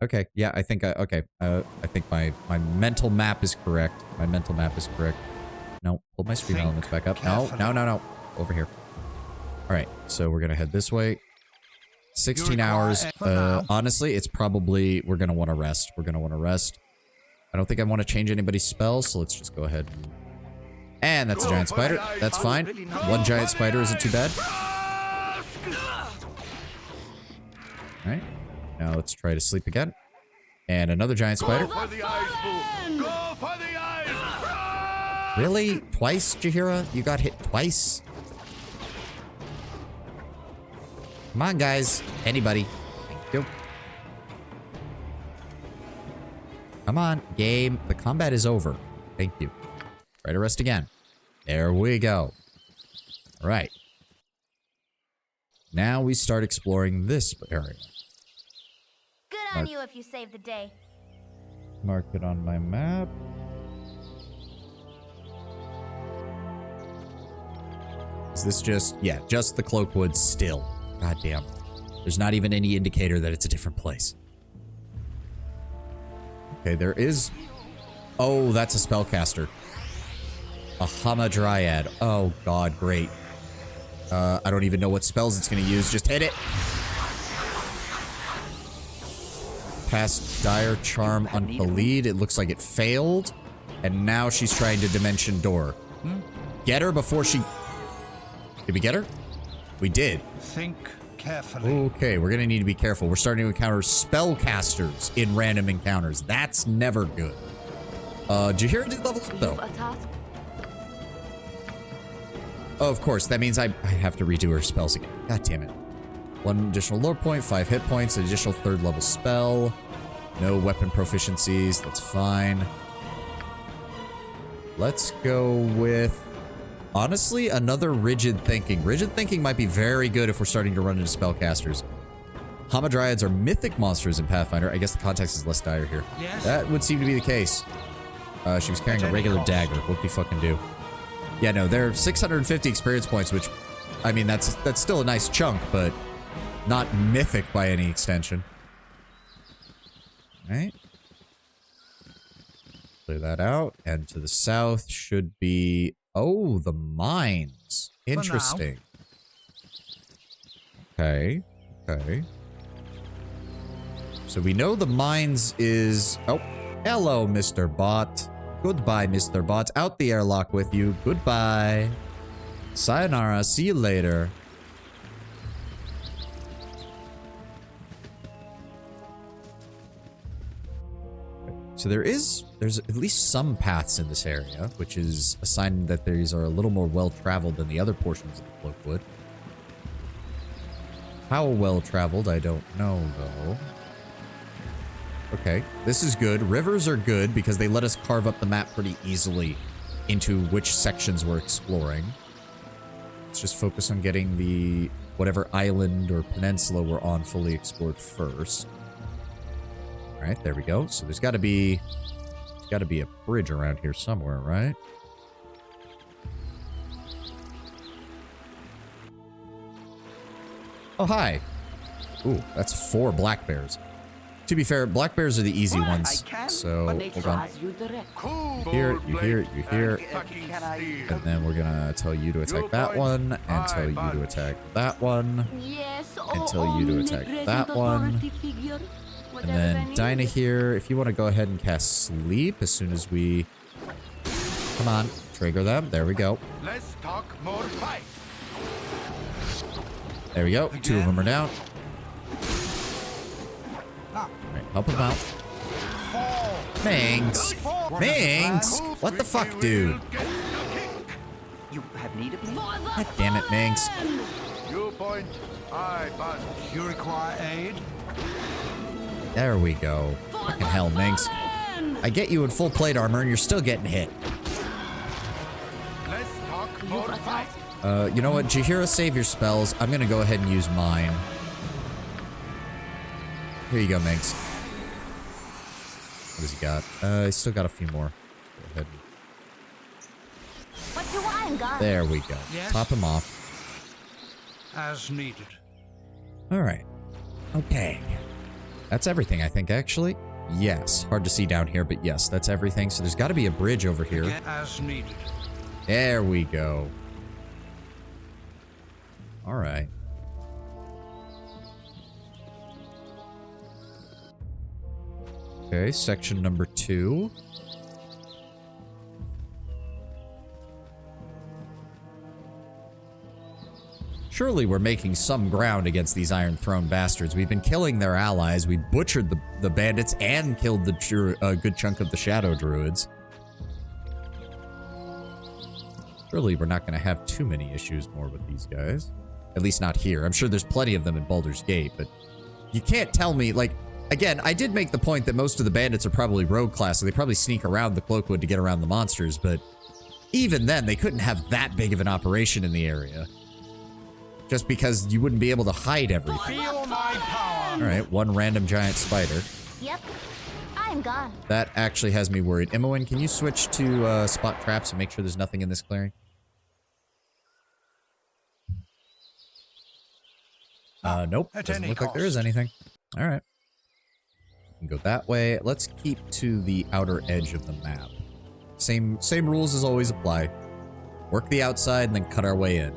Okay, yeah, I think okay. I think my mental map is correct. My mental map is correct. No, pull my stream elements back up. No. Over here. All right, so we're gonna head this way. 16 hours. Honestly, it's probably we're gonna want to rest. We're gonna want to rest. I don't think I want to change anybody's spells, so let's just go ahead. And that's a giant spider. That's fine. One giant spider isn't too bad. All right. Now let's try to sleep again. And another giant spider. Really? Twice, Jaheira? You got hit twice? Come on, guys. Anybody. Thank you. Come on, game. The combat is over. Thank you. Try to rest again. There we go. All right. Now we start exploring this area. Good on you if you save the day. Mark it on my map. Is this just... Yeah, just the Cloakwood still. God damn. There's not even any indicator that it's a different place. Okay, there is... Oh, that's a spellcaster. A Hamadryad. Oh, God, great. I don't even know what spells it's going to use. Just hit it. Cast Dire Charm on Khalid. It looks like it failed. And now she's trying to Dimension Door. Get her before she... Did we get her? We did. Think carefully. Okay, we're gonna need to be careful. We're starting to encounter spellcasters in random encounters. That's never good. Jaheira did level up though. Oh, of course. That means I have to redo her spells again. God damn it. 1 additional lore point, 5 hit points, an additional 3rd level spell. No weapon proficiencies, that's fine. Let's go with, honestly, another Rigid Thinking. Rigid Thinking might be very good if we're starting to run into spellcasters. Hamadryads are mythic monsters in Pathfinder. I guess the context is less dire here. Yes? That would seem to be the case. She was carrying a regular dagger. What do you fucking do? Yeah, no, they're 650 experience points, which, I mean, that's still a nice chunk, but not mythic by any extension. Right? Clear that out. And to the south should be... Oh, the mines. Interesting. Okay. Okay. So we know the mines is... Oh, hello, Mr. Bot. Goodbye, Mr. Bot. Out the airlock with you. Goodbye. Sayonara. See you later. So there's at least some paths in this area, which is a sign that these are a little more well-traveled than the other portions of the Cloakwood. How well-traveled, I don't know, though. Okay, this is good. Rivers are good because they let us carve up the map pretty easily into which sections we're exploring. Let's just focus on getting the whatever island or peninsula we're on fully explored first. All right, there we go. So there's got to be a bridge around here somewhere, right? Oh, hi. Ooh, that's 4 black bears. To be fair, black bears are the easy ones. So, hold on. You hear, you hear, you hear. And then we're gonna tell you to attack that one, and tell you to attack that one, and tell you to attack that one. And then Dinah here, if you want to go ahead and cast Sleep as soon as we... Come on, trigger them. There we go. Let's talk more fight. There we go. 2 of them are down. Alright, help him out. Mangs! Mangs! What the fuck, dude? You have need of me? God damn it, Mangs. You point, I punch. You require aid? There we go. Fucking hell, Mangs. I get you in full plate armor and you're still getting hit. Let's talk more fight. You know what? Jahira, save your spells. I'm gonna go ahead and use mine. Here you go, Mangs. What has he got? He's still got a few more. Go ahead. What do I got? There we go. Yes? Top him off. As needed. Alright. Okay. That's everything, I think, actually. Yes. Hard to see down here, but yes, that's everything. So there's got to be a bridge over here. As needed. There we go. Alright. Okay, section number 2. Surely we're making some ground against these Iron Throne bastards. We've been killing their allies. We butchered the bandits and killed the good chunk of the Shadow Druids. Surely we're not going to have too many issues more with these guys. At least not here. I'm sure there's plenty of them in Baldur's Gate, but you can't tell me, like, again, I did make the point that most of the bandits are probably rogue class, so they probably sneak around the Cloakwood to get around the monsters, but even then, they couldn't have that big of an operation in the area. Just because you wouldn't be able to hide everything. Feel my power. Alright, 1 random giant spider. Yep. I'm gone. That actually has me worried. Imoen, can you switch to spot traps and make sure there's nothing in this clearing? Nope. Doesn't look like there is anything. Alright. We can go that way. Let's keep to the outer edge of the map. Same rules as always apply. Work the outside and then cut our way in.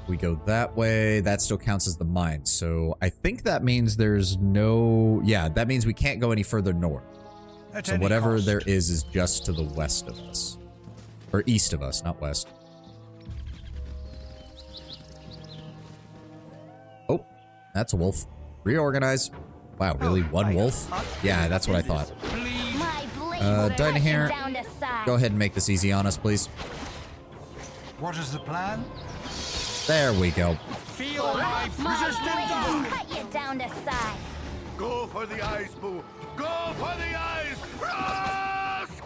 If we go that way, that still counts as the mine. So I think that means there's no... Yeah, that means we can't go any further north. So whatever there is just to the west of us. Or east of us, not west. Oh, that's a wolf. Reorganize. Wow, really? 1 wolf? Yeah, that's what I thought. Dinah here. Go ahead and make this easy on us, please. What is the plan? There we go. Feel my My resistance. blade will cut you down to size. Go for the eyes, Boo! Go for the eyes! Rusk!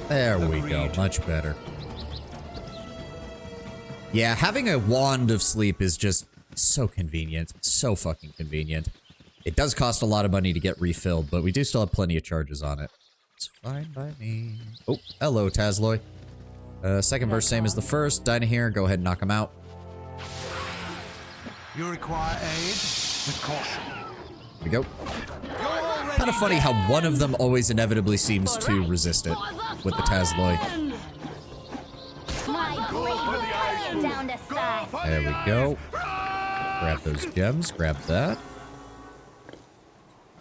There we go. Agreed. Much better. Yeah, having a wand of sleep is just so convenient. So fucking convenient. It does cost a lot of money to get refilled, but we do still have plenty of charges on it. It's fine by me. Oh, hello, Tazloy. Second verse, same as the first. Dinah here. Go ahead and knock him out. You require aid? With caution. Here we go. Kind of funny how one of them always inevitably seems to resist it with the Tazloy. My blade will cut you down to size. There we go. Grab those gems. Grab that.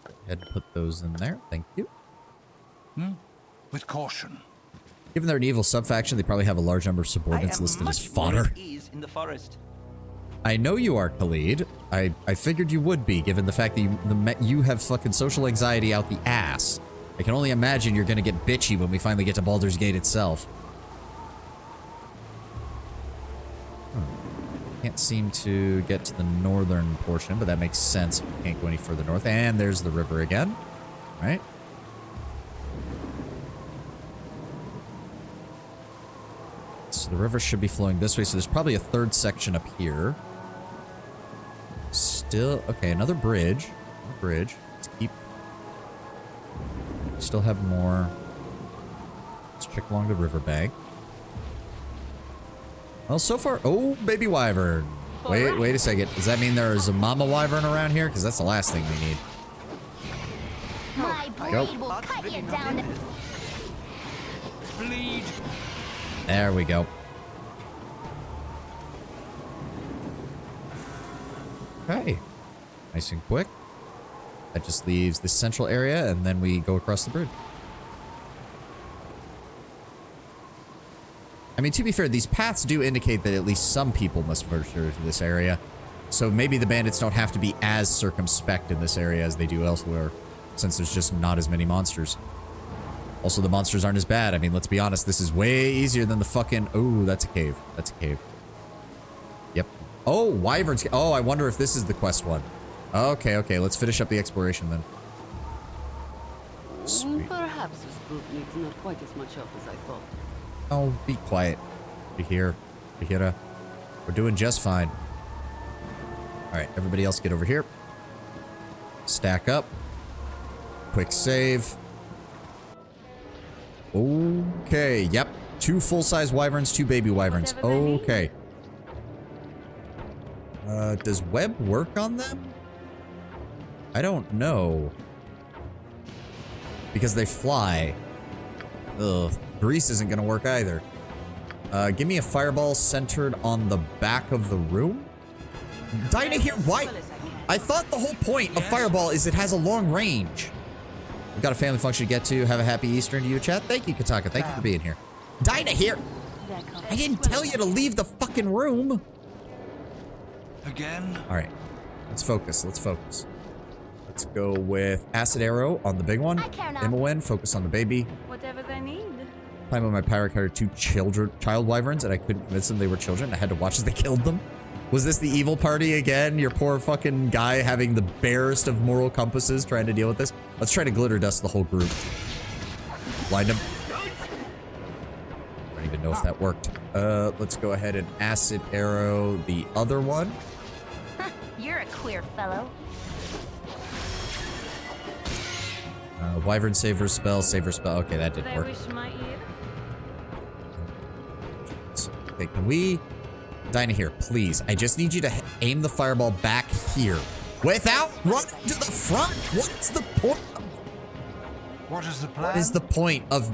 Go ahead and put those in there. Thank you. With caution. Given they're an evil subfaction, they probably have a large number of subordinates listed as fodder. Ease in the forest. I know you are, Khalid. I figured you would be, given the fact that you have fucking social anxiety out the ass. I can only imagine you're gonna get bitchy when we finally get to Baldur's Gate itself. Can't seem to get to the northern portion, but that makes sense. Can't go any further north. And there's the river again. Right? So the river should be flowing this way, so there's probably a third section up here. Still, okay, another bridge. Another bridge. Let's keep. Still have more. Let's check along the riverbank. Well, so far, oh, baby wyvern. Wait a second. Does that mean there is a mama wyvern around here? Because that's the last thing we need. My blade will cut you down to... Bleed. There we go. Okay. Nice and quick. That just leaves the central area, and then we go across the bridge. I mean, to be fair, these paths do indicate that at least some people must venture to this area. So maybe the bandits don't have to be as circumspect in this area as they do elsewhere, since there's just not as many monsters. Also, the monsters aren't as bad. I mean, let's be honest, this is way easier than the fucking... Oh, that's a cave. That's a cave. Yep. Oh, wyverns. Oh, I wonder if this is the quest one. Okay, okay, let's finish up the exploration then. Sweet. Perhaps this group needs not quite as much help as I thought. Oh, be quiet. We're doing just fine. Alright, everybody else get over here. Stack up. Quick save. Okay, yep. 2 full-size wyverns, 2 baby wyverns. Okay. Does web work on them? I don't know. Because they fly. Ugh. Grease isn't gonna work either. Give me a fireball centered on the back of the room. Dinah here, why? I thought the whole point of fireball is it has a long range. We've got a family function to get to. Have a happy Easter to you, chat. Thank you, Kataka. Thank you for being here. Dinah here. I didn't tell you to leave the fucking room. Again? All right, let's focus. Let's focus. Let's go with acid arrow on the big one. Immelwyn, focus on the baby. Whatever they need. Time when my pirate carried 2 child wyverns and I couldn't convince them they were children. I had to watch as they killed them. Was this the evil party again? Your poor fucking guy having the barest of moral compasses trying to deal with this? Let's try to glitter dust the whole group. Blind him. I don't even know if that worked. Let's go ahead and acid arrow the other one. You're a queer fellow. Wyvern saver spell, Okay, that didn't work. Okay, can we... Dinah here, please. I just need you to aim the fireball back here. Without running to the front! What's the point of... What is the plan? What is the point of...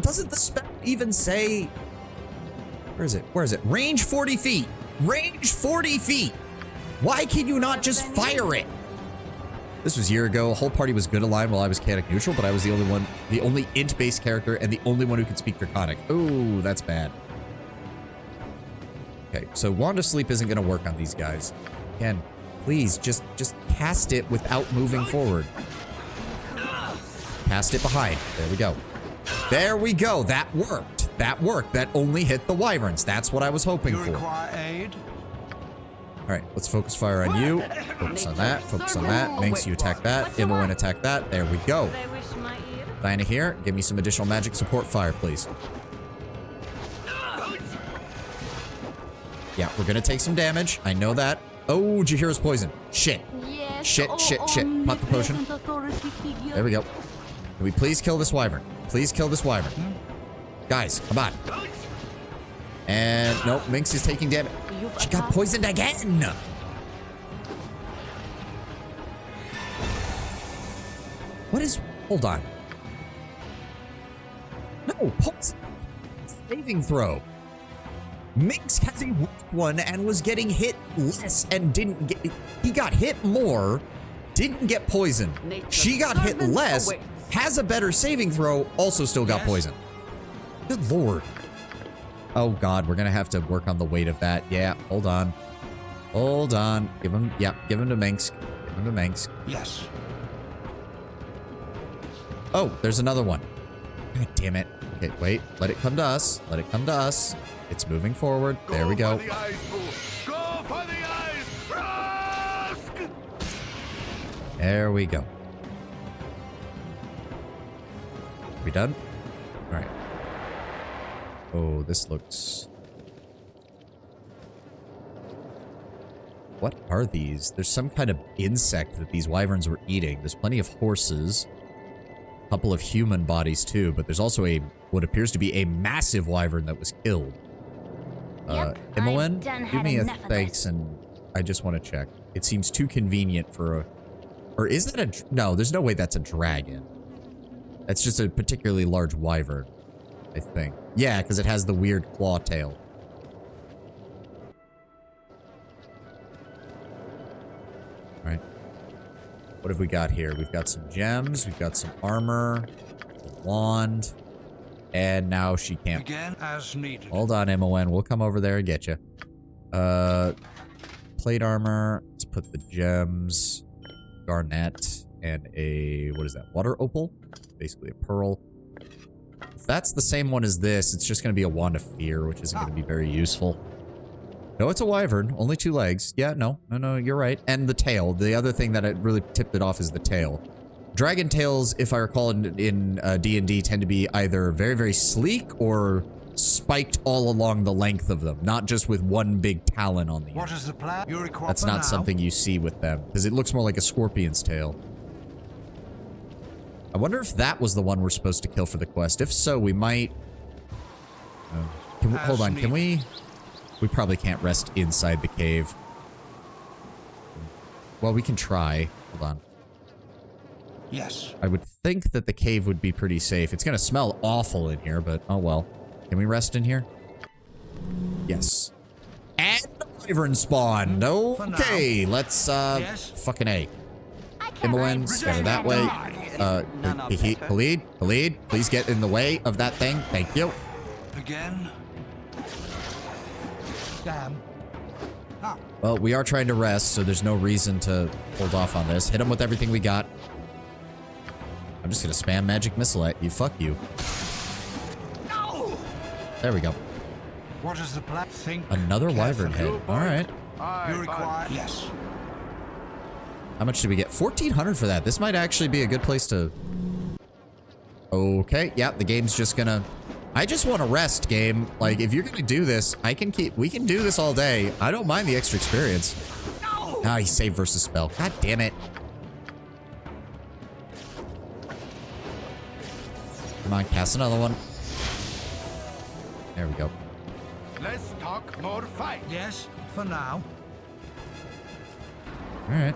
Doesn't the spell even say... Where is it? Where is it? Range 40 feet! Range 40 feet! Why can you not just fire it? This was a year ago. A whole party was good aligned while I was chaotic neutral, but I was the only int-based character and the only one who could speak Draconic. Ooh, that's bad. Okay, so Wand of Sleep isn't going to work on these guys. Again, please, just cast it without moving forward. Cast it behind. There we go. There we go. That worked. That worked. That only hit the wyverns. That's what I was hoping for. You require aid? right, let's focus fire on you. Focus on that. Focus on that. Minx, you attack that. Imoen, attack that. There we go. Dinah here. Give me some additional magic support fire, please. Yeah, we're gonna take some damage. I know that. Oh, Jaheira's poison. Shit. Shit. Pop the potion. There we go. Can we please kill this wyvern? Please kill this wyvern. Guys, come on. And nope, Minx is taking damage. She got poisoned again. What is... Hold on. No, pulse. Saving throw. Minx has a weak one and was getting hit less and didn't get... He got hit more, didn't get poisoned. She got hit less, has a better saving throw, also still got poisoned. Good lord. Oh god, we're gonna have to work on the weight of that. Yeah, hold on. Hold on. Give him... Yeah, give him to Minx. Give him to Minx. Yes. Oh, there's another one. God damn it. Okay, wait. Let it come to us. Let it come to us. It's moving forward. There we go. There we go. We done? All right. Oh, this looks... What are these? There's some kind of insect that these wyverns were eating. There's plenty of horses. A couple of human bodies too, but there's also a what appears to be a massive wyvern that was killed. Imoen, give me a thanks, and I just want to check. It seems too convenient for a... Or is that a... No, there's no way that's a dragon. That's just a particularly large wyvern, I think. Yeah, because it has the weird claw tail. Alright. What have we got here? We've got some gems, we've got some armor, a wand... And now she can't. Again, as needed. Hold on, Imoen. We'll come over there and get you. Plate armor. Let's put the gems, garnet, and a... What is that? Water opal? Basically a pearl. If that's the same one as this, it's just going to be a wand of fear, which isn't going to be very useful. No, it's a wyvern. Only 2 legs. Yeah, no, you're right. And the tail. The other thing that really tipped it off is the tail. Dragon tails, if I recall in D&D, tend to be either very, very sleek or spiked all along the length of them, not just with one big talon on the end. What is the plan? That's not something you see with them, because it looks more like a scorpion's tail. I wonder if that was the one we're supposed to kill for the quest. If so, we might... hold on, can we... We probably can't rest inside the cave. Well, we can try. Hold on. Yes. I would think that the cave would be pretty safe. It's gonna smell awful in here, but oh well. Can we rest in here? Yes. And the wyvern spawned. Okay, let's fucking A. Imoen, scatter that way. Khalid, please get in the way of that thing. Thank you. Again. Damn. Ah. Well, we are trying to rest, so there's no reason to hold off on this. Hit him with everything we got. I'm just gonna spam magic missile at you. Fuck you. No! There we go. What is the plan? Think another wyvern head. All right. You require... Yes. How much did we get? 1,400 for that. This might actually be a good place to... Okay. Yeah, the game's just gonna... I just want to rest, game. Like, if you're gonna do this, we can do this all day. I don't mind the extra experience. No! Ah, he saved versus spell. God damn it. Come on, cast another one. There we go. Let's talk more fight. Yes, for now. All right.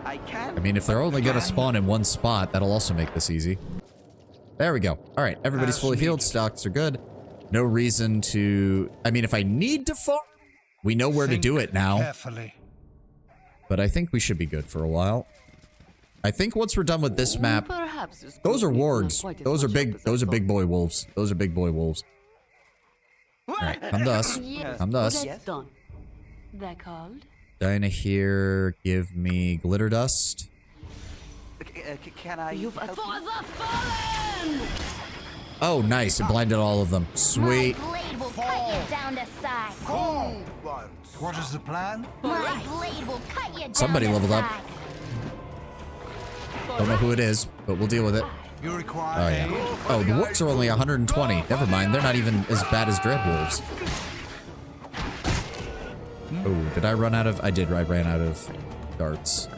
I mean, if they're only gonna spawn in one spot, that'll also make this easy. There we go. All right, everybody's fully healed. Stocks are good. No reason to... I mean, if I need to farm, we know where to do it now. Carefully. But I think we should be good for a while. I think once we're done with this map, those are wargs. Those are big boy wolves. Those are big boy wolves. All right, come to us. Come to us. They're called. Dinah here, give me glitter dust. Can I... For the fallen! Oh, nice. It blinded all of them. Sweet. My blade will cut you down to size. Who wants What is the plan? My blade will cut you down. Somebody to leveled up. size. Don't know who it is, but we'll deal with it. You require Oh, aid? yeah. Oh, the orcs are only 120. Never mind. They're not even as bad as Dreadwolves. Oh, did I run out of... I did. I ran out of darts.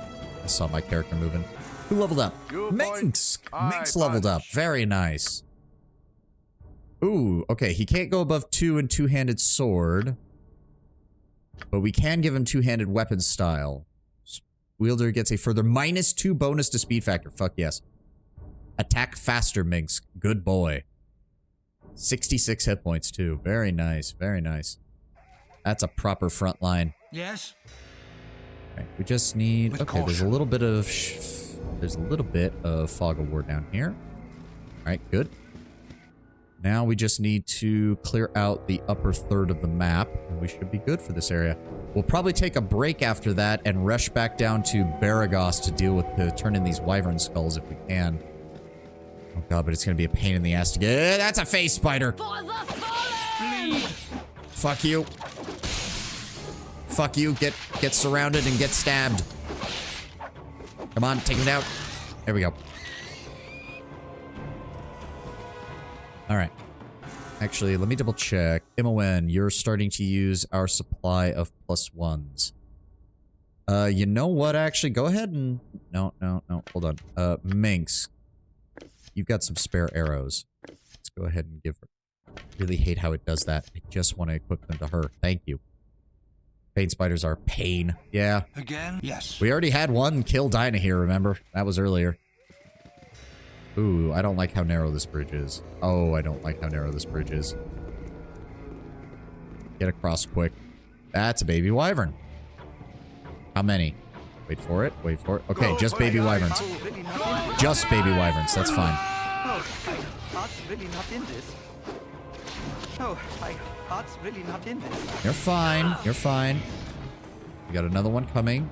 I saw my character moving. Who leveled up? Minx! Minx leveled up. Very nice. Ooh, okay. He can't go above 2 in two-handed sword. But we can give him two-handed weapon style. Wielder gets a further -2 bonus to speed factor. Fuck yes. Attack faster, Minx. Good boy. 66 hit points, too. Very nice. Very nice. That's a proper front line. Yes. Okay, we just need... With okay, there's a caution. little bit of... there's a little bit of fog of war down here. Alright, good. Now we just need to clear out the upper third of the map, and we should be good for this area. We'll probably take a break after that and rush back down to Baragos to deal with... to turn in these wyvern skulls if we can. Oh god, but it's gonna be a pain in the ass to get... that's a face spider! For the fallen! Fuck you. Fuck you. Get surrounded and get stabbed. Come on, take him down. There we go. Alright. Actually, let me double check. MON, you're starting to use our supply of +1s. You know what, actually? Go ahead and... No. Hold on. Minx. You've got some spare arrows. Let's go ahead and give her... I really hate how it does that. I just want to equip them to her. Thank you. Pain spiders are pain. Yeah. Again? Yes. We already had one kill Dinah here, remember? That was earlier. Ooh, I don't like how narrow this bridge is. Oh, I don't like how narrow this bridge is. Get across quick. That's a baby wyvern. How many? Wait for it. Wait for it. Okay, just baby wyverns. Just baby wyverns. That's fine. Oh, my heart's really not in this. Oh, my heart's really not in this. You're fine. You're fine. We got another one coming.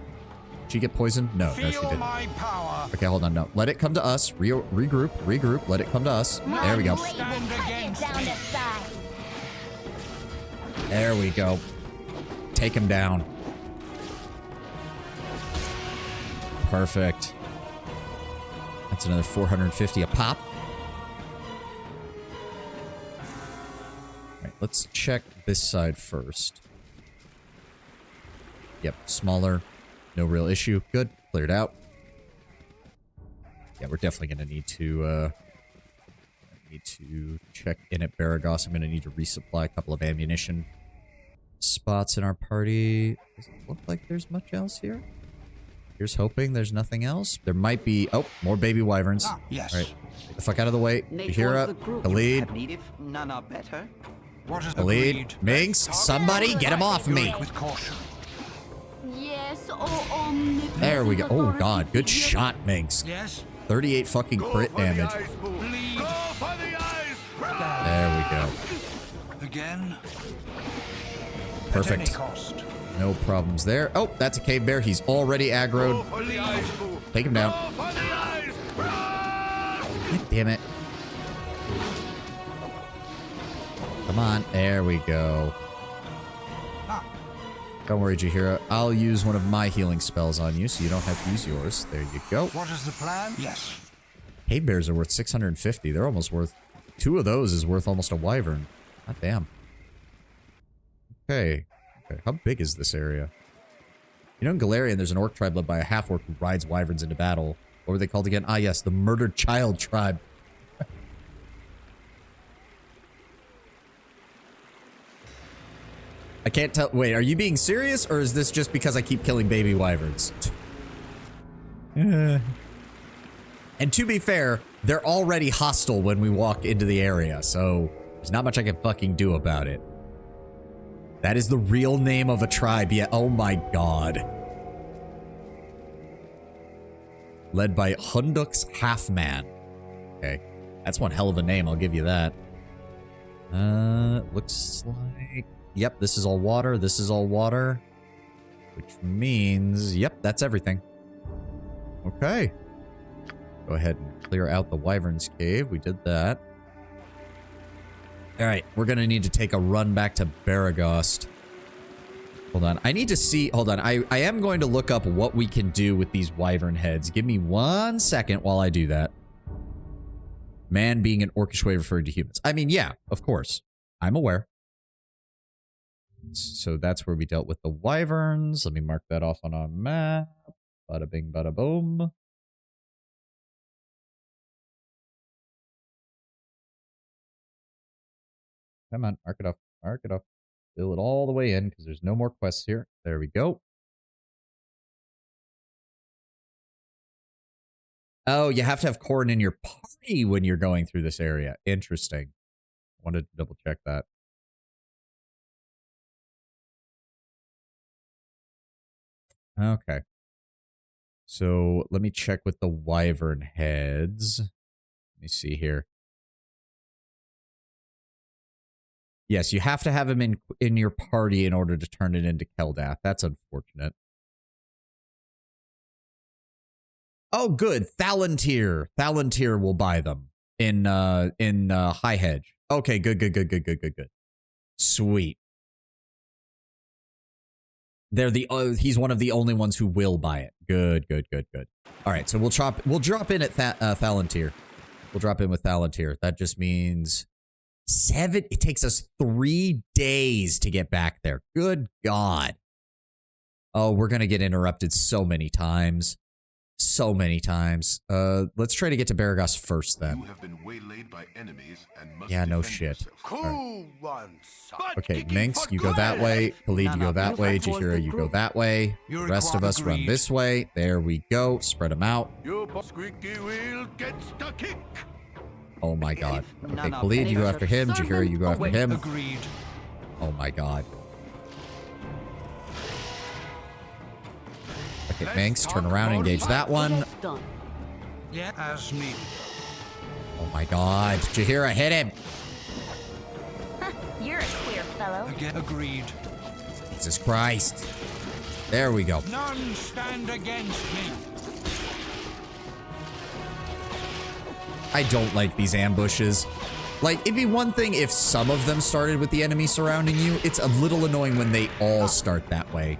Did she get poisoned? No, she Feel didn't. my power. Okay, hold on. No, let it come to us. Regroup. Let it come to us. There we go. My blade will cut you down to size. There we go. Take him down. Perfect. That's another 450 a pop. Alright, let's check this side first. Yep, smaller. No real issue. Good. Cleared out. Yeah, we're definitely going to need to check in at Baragos. I'm going to need to resupply a couple of ammunition spots in our party. Does it look like there's much else here? Here's hoping there's nothing else. There might be... oh, more baby wyverns. Ah, yes. All right. Get the fuck out of the way. Shahira, Khalid, Native, none are better. What is the Khalid, breed? Minx, somebody get him off me. With caution. Yes, oh omnipresent There we go. Oh authority. god, good shot, Minx. Yes. 38 fucking crit damage. Bleed. Go for the eyes! There we go. Again. Perfect. At any cost. No problems there. Oh, that's a cave bear. He's already aggroed. For the eyes, boo! Take him down. Go for the eyes! God damn it. Come on. There we go. Ah. Don't worry, Jahira. I'll use one of my healing spells on you, so you don't have to use yours. There you go. What is the plan? Yes. Cave bears are worth 650. They're almost worth... 2 of those is worth almost a wyvern. God damn. Okay. Okay, how big is this area? You know, in Galarian, there's an orc tribe led by a half-orc who rides wyverns into battle. What were they called again? Ah, yes, the Murdered Child tribe. I can't tell. Wait, are you being serious, or is this just because I keep killing baby wyverns? And to be fair, they're already hostile when we walk into the area, so there's not much I can fucking do about it. That is the real name of a tribe, yeah. Oh my god. Led by Hunduk's Halfman. Okay. That's one hell of a name, I'll give you that. Looks like... yep, this is all water, this is all water. Which means... yep, that's everything. Okay. Go ahead and clear out the Wyvern's Cave. We did that. Alright, we're gonna need to take a run back to Baragos. Hold on. I need to see. Hold on. I am going to look up what we can do with these wyvern heads. Give me 1 second while I do that. Man being an orcish way referred to humans. I mean, yeah, of course. I'm aware. So that's where we dealt with the wyverns. Let me mark that off on our map. Bada bing, bada boom. Come on, mark it off. Mark it off. Fill it all the way in because there's no more quests here. There we go. Oh, you have to have Corrin in your party when you're going through this area. Interesting. Wanted to double check that. Okay. So let me check with the wyvern heads. Let me see here. Yes, you have to have him in your party in order to turn it into Keldath. That's unfortunate. Oh, good. Thalantir. Thalantir will buy them in High Hedge. Okay, good. Sweet. They're he's one of the only ones who will buy it. Good. All right, so we'll drop in at Thalantir. We'll drop in with Thalantir. That just means it takes us 3 days to get back there. Good God. Oh, we're going to get interrupted so many times. So many times. Let's try to get to Baragos first then. You have been waylaid by enemies and must yeah, no defend shit. yourself. Cool one. Okay, Minx, you go that way. Khalid, you go that way. Jahira, you go that way. The rest of us run this way. There we go. Spread them out. Your squeaky wheel gets the kick. Oh my God. Okay, Khalid, you go after him. Jahira, you go after him. Agreed. Oh my God. Okay, Minx, turn around and engage that one. Yeah, as needed. Oh my God. Jahira, hit him. You're a queer fellow. Again, agreed. Jesus Christ. There we go. None stand against me. I don't like these ambushes. Like, it'd be one thing if some of them started with the enemy surrounding you. It's a little annoying when they all start that way.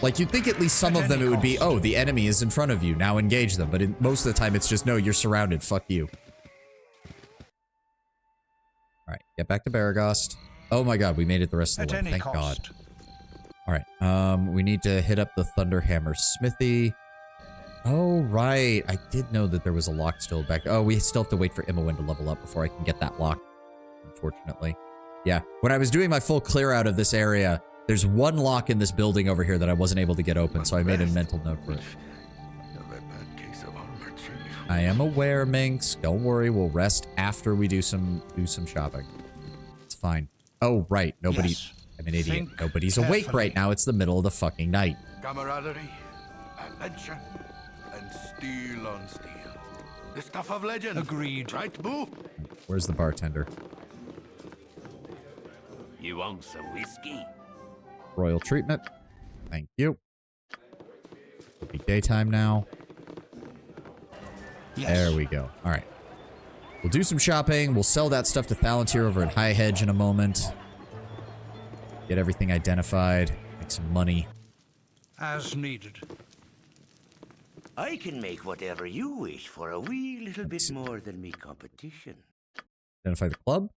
Like, you'd think at least some of them it would be, oh, the enemy is in front of you, now engage them. But most of the time it's just, no, you're surrounded, fuck you. Alright, get back to Baragos. Oh my God, we made it the rest of the way, thank God. Alright, we need to hit up the Thunderhammer Smithy. Oh, right, I did know that there was a lock still back. Oh, we still have to wait for Imowen to level up before I can get that lock, unfortunately. Yeah, when I was doing my full clear out of this area, there's one lock in this building over here that I wasn't able to get open, so I made a mental note for it. I am aware, Minx. Don't worry, we'll rest after we do some shopping. It's fine. Oh, right. Nobody. Yes. I'm an idiot. Think Nobody's awake carefully. right now. It's the middle of the fucking night. Camaraderie, adventure, and steel on steel. The stuff of legend. Agreed. Right, Boo? Where's the bartender? You want some whiskey? Royal treatment. Thank you. It'll be daytime now. Yes. There we go. All right. We'll do some shopping. We'll sell that stuff to Thalantir over at High Hedge in a moment. Get everything identified. Make some money. As needed. I can make whatever you wish for a wee little bit more than me competition. Identify the club.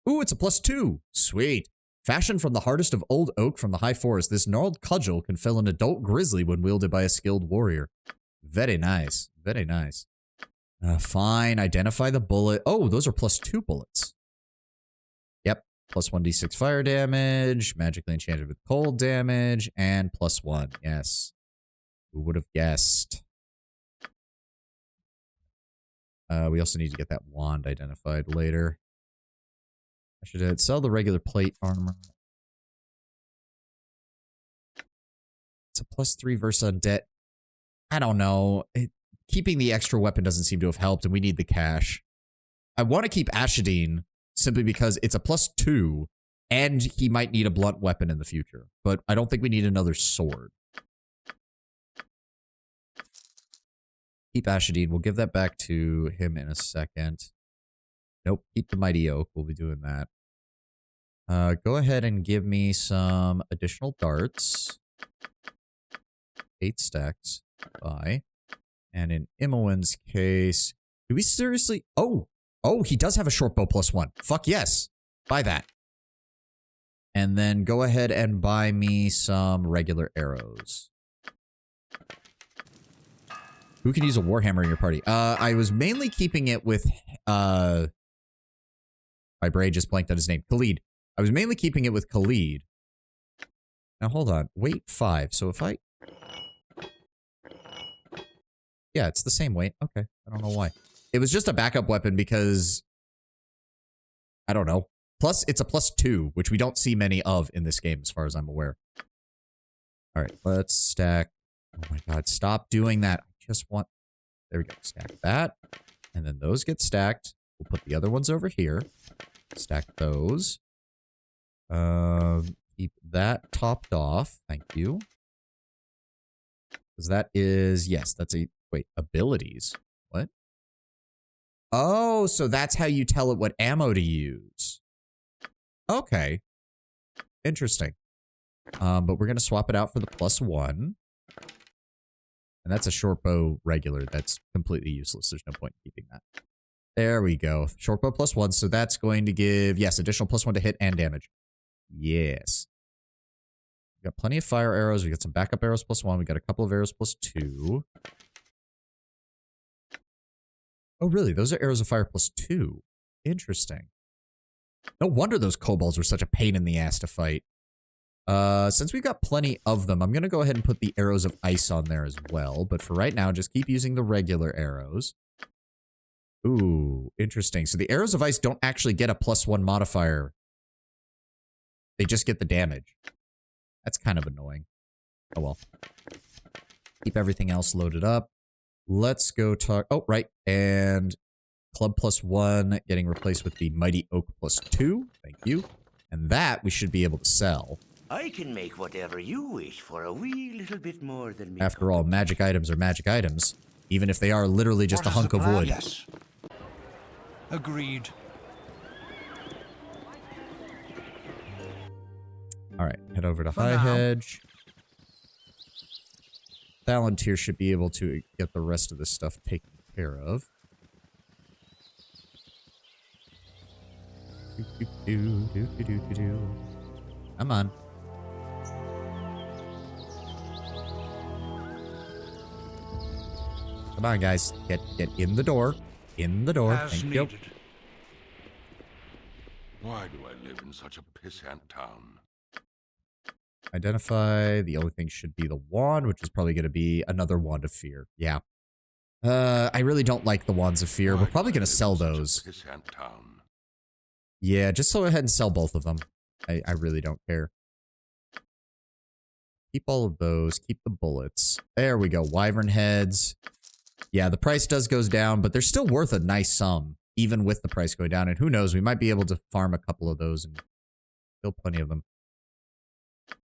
Ooh, it's a +2. Sweet. Fashioned from the hardest of old oak from the high forest, this gnarled cudgel can fell an adult grizzly when wielded by a skilled warrior. Very nice. Very nice. Fine. Identify the bullet. Oh, those are +2 bullets. Yep. +1d6 fire damage. Magically enchanted with cold damage. And +1. Yes. Who would have guessed? We also need to get that wand identified later. I should sell the regular plate armor. It's a +3 versus undead. I don't know. Keeping the extra weapon doesn't seem to have helped, and we need the cash. I want to keep Ashadine simply because it's a +2, and he might need a blunt weapon in the future. But I don't think we need another sword. Keep Ashadine. We'll give that back to him in a second. Nope. Keep the Mighty Oak. We'll be doing that. Go ahead and give me some additional darts. 8 stacks. Bye. And in Imowen's case, do we seriously? Oh, he does have a short bow +1. Fuck yes. Buy that. And then go ahead and buy me some regular arrows. Who can use a warhammer in your party? I was mainly keeping it with, my brain just blanked on his name. Khalid. I was mainly keeping it with Khalid. Now hold on. Weight 5. So if I... Yeah, it's the same weight. Okay. I don't know why. It was just a backup weapon because... I don't know. Plus, it's a +2, which we don't see many of in this game as far as I'm aware. Alright, let's stack... Oh my god, stop doing that. I just want... There we go. Stack that. And then those get stacked. We'll put the other ones over here. Stack those. Keep that topped off. Thank you. Because that is... Yes, that's a... Wait, abilities. What? Oh, so that's how you tell it what ammo to use. Okay. Interesting. But we're going to swap it out for the +1. And that's a short bow regular. That's completely useless. There's no point in keeping that. There we go. Short bow +1. So that's going to give, yes, additional +1 to hit and damage. Yes. We got plenty of fire arrows. We got some backup arrows +1. We got a couple of arrows +2. Oh, really? Those are arrows of fire +2. Interesting. No wonder those kobolds were such a pain in the ass to fight. Since we've got plenty of them, I'm going to go ahead and put the arrows of ice on there as well. But for right now, just keep using the regular arrows. Ooh, interesting. So the arrows of ice don't actually get a +1 modifier. They just get the damage. That's kind of annoying. Oh well. Keep everything else loaded up. Let's go talk... Oh, right. And club +1 getting replaced with the mighty oak +2. Thank you. And that we should be able to sell. I can make whatever you wish for a wee little bit more than me. After all, magic items are magic items. Even if they are literally just a hunk of wood. Yes. Agreed. Alright, head over to High Hedge. Palantir should be able to get the rest of this stuff taken care of. Come on. Come on, guys. Get in the door. In the door. As Thank you. needed. Why do I live in such a pissant town? Identify. The only thing should be the wand, which is probably going to be another wand of fear. Yeah. I really don't like the wands of fear. We're probably going to sell those. Yeah, just go ahead and sell both of them. I really don't care. Keep all of those. Keep the bullets. There we go. Wyvern heads. Yeah, the price goes down, but they're still worth a nice sum, even with the price going down. And who knows, we might be able to farm a couple of those and kill plenty of them.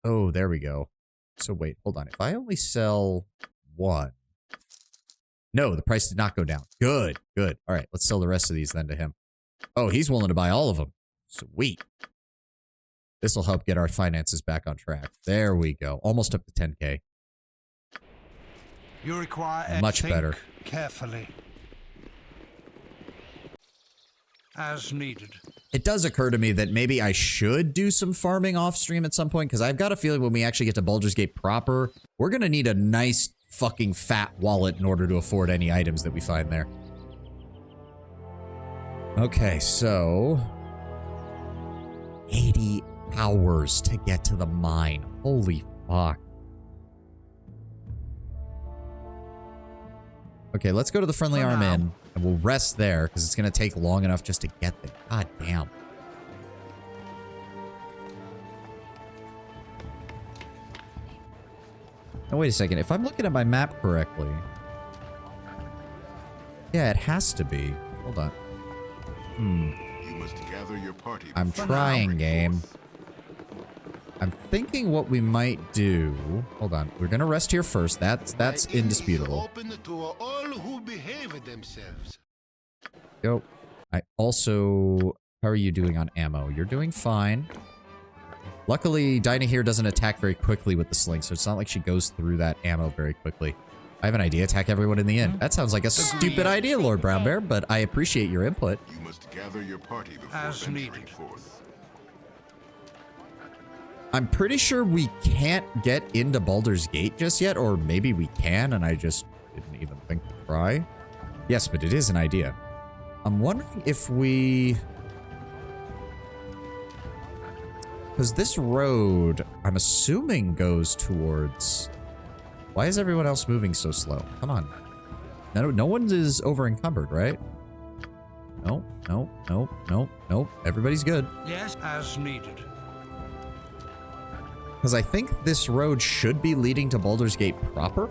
Oh, there we go. So wait, hold on. If I only sell one... No, the price did not go down. Good, good. All right, let's sell the rest of these then to him. Oh, he's willing to buy all of them. Sweet. This will help get our finances back on track. There we go. Almost up to 10K. You require much better. Carefully. As needed. It does occur to me that maybe I should do some farming off stream at some point, because I've got a feeling when we actually get to Baldur's Gate proper, we're going to need a nice fucking fat wallet in order to afford any items that we find there. Okay, so 80 hours to get to the mine. Holy fuck. Okay, let's go to the Friendly Arm Inn, and we'll rest there, because it's going to take long enough just to get there. God damn. Now, wait a second. If I'm looking at my map correctly... Yeah, it has to be. Hold on. You must gather your party. I'm trying, game. I'm thinking what we might do... Hold on. We're going to rest here first. That's indisputable. Open to all who behave themselves. Yo. I also How are you doing on ammo? You're doing fine. Luckily, Dinah here doesn't attack very quickly with the sling, so it's not like she goes through that ammo very quickly. I have an idea. Attack everyone in the end. That sounds like a stupid idea, Lord Brown Bear, but I appreciate your input. You must gather your party before As venturing needed. forth. I'm pretty sure we can't get into Baldur's Gate just yet, or maybe we can, and I just didn't even think to try. Yes, but it is an idea. I'm wondering if we... Because this road, I'm assuming, goes towards... Why is everyone else moving so slow? Come on. No one is over encumbered, right? No. Everybody's good. Yes, as needed. Because I think this road should be leading to Baldur's Gate proper.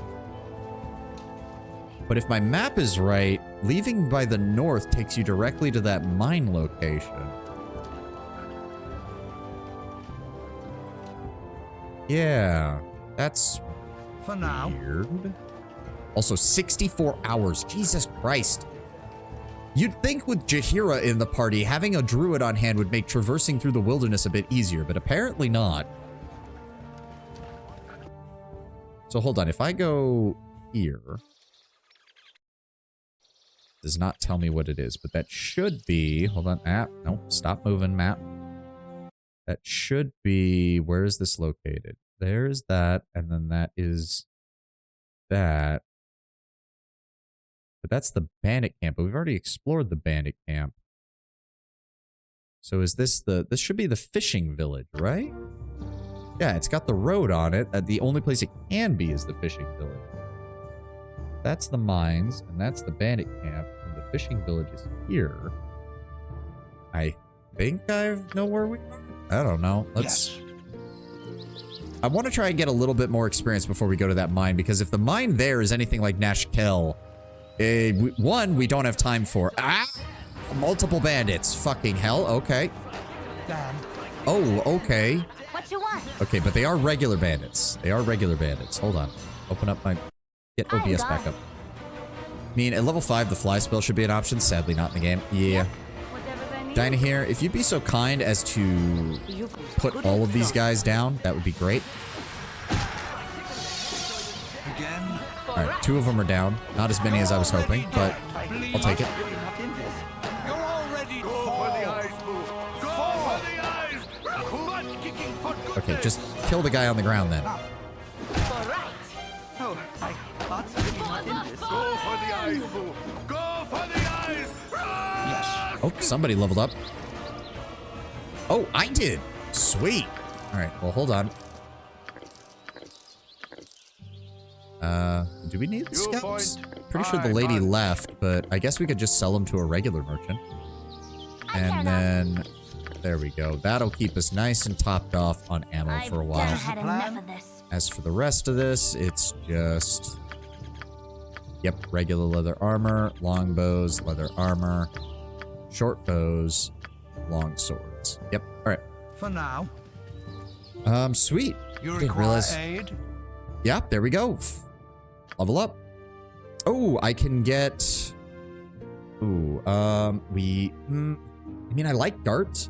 But if my map is right, leaving by the north takes you directly to that mine location. Yeah, that's For now. weird. Also, 64 hours. Jesus Christ. You'd think with Jaheira in the party, having a druid on hand would make traversing through the wilderness a bit easier, but apparently not. So hold on, if I go here, does not tell me what it is, but that should be, hold on, map, nope, stop moving, map. That should be, where is this located? There's that, and then that is that. But that's the bandit camp, but we've already explored the bandit camp. So is this this should be the fishing village, right? Yeah, it's got the road on it. The only place it can be is the fishing village. That's the mines, and that's the bandit camp, and the fishing village is here. I think I know where we are. I don't know. Let's... Yes. I want to try and get a little bit more experience before we go to that mine, because if the mine there is anything like Nashkel, one, we don't have time for. Ah! Multiple bandits. Fucking hell. Okay. Damn. Oh, okay. What you want? Okay, but they are regular bandits. They are regular bandits. Hold on. Open up my... Get OBS back up. I mean, at level 5, the fly spell should be an option. Sadly, not in the game. Yeah. Dinah here, if you'd be so kind as to put all of these guys down, that would be great. Again. Alright, 2 of them are down. Not as many as I was hoping, but I'll take it. You're already Okay, just kill the guy on the ground then. Oh, my heart's really not in this. Go for the eyes, Boo! Go for the eyes! Yes. Oh, somebody leveled up. Oh, I did. Sweet. Alright, well, hold on. Do we need scouts? Pretty sure the lady left, but I guess we could just sell them to a regular merchant. And then... There we go. That'll keep us nice and topped off on ammo for a while. Had enough of this. As for the rest of this, it's just... Yep, regular leather armor, long bows, leather armor, short bows, long swords. Yep, alright. For now. Sweet. You Didn't require realize... aid? Yeah, there we go. Level up. Oh, I can get... Ooh, I mean, I like darts.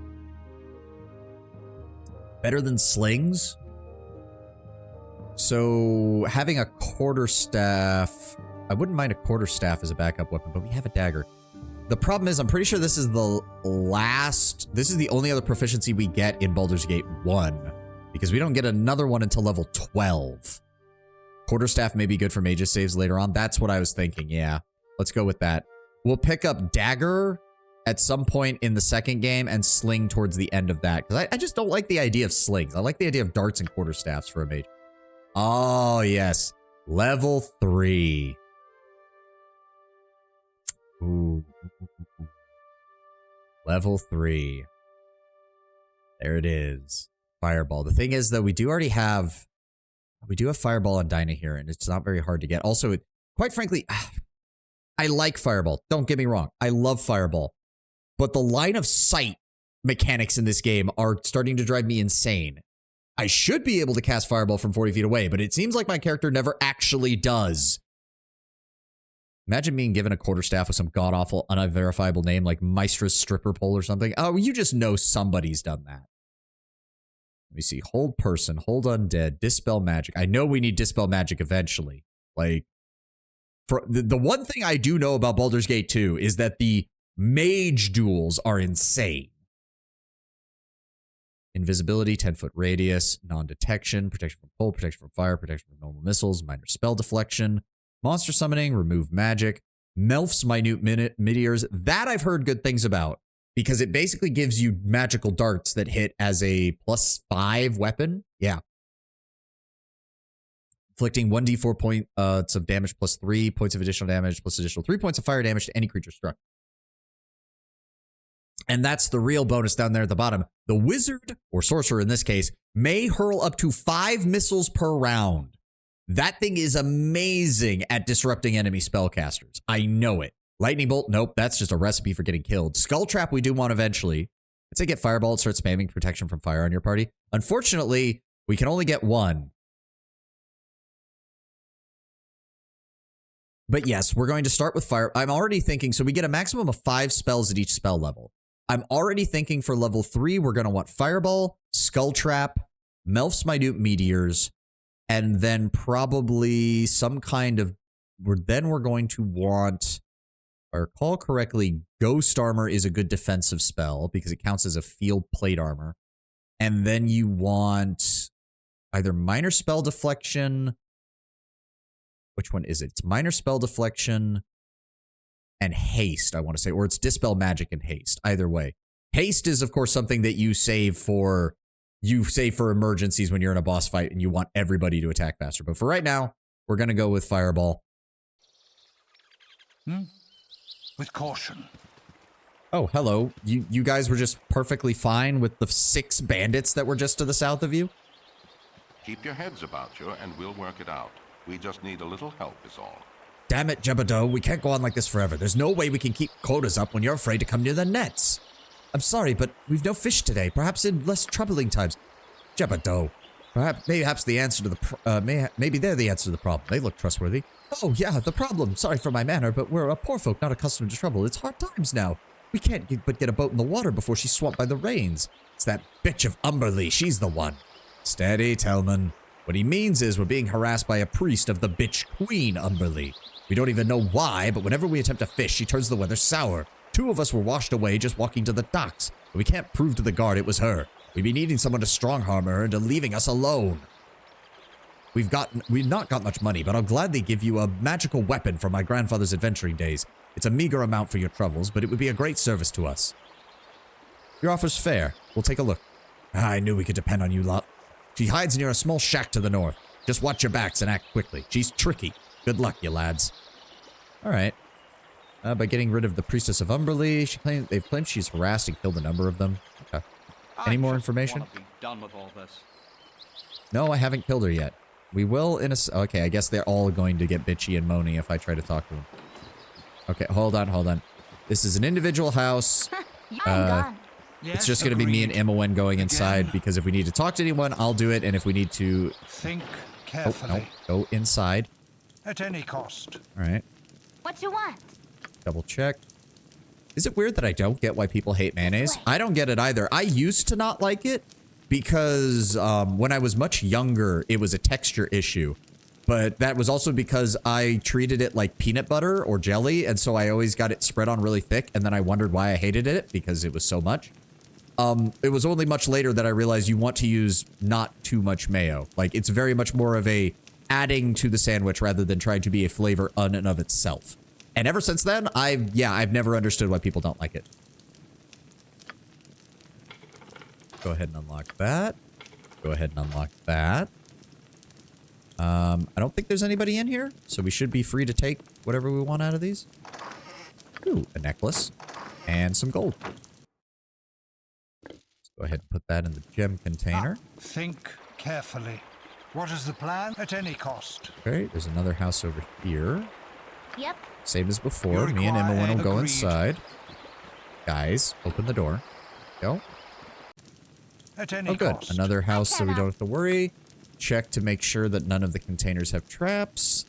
Better than slings. So, having a quarterstaff... I wouldn't mind a quarterstaff as a backup weapon, but we have a dagger. The problem is, I'm pretty sure this is the last... This is the only other proficiency we get in Baldur's Gate 1. Because we don't get another one until level 12. Quarterstaff may be good for mages saves later on. That's what I was thinking, yeah. Let's go with that. We'll pick up dagger at some point in the second game and sling towards the end of that. Because I just don't like the idea of slings. I like the idea of darts and quarterstaffs for a mage. Oh, yes. Level 3. Ooh. Level 3. There it is. Fireball. The thing is that we do already have... We do have Fireball on Dinah here, and it's not very hard to get. Also, quite frankly, I like Fireball. Don't get me wrong. I love Fireball. But the line of sight mechanics in this game are starting to drive me insane. I should be able to cast Fireball from 40 feet away, but it seems like my character never actually does. Imagine being given a quarterstaff with some god-awful, unverifiable name like Maestra's Stripper Pole or something. Oh, you just know somebody's done that. Let me see. Hold person, hold undead, dispel magic. I know we need dispel magic eventually. Like, for the one thing I do know about Baldur's Gate 2 is that the mage duels are insane. Invisibility, 10-foot radius, non-detection, protection from cold, protection from fire, protection from normal missiles, minor spell deflection, monster summoning, remove magic, Melf's minute meteors. That I've heard good things about because it basically gives you magical darts that hit as a +5 weapon. Yeah. Inflicting 1d4 points of damage plus 3 points of additional damage plus additional 3 points of fire damage to any creature struck. And that's the real bonus down there at the bottom. The wizard, or sorcerer in this case, may hurl up to 5 missiles per round. That thing is amazing at disrupting enemy spellcasters. I know it. Lightning bolt, nope, that's just a recipe for getting killed. Skull trap we do want eventually. Let's say get fireball, start spamming protection from fire on your party. Unfortunately, we can only get 1. But yes, we're going to start with fire. I'm already thinking, so we get a maximum of 5 spells at each spell level. I'm already thinking for level 3, we're going to want Fireball, Skull Trap, Melf's Minute Meteors, and then probably some kind of, we're going to want, if I recall correctly, Ghost Armor is a good defensive spell because it counts as a field plate armor. And then you want either Minor Spell Deflection. Which one is it? It's Minor Spell Deflection and Haste, I want to say. Or it's Dispel Magic and Haste. Either way. Haste is, of course, something that you save for emergencies when you're in a boss fight and you want everybody to attack faster. But for right now, we're going to go with Fireball. With caution. Oh, hello. You guys were just perfectly fine with the 6 bandits that were just to the south of you? Keep your heads about you and we'll work it out. We just need a little help is all. Damn it, Jebediah, we can't go on like this forever. There's no way we can keep quotas up when you're afraid to come near the nets. I'm sorry, but we've no fish today. Perhaps in less troubling times. Jebediah, perhaps the answer to the maybe they're the answer to the problem. They look trustworthy. Oh yeah, the problem. Sorry for my manner, but we're a poor folk not accustomed to trouble. It's hard times now. We can't but get a boat in the water before she's swamped by the rains. It's that bitch of Umberlee. She's the one. Steady, Telman. What he means is we're being harassed by a priest of the bitch queen, Umberlee. We don't even know why, but whenever we attempt to fish, she turns the weather sour. 2 of us were washed away just walking to the docks, but we can't prove to the guard it was her. We'd be needing someone to strong-arm her into leaving us alone. We've not got much money, but I'll gladly give you a magical weapon from my grandfather's adventuring days. It's a meager amount for your troubles, but it would be a great service to us. Your offer's fair. We'll take a look. I knew we could depend on you lot. She hides near a small shack to the north. Just watch your backs and act quickly. She's tricky. Good luck, you lads. All right. By getting rid of the priestess of Umberlee, they've claimed she's harassed and killed a number of them. Okay. Any more information? Want to be done with all this. No, I haven't killed her yet. We will in a... Okay, I guess they're all going to get bitchy and moany if I try to talk to them. Okay, hold on. This is an individual house. It's just going to be me and Imowen going inside because if we need to talk to anyone, I'll do it. And if we need to... Think carefully. Oh, no. Go inside. At any cost. All right. What you want? Double check. Is it weird that I don't get why people hate mayonnaise? I don't get it either. I used to not like it because when I was much younger, it was a texture issue. But that was also because I treated it like peanut butter or jelly, and so I always got it spread on really thick, and then I wondered why I hated it because it was so much. It was only much later that I realized you want to use not too much mayo. Like, it's very much more of a adding to the sandwich rather than trying to be a flavor in and of itself. And ever since then, I've never understood why people don't like it. Go ahead and unlock that. Go ahead and unlock that. I don't think there's anybody in here, so we should be free to take whatever we want out of these. Ooh, a necklace and some gold. Let's go ahead and put that in the gem container. Think carefully. What is the plan? At any cost. Okay, there's another house over here. Yep. Same as before. Me and Emma will go inside. Guys, open the door. Go. At any good. cost. Another house so we don't have to worry. Check to make sure that none of the containers have traps.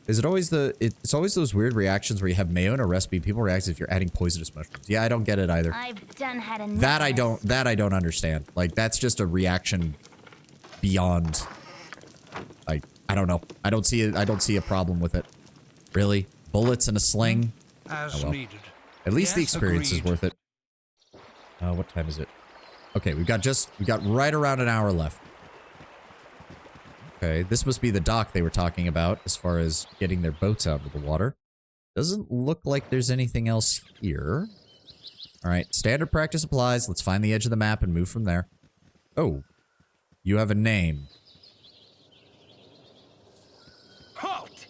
Is it always it's always those weird reactions where you have mayo in a recipe, people react as if you're adding poisonous mushrooms. Yeah, I don't get it either. I've done had enough. That I don't understand. Like, that's just a reaction beyond, like, I don't know. I don't see a problem with it. Really? Bullets and a sling? As needed. At least the Yes, experience is agreed. worth it. What time is it? Okay, we got right around an hour left. Okay, this must be the dock they were talking about as far as getting their boats out of the water. Doesn't look like there's anything else here. Alright, standard practice applies. Let's find the edge of the map and move from there. Oh, you have a name. Halt!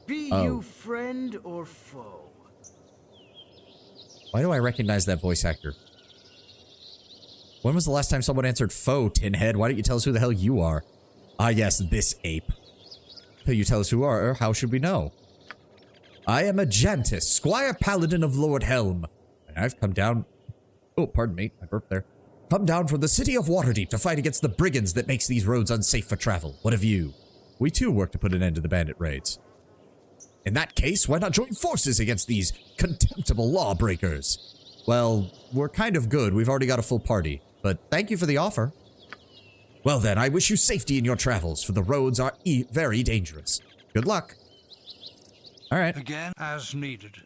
Be Oh. you friend or foe? Why do I recognize that voice actor? When was the last time someone answered foe, Tinhead? Why don't you tell us who the hell you are? Ah, yes, this ape. Till you tell us who you are, how should we know? I am Ajantis, Squire Paladin of Lord Helm. And I've come down... Oh, pardon me, I burped there. Come down from the city of Waterdeep to fight against the brigands that makes these roads unsafe for travel. What of you? We too work to put an end to the bandit raids. In that case, why not join forces against these contemptible lawbreakers? Well, we're kind of good. We've already got a full party. But thank you for the offer. Well then, I wish you safety in your travels, for the roads are very dangerous. Good luck. Alright. Again, as needed.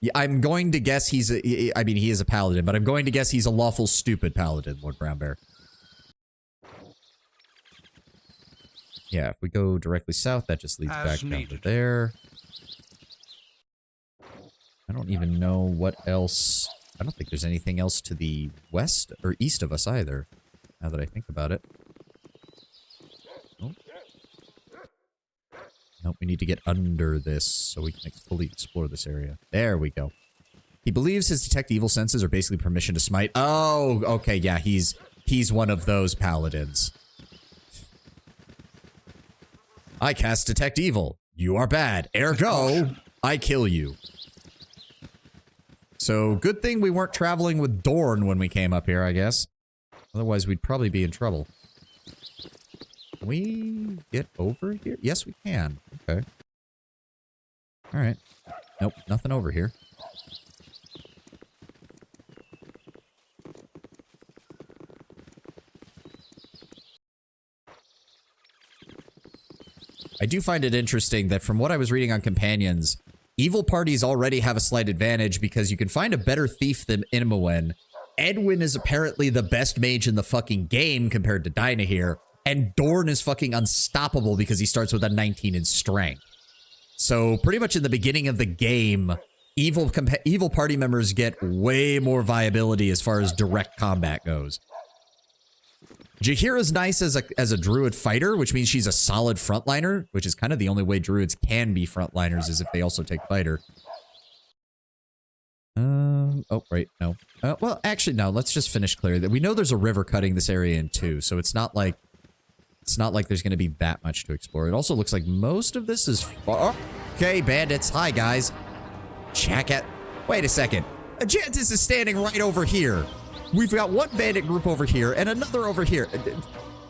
Yeah, I'm going to guess he is a paladin, but I'm going to guess he's a lawful stupid paladin, Lord Brownbear. Yeah, if we go directly south, that just leads back down to there. I don't even know what else... I don't think there's anything else to the west or east of us either, now that I think about it. Nope. Nope, we need to get under this so we can fully explore this area. There we go. He believes his detect evil senses are basically permission to smite. Oh, okay, yeah, he's one of those paladins. I cast detect evil. You are bad. Ergo, I kill you. So, good thing we weren't traveling with Dorn when we came up here, I guess. Otherwise, we'd probably be in trouble. Can we get over here? Yes, we can. Okay. Alright. Nope, nothing over here. I do find it interesting that from what I was reading on Companions, evil parties already have a slight advantage because you can find a better thief than Imoen. Edwin is apparently the best mage in the fucking game compared to Dinah here, and Dorn is fucking unstoppable because he starts with a 19 in strength. So pretty much in the beginning of the game, evil party members get way more viability as far as direct combat goes. Jaheira's nice as a druid fighter, which means she's a solid frontliner, which is kind of the only way druids can be frontliners is if they also take fighter. Oh, right, no. Well, actually, no, let's just finish clear. We know there's a river cutting this area in two, so it's not like there's going to be that much to explore. It also looks like most of this is far. Okay, bandits. Hi, guys. Check it. Wait a second. Ajantis is standing right over here. We've got one bandit group over here and another over here.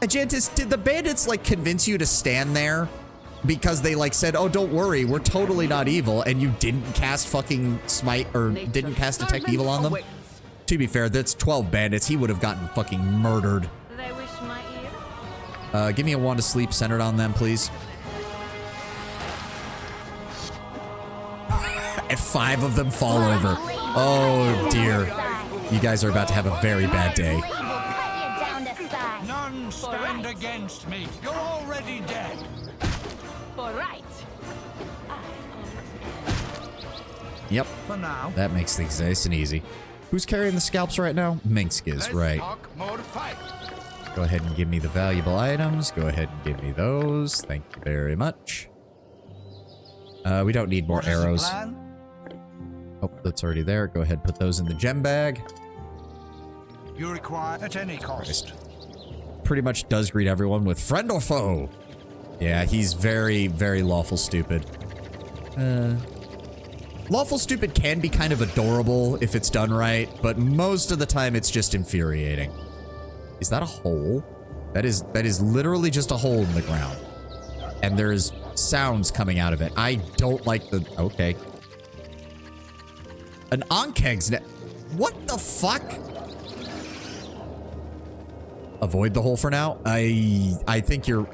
Ajantis, did the bandits, like, convince you to stand there? Because they, like, said, oh, don't worry, we're totally not evil, and you didn't cast fucking smite, or didn't cast detect evil on them? To be fair, that's 12 bandits. He would have gotten fucking murdered. They wish my ear. Give me a wand of sleep centered on them, please. And 5 of them fall over. Oh, dear. You guys are about to have a very bad day. None stand against me. You're already dead. All right. Yep. For now. That makes things nice and easy. Who's carrying the scalps right now? Minsk is, right. Go ahead and give me the valuable items. Go ahead and give me those. Thank you very much. We don't need more arrows. Oh, that's already there. Go ahead and put those in the gem bag. You require at any cost. Pretty much does greet everyone with friend or foe. Yeah, he's very, very lawful stupid. Lawful stupid can be kind of adorable if it's done right, but most of the time it's just infuriating. Is that a hole? That is literally just a hole in the ground. And there's sounds coming out of it. I don't like the... Okay. An Ankeg's net. What the fuck? Avoid the hole for now. I think you're...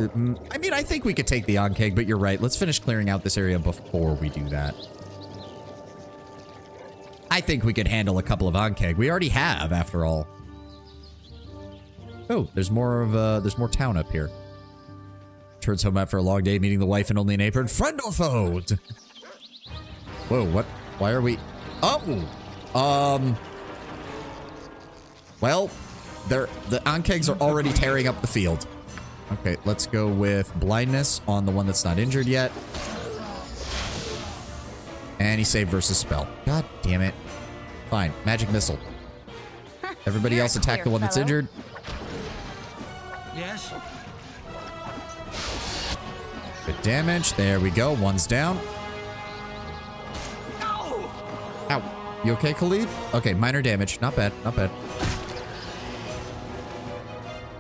I mean, I think we could take the Ankeg, but you're right. Let's finish clearing out this area before we do that. I think we could handle a couple of Ankeg. We already have, after all. Oh, there's more town up here. Turns home after a long day, meeting the wife and only an apron. Friend or foe? Whoa, what? Why are we... Oh! Well, the Ankegs are already tearing up the field. Okay, let's go with blindness on the one that's not injured yet. And he saved versus spell. God damn it. Fine, magic missile. Everybody else attack the one that's injured. Yes? Good damage. There we go. One's down. Ow. You okay, Khalid? Okay, minor damage. Not bad. Not bad.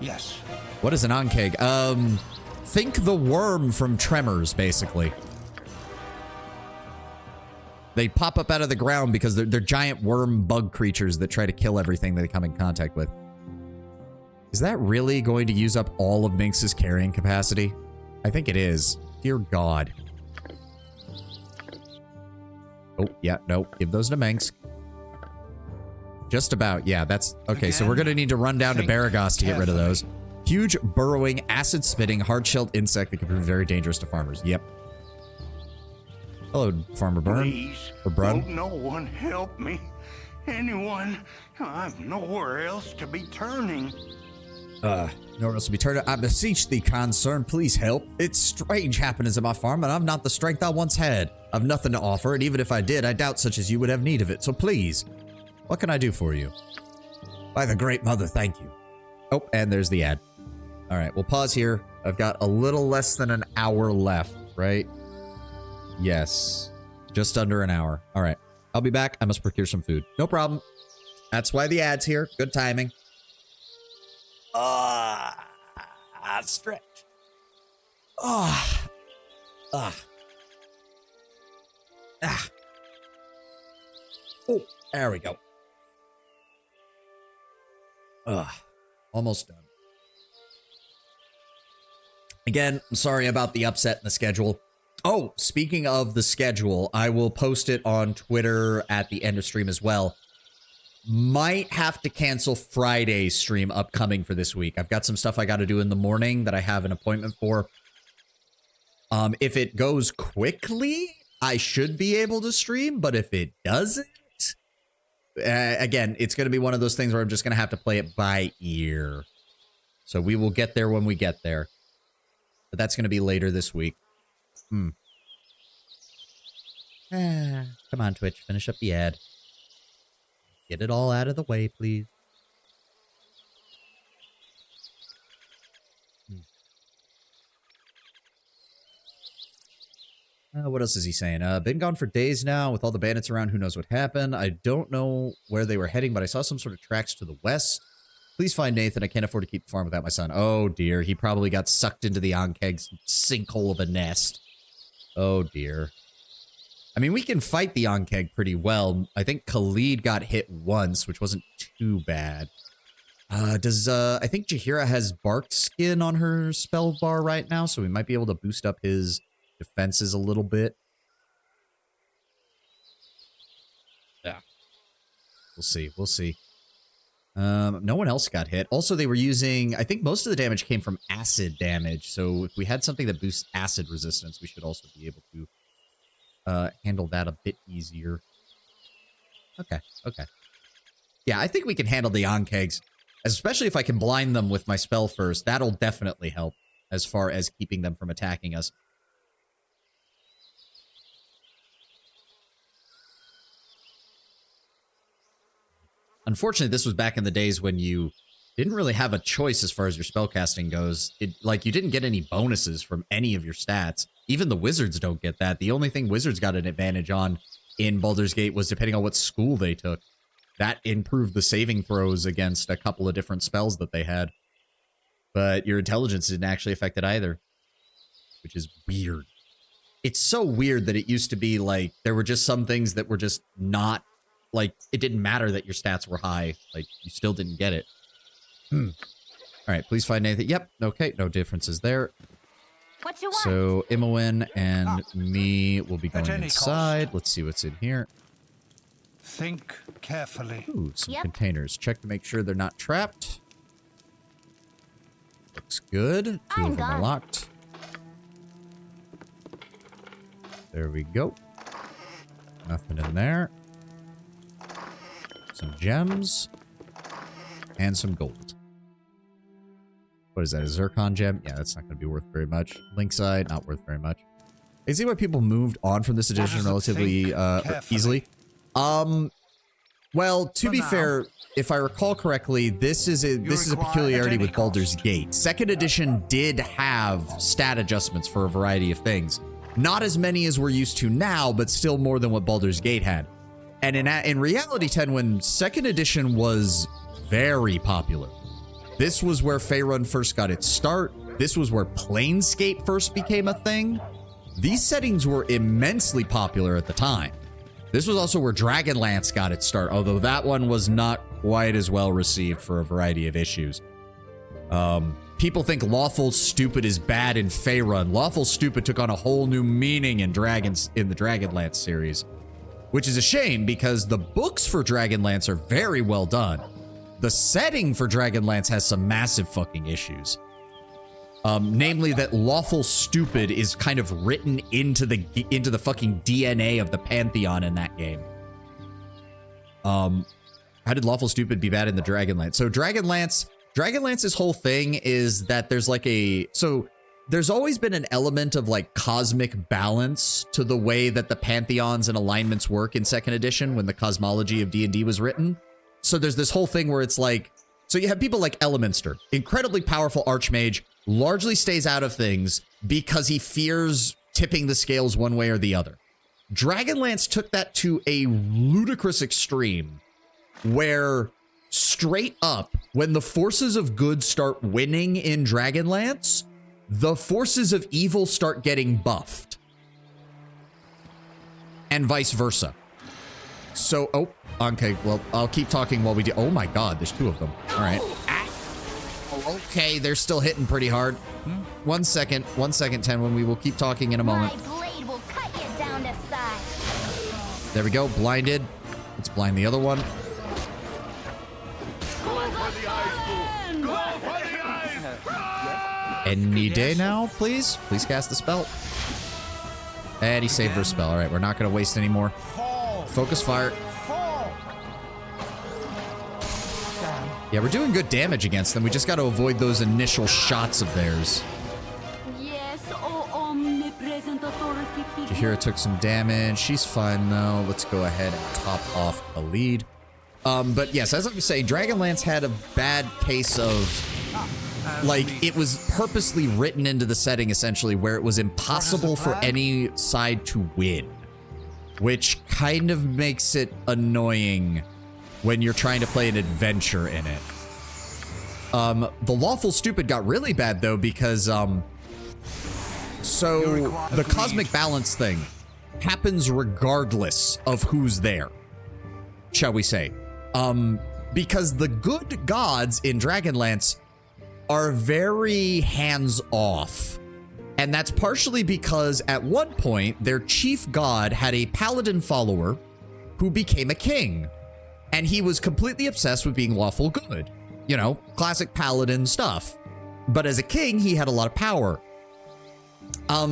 Yes. What is an Ankeg? Think the worm from Tremors, basically. They pop up out of the ground because they're giant worm bug creatures that try to kill everything they come in contact with. Is that really going to use up all of Minx's carrying capacity? I think it is. Dear God. Oh, yeah, no. Give those to Minx. Just about. Yeah, that's... Okay, so we're going to need to run down to Baragos to get rid of those. Huge, burrowing, acid-spitting, hard-shelled insect that can prove very dangerous to farmers. Yep. Hello, Farmer Burn. Please, or Brun. won't no one help me? Anyone? I've nowhere else to be turning. Nowhere else to be turned. I beseech thee, concern, please help. It's strange happenings at my farm, and I've not the strength I once had. I've nothing to offer, and even if I did, I doubt such as you would have need of it. So please, what can I do for you? By the Great Mother, thank you. Oh, and there's the ad. All right, we'll pause here. I've got a little less than an hour left, right? Yes. Just under an hour. All right. I'll be back. I must procure some food. No problem. That's why the ad's here. Good timing. Stretch. Oh. There we go. Almost done. Again, I'm sorry about the upset in the schedule. Oh, speaking of the schedule, I will post it on Twitter at the end of stream as well. Might have to cancel Friday's stream upcoming for this week. I've got some stuff I got to do in the morning that I have an appointment for. If it goes quickly, I should be able to stream, but if it doesn't, again, it's going to be one of those things where I'm just going to have to play it by ear. So we will get there when we get there. But that's going to be later this week. Come on, Twitch. Finish up the ad. Get it all out of the way, please. What else is he saying? Been gone for days now. With all the bandits around, who knows what happened. I don't know where they were heading, but I saw some sort of tracks to the west. Please find Nathan. I can't afford to keep the farm without my son. Oh, dear. He probably got sucked into the Ankeg's sinkhole of a nest. Oh, dear. I mean, we can fight the Ankeg pretty well. I think Khalid got hit once, which wasn't too bad. I think Jaheira has bark skin on her spell bar right now, so we might be able to boost up his defenses a little bit. Yeah. We'll see. We'll see. No one else got hit. Also, they were using... I think most of the damage came from acid damage, so if we had something that boosts acid resistance, we should also be able to handle that a bit easier. Okay, okay. Yeah, I think we can handle the Ankegs, especially if I can blind them with my spell first. That'll definitely help as far as keeping them from attacking us. Unfortunately, this was back in the days when you didn't really have a choice as far as your spellcasting goes. Like, you didn't get any bonuses from any of your stats. Even the wizards don't get that. The only thing wizards got an advantage on in Baldur's Gate was depending on what school they took. That improved the saving throws against a couple of different spells that they had. But your intelligence didn't actually affect it either, which is weird. it's so weird that it used to be like there were just some things that were just not like it didn't matter that your stats were high. Like you still didn't get it. All right, please find anything. Yep. Okay, no differences there. What you want? So Imowen and me will be going inside. Let's see what's in here. Think carefully. Ooh, some containers. Check to make sure they're not trapped. Looks good. Two of them are locked. There we go. Nothing in there. Some gems. And some gold. What is that, a zircon gem? Yeah, that's not going to be worth very much. Link side, not worth very much. I see why people moved on from this edition relatively easily. Well, to be fair, if I recall correctly, this is a peculiarity with Baldur's Gate. Second edition did have stat adjustments for a variety of things. Not as many as we're used to now, but still more than what Baldur's Gate had. And in reality 10, when second edition was very popular, this was where Faerun first got its start. This was where Planescape first became a thing. These settings were immensely popular at the time. This was also where Dragonlance got its start, although that one was not quite as well received for a variety of issues. People think Lawful Stupid is bad in Faerun. Lawful Stupid took on a whole new meaning in the Dragonlance series, which is a shame because the books for Dragonlance are very well done. The setting for Dragonlance has some massive fucking issues. Namely that Lawful Stupid is kind of written into the fucking DNA of the Pantheon in that game. How did Lawful Stupid be bad in the Dragonlance? So Dragonlance's whole thing is that there's like there's always been an element of like cosmic balance to the way that the Pantheons and alignments work in second edition when the cosmology of D&D was written. So there's this whole thing where it's like, so you have people like Elemenster, incredibly powerful archmage, largely stays out of things because he fears tipping the scales one way or the other. Dragonlance took that to a ludicrous extreme where straight up, when the forces of good start winning in Dragonlance, the forces of evil start getting buffed. And vice versa. So, oh, okay, well, I'll keep talking while we do. Oh my god, there's two of them. All right. Oh, okay, they're still hitting pretty hard. 1 second, 10, when we will keep talking in a moment. My blade will cut you down to size. There we go, blinded. Let's blind the other one. Any day now, please. Please cast the spell. And he saved her spell. All right, we're not going to waste any more. Focus fire. Yeah, we're doing good damage against them. We just got to avoid those initial shots of theirs. Yes, oh omnipresent authority. Jahira took some damage. She's fine, though. Let's go ahead and top off a lead. But yes, as I was saying, Dragonlance had a bad case of, like, it was purposely written into the setting, essentially, where it was impossible for any side to win. Which kind of makes it annoying when you're trying to play an adventure in it. The Lawful Stupid got really bad, though, because, so the cosmic balance thing happens regardless of who's there, shall we say. Because the good gods in Dragonlance are very hands-off. And that's partially because at one point, their chief god had a paladin follower who became a king. And he was completely obsessed with being lawful good. You know, classic paladin stuff. But as a king, he had a lot of power.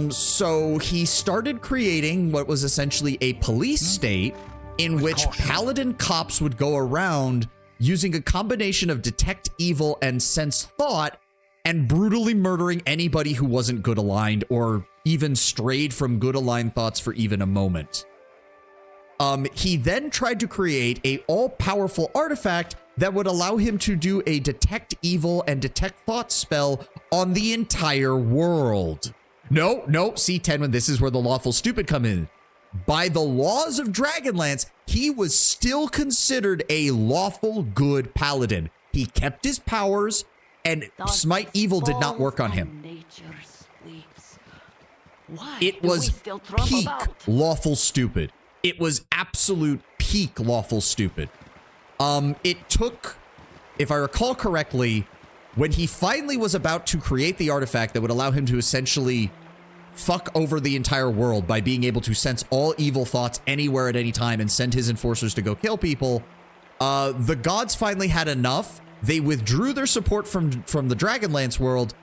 So he started creating what was essentially a police state in which paladin cops would go around using a combination of detect evil and sense thought and brutally murdering anybody who wasn't good aligned or even strayed from good aligned thoughts for even a moment. He then tried to create a all-powerful artifact that would allow him to do a detect evil and detect thought spell on the entire world. No, see, Tenwin, this is where the Lawful Stupid come in. By the laws of Dragonlance, he was still considered a lawful good paladin. He kept his powers, and Smite Evil did not work on him. It do we was still trump peak about? lawful stupid. It was absolute peak lawful stupid. It took, if I recall correctly, when he finally was about to create the artifact that would allow him to essentially fuck over the entire world by being able to sense all evil thoughts anywhere at any time and send his enforcers to go kill people, the gods finally had enough. They withdrew their support from the Dragonlance world,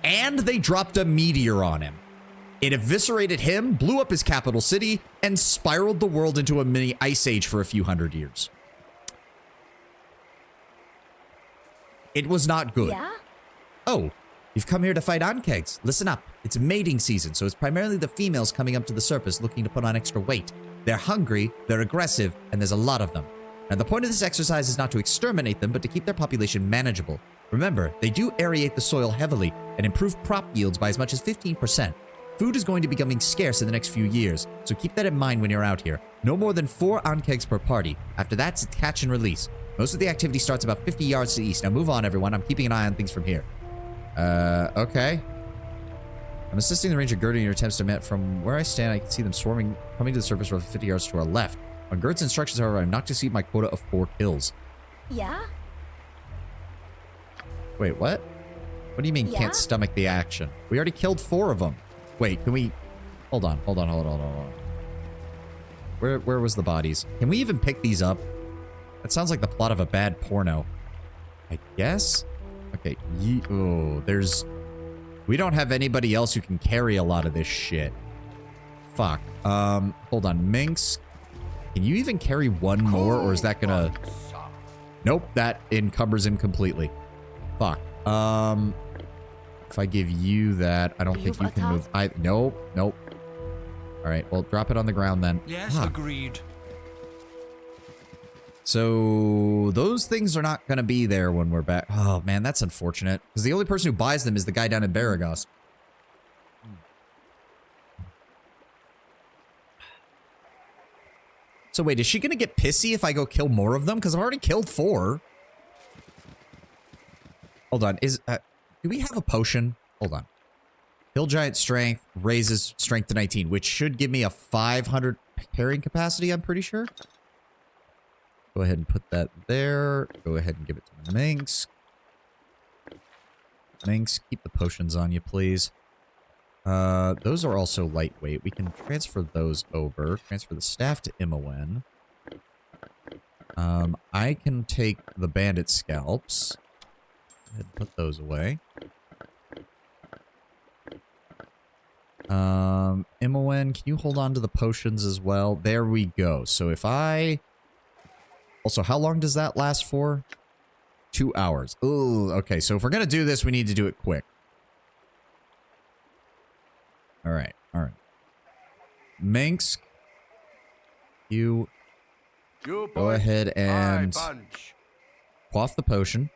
and they dropped a meteor on him. It eviscerated him, blew up his capital city, and spiraled the world into a mini ice age for a few hundred years. It was not good. Yeah? Oh, you've come here to fight Ankegs. Listen up. It's mating season, so it's primarily the females coming up to the surface looking to put on extra weight. They're hungry, they're aggressive, and there's a lot of them. And the point of this exercise is not to exterminate them, but to keep their population manageable. Remember, they do aerate the soil heavily and improve crop yields by as much as 15%. Food is going to be becoming scarce in the next few years, so keep that in mind when you're out here. No more than 4 Ankegs per party. After that, it's catch and release. Most of the activity starts about 50 yards to the east. Now move on, everyone. I'm keeping an eye on things from here. Okay. I'm assisting the ranger Gerd in your attempts to met. From where I stand, I can see them swarming, coming to the surface roughly 50 yards to our left. On Gerd's instructions, however, I'm not to exceed my quota of 4 kills. Yeah? Wait, what? What do you mean Yeah? can't stomach the action? We already killed 4 of them. Wait, can we... Hold on. Where was the bodies? Can we even pick these up? That sounds like the plot of a bad porno. I guess? Okay. Oh, there's... We don't have anybody else who can carry a lot of this shit. Fuck. Hold on. Minx, can you even carry one more, or is that gonna... Nope, that encumbers him completely. Fuck. If I give you that, I don't think you can move... Nope. Alright, well, drop it on the ground then. Yes, Fuck. agreed. So, those things are not going to be there when we're back. Oh, man, that's unfortunate. Because the only person who buys them is the guy down in Baragos. So, wait, is she going to get pissy if I go kill more of them? Because I've already killed 4. Hold on. Do we have a potion? Hold on. Hill Giant Strength raises Strength to 19, which should give me a 500 carrying capacity, I'm pretty sure. Go ahead and put that there. Go ahead and give it to Minx. Minx, keep the potions on you, please. Those are also lightweight. We can transfer those over. Transfer the staff to Imowen. I can take the bandit scalps. Go ahead and put those away. Imowen, can you hold on to the potions as well? There we go. So if I... Also, how long does that last for? 2 hours. Ooh, okay. So if we're going to do this, we need to do it quick. All right. Minx, you go ahead and quaff the potion.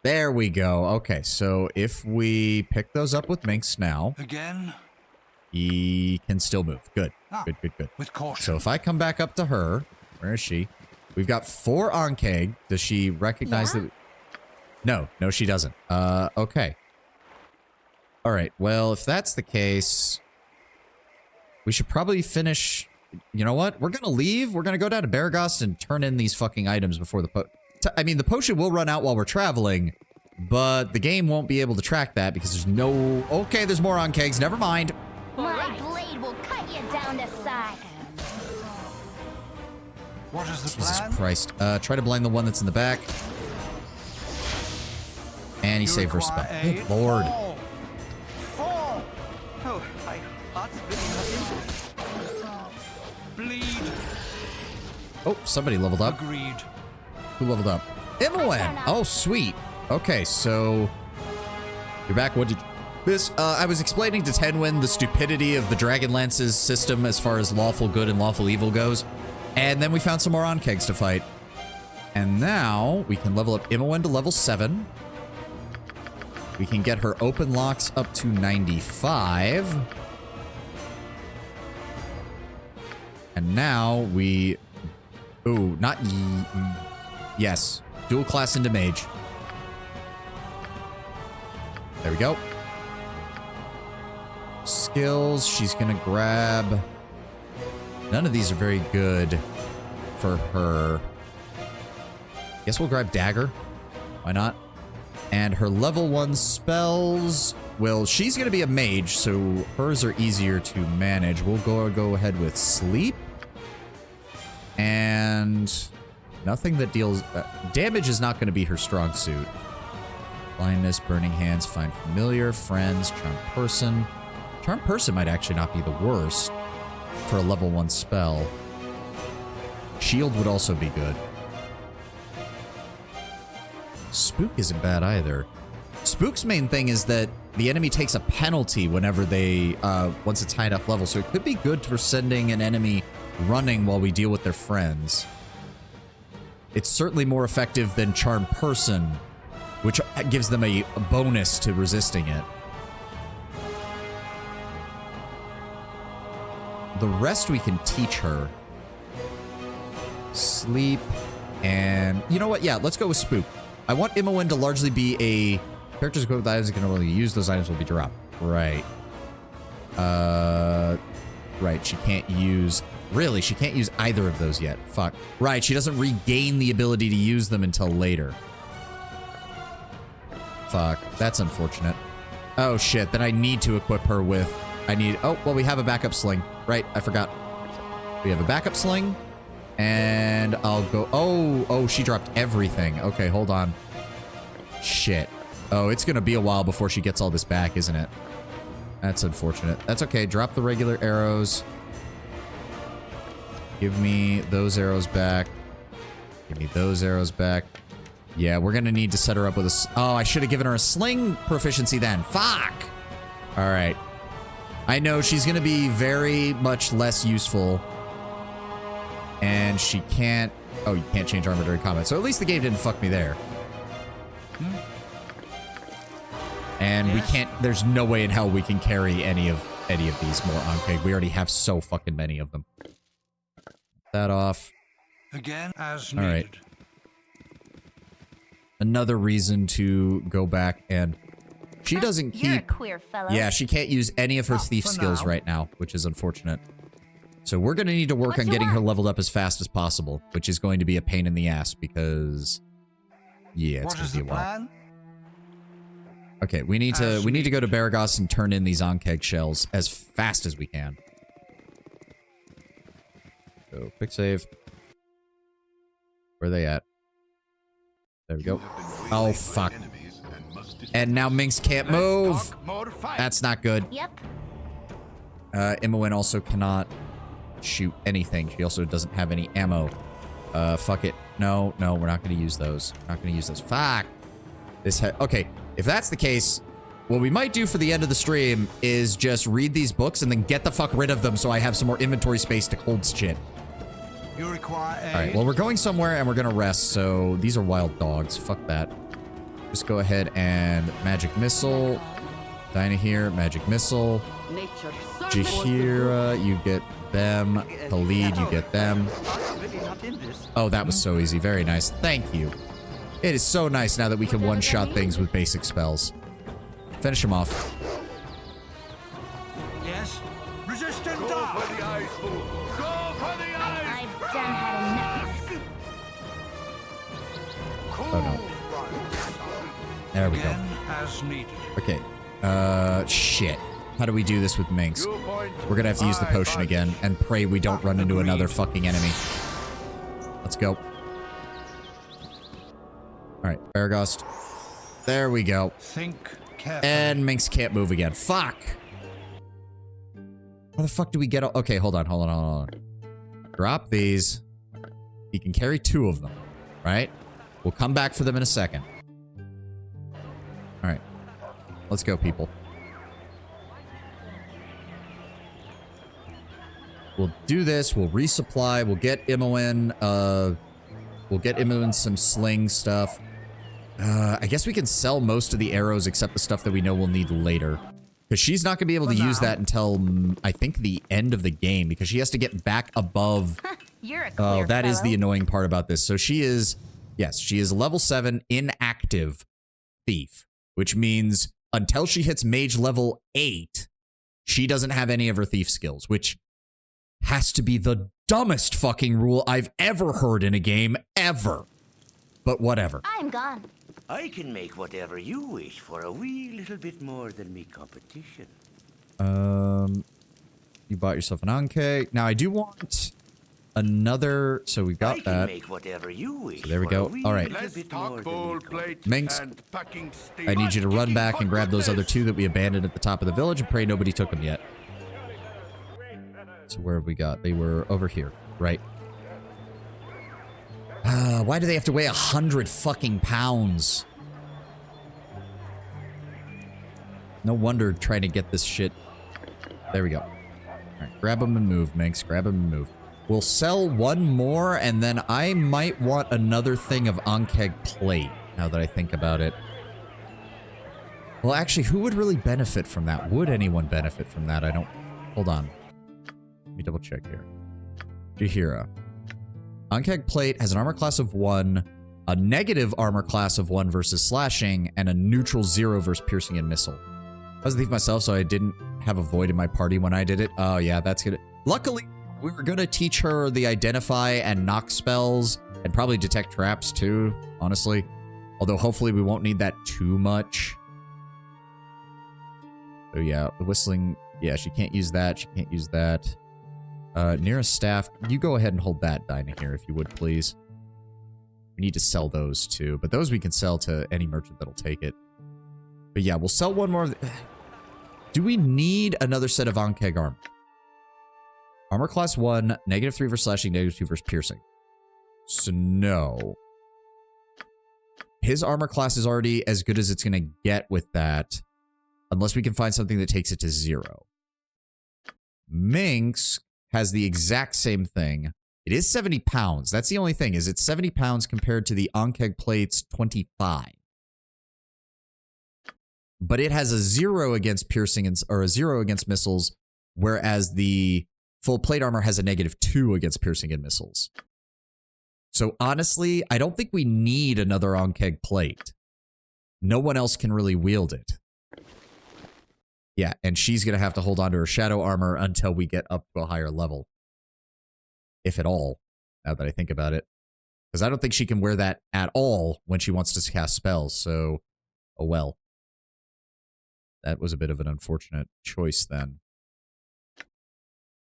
There we go. Okay, so if we pick those up with Minx now... Again? He can still move. Good. Good. With caution. So if I come back up to her, where is she? We've got 4 Ankeg. Does she recognize that? No, she doesn't. Okay. All right. Well, if that's the case, we should probably finish. You know what? We're going to leave. We're going to go down to Baragos and turn in these fucking items before the potion will run out while we're traveling, but the game won't be able to track that because there's no... Okay, there's more Ankegs. Never mind. My blade will cut you down to size. What is the Jesus plan? Christ. Try to blind the one that's in the back. And he saved her spell. Good Lord. Oh, my heart's really not in this. Bleed. Oh, somebody leveled up. Agreed. Who leveled up? Imowen. Oh, sweet. Okay, so you're back. What did you... I was explaining to Tenwin the stupidity of the Dragonlance's system as far as lawful good and lawful evil goes. And then we found some more Ankegs to fight. And now we can level up Imowen to level 7. We can get her open locks up to 95. And now we... Ooh, not... Yes. Dual class into mage. There we go. skills. She's gonna grab... None of these are very good for her. Guess we'll grab Dagger. Why not? And her level 1 spells... Well, she's gonna be a mage, so hers are easier to manage. We'll go ahead with Sleep. And... Nothing that deals... damage is not gonna be her strong suit. Blindness, Burning Hands, Find Familiar, Friends, Charm Person. Charm Person might actually not be the worst for a level 1 spell. Shield would also be good. Spook isn't bad either. Spook's main thing is that the enemy takes a penalty whenever they, once it's high enough level, so it could be good for sending an enemy running while we deal with their friends. It's certainly more effective than Charm Person, which gives them a bonus to resisting it. The rest we can teach her. Sleep, and... You know what? Yeah, let's go with Spook. I want Imoen to largely be a... Characters equipped with items that can only use those items will be dropped. Right. Right, she can't use... Really, she can't use either of those yet. Fuck. Right, she doesn't regain the ability to use them until later. Fuck, that's unfortunate. Oh shit, then I need to equip her with... Oh, well, we have a backup sling. Right, I forgot. We have a backup sling. And I'll go... Oh, she dropped everything. Okay, hold on. Shit. Oh, it's gonna be a while before she gets all this back, isn't it? That's unfortunate. That's okay, drop the regular arrows. Give me those arrows back. Give me those arrows back. Yeah, we're gonna need to set her up with a... Oh, I should have given her a sling proficiency then. Fuck! Alright. I know she's gonna be very much less useful. And she can't... Oh, you can't change armor during combat. So at least the game didn't fuck me there. And we can't... There's no way in hell we can carry any of these more Ankeg. We already have so fucking many of them. That off. Again, as needed. All right. Another reason to go back and... She doesn't keep... You're a queer fellow. Yeah, she can't use any of her thief skills right now, which is unfortunate. So we're going to need to work on getting her leveled up as fast as possible, which is going to be a pain in the ass because... Yeah, it's going to be a while. Okay, we need to go to Baragos and turn in these Ankeg shells as fast as we can. So, quick save. Where are they at? There we go. Oh, fuck. And now Minx can't move. That's not good. Yep. Imoen also cannot shoot anything. She also doesn't have any ammo. Fuck it. No, we're not going to use those. We're not going to use those. Fuck. Okay, if that's the case, what we might do for the end of the stream is just read these books and then get the fuck rid of them so I have some more inventory space to hold shit. You require aid? Alright, well, we're going somewhere and we're going to rest, so these are wild dogs. Fuck that. Just go ahead and Magic Missile. Dinah here, Magic Missile. Jahira, you get them. Khalid, you get them. Oh, that was so easy. Very nice. Thank you. It is so nice now that we can one-shot things with basic spells. Finish them off. Yes? Resistant dog! Go for the eyes, fool! Go for the eyes! I've done had enough. Oh, no. There we go. As needed. Okay. Shit. How do we do this with Minx? We're gonna have to use the potion again and pray we don't run into another fucking enemy. Let's go. Alright, Baragos. There we go. Think carefully. And Minx can't move again. Fuck! How the fuck do we get... Okay, hold on. Drop these. He can carry 2 of them, right? We'll come back for them in a second. Alright. Let's go, people. We'll do this. We'll resupply. We'll get Imoen, some sling stuff. I guess we can sell most of the arrows except the stuff that we know we'll need later. Because she's not going to be able to use that until, I think, the end of the game. Because she has to get back above... You're a queer that is fellow. the annoying part about this. So she is... Yes, she is level 7 inactive thief. Which means until she hits mage level 8, She doesn't have any of her thief skills, which has to be the dumbest fucking rule I've ever heard in a game, ever. But whatever. I'm gone. I can make whatever you wish for a wee little bit more than me competition. You bought yourself an Anke. Now I do want another, so we got that. Make whatever you wish so there we go. All right. Minx, I need you to run back and grab those other two that we abandoned at the top of the village and pray nobody took them yet. So where have we got? They were over here, right? Why do they have to weigh 100 fucking pounds? No wonder trying to get this shit. There we go. All right, grab them and move, Minx. Grab them and move. We'll sell one more, and then I might want another thing of Ankeg plate, now that I think about it. Well, actually, who would really benefit from that? Would anyone benefit from that? I don't... Hold on. Let me double check here. Jahira. Ankeg plate has an armor class of 1, a negative armor class of 1 versus slashing, and a neutral 0 versus piercing and missile. I was a thief myself, so I didn't have a void in my party when I did it. Oh, yeah, that's good. Luckily, we were going to teach her the identify and knock spells, and probably detect traps, too, honestly. Although, hopefully, we won't need that too much. So, yeah, the whistling... Yeah, she can't use that. She can't use that. Nearest staff, you go ahead and hold that, Dinah, here, if you would, please. We need to sell those, too. But those we can sell to any merchant that'll take it. But yeah, we'll sell one more. Do we need another set of Ankeg armor? Armor class 1, -3 for slashing, -2 for piercing. So no. His armor class is already as good as it's going to get with that. Unless we can find something that takes it to 0. Minx has the exact same thing. It is 70 pounds. That's the only thing, is it's 70 pounds compared to the Ankeg plate's 25. But it has a 0 against piercing and, or a 0 against missiles, whereas the full plate armor has a -2 against piercing and missiles. So honestly, I don't think we need another Ankeg plate. No one else can really wield it. Yeah, and she's going to have to hold on to her shadow armor until we get up to a higher level. If at all, now that I think about it. Because I don't think she can wear that at all when she wants to cast spells, so... Oh well. That was a bit of an unfortunate choice then.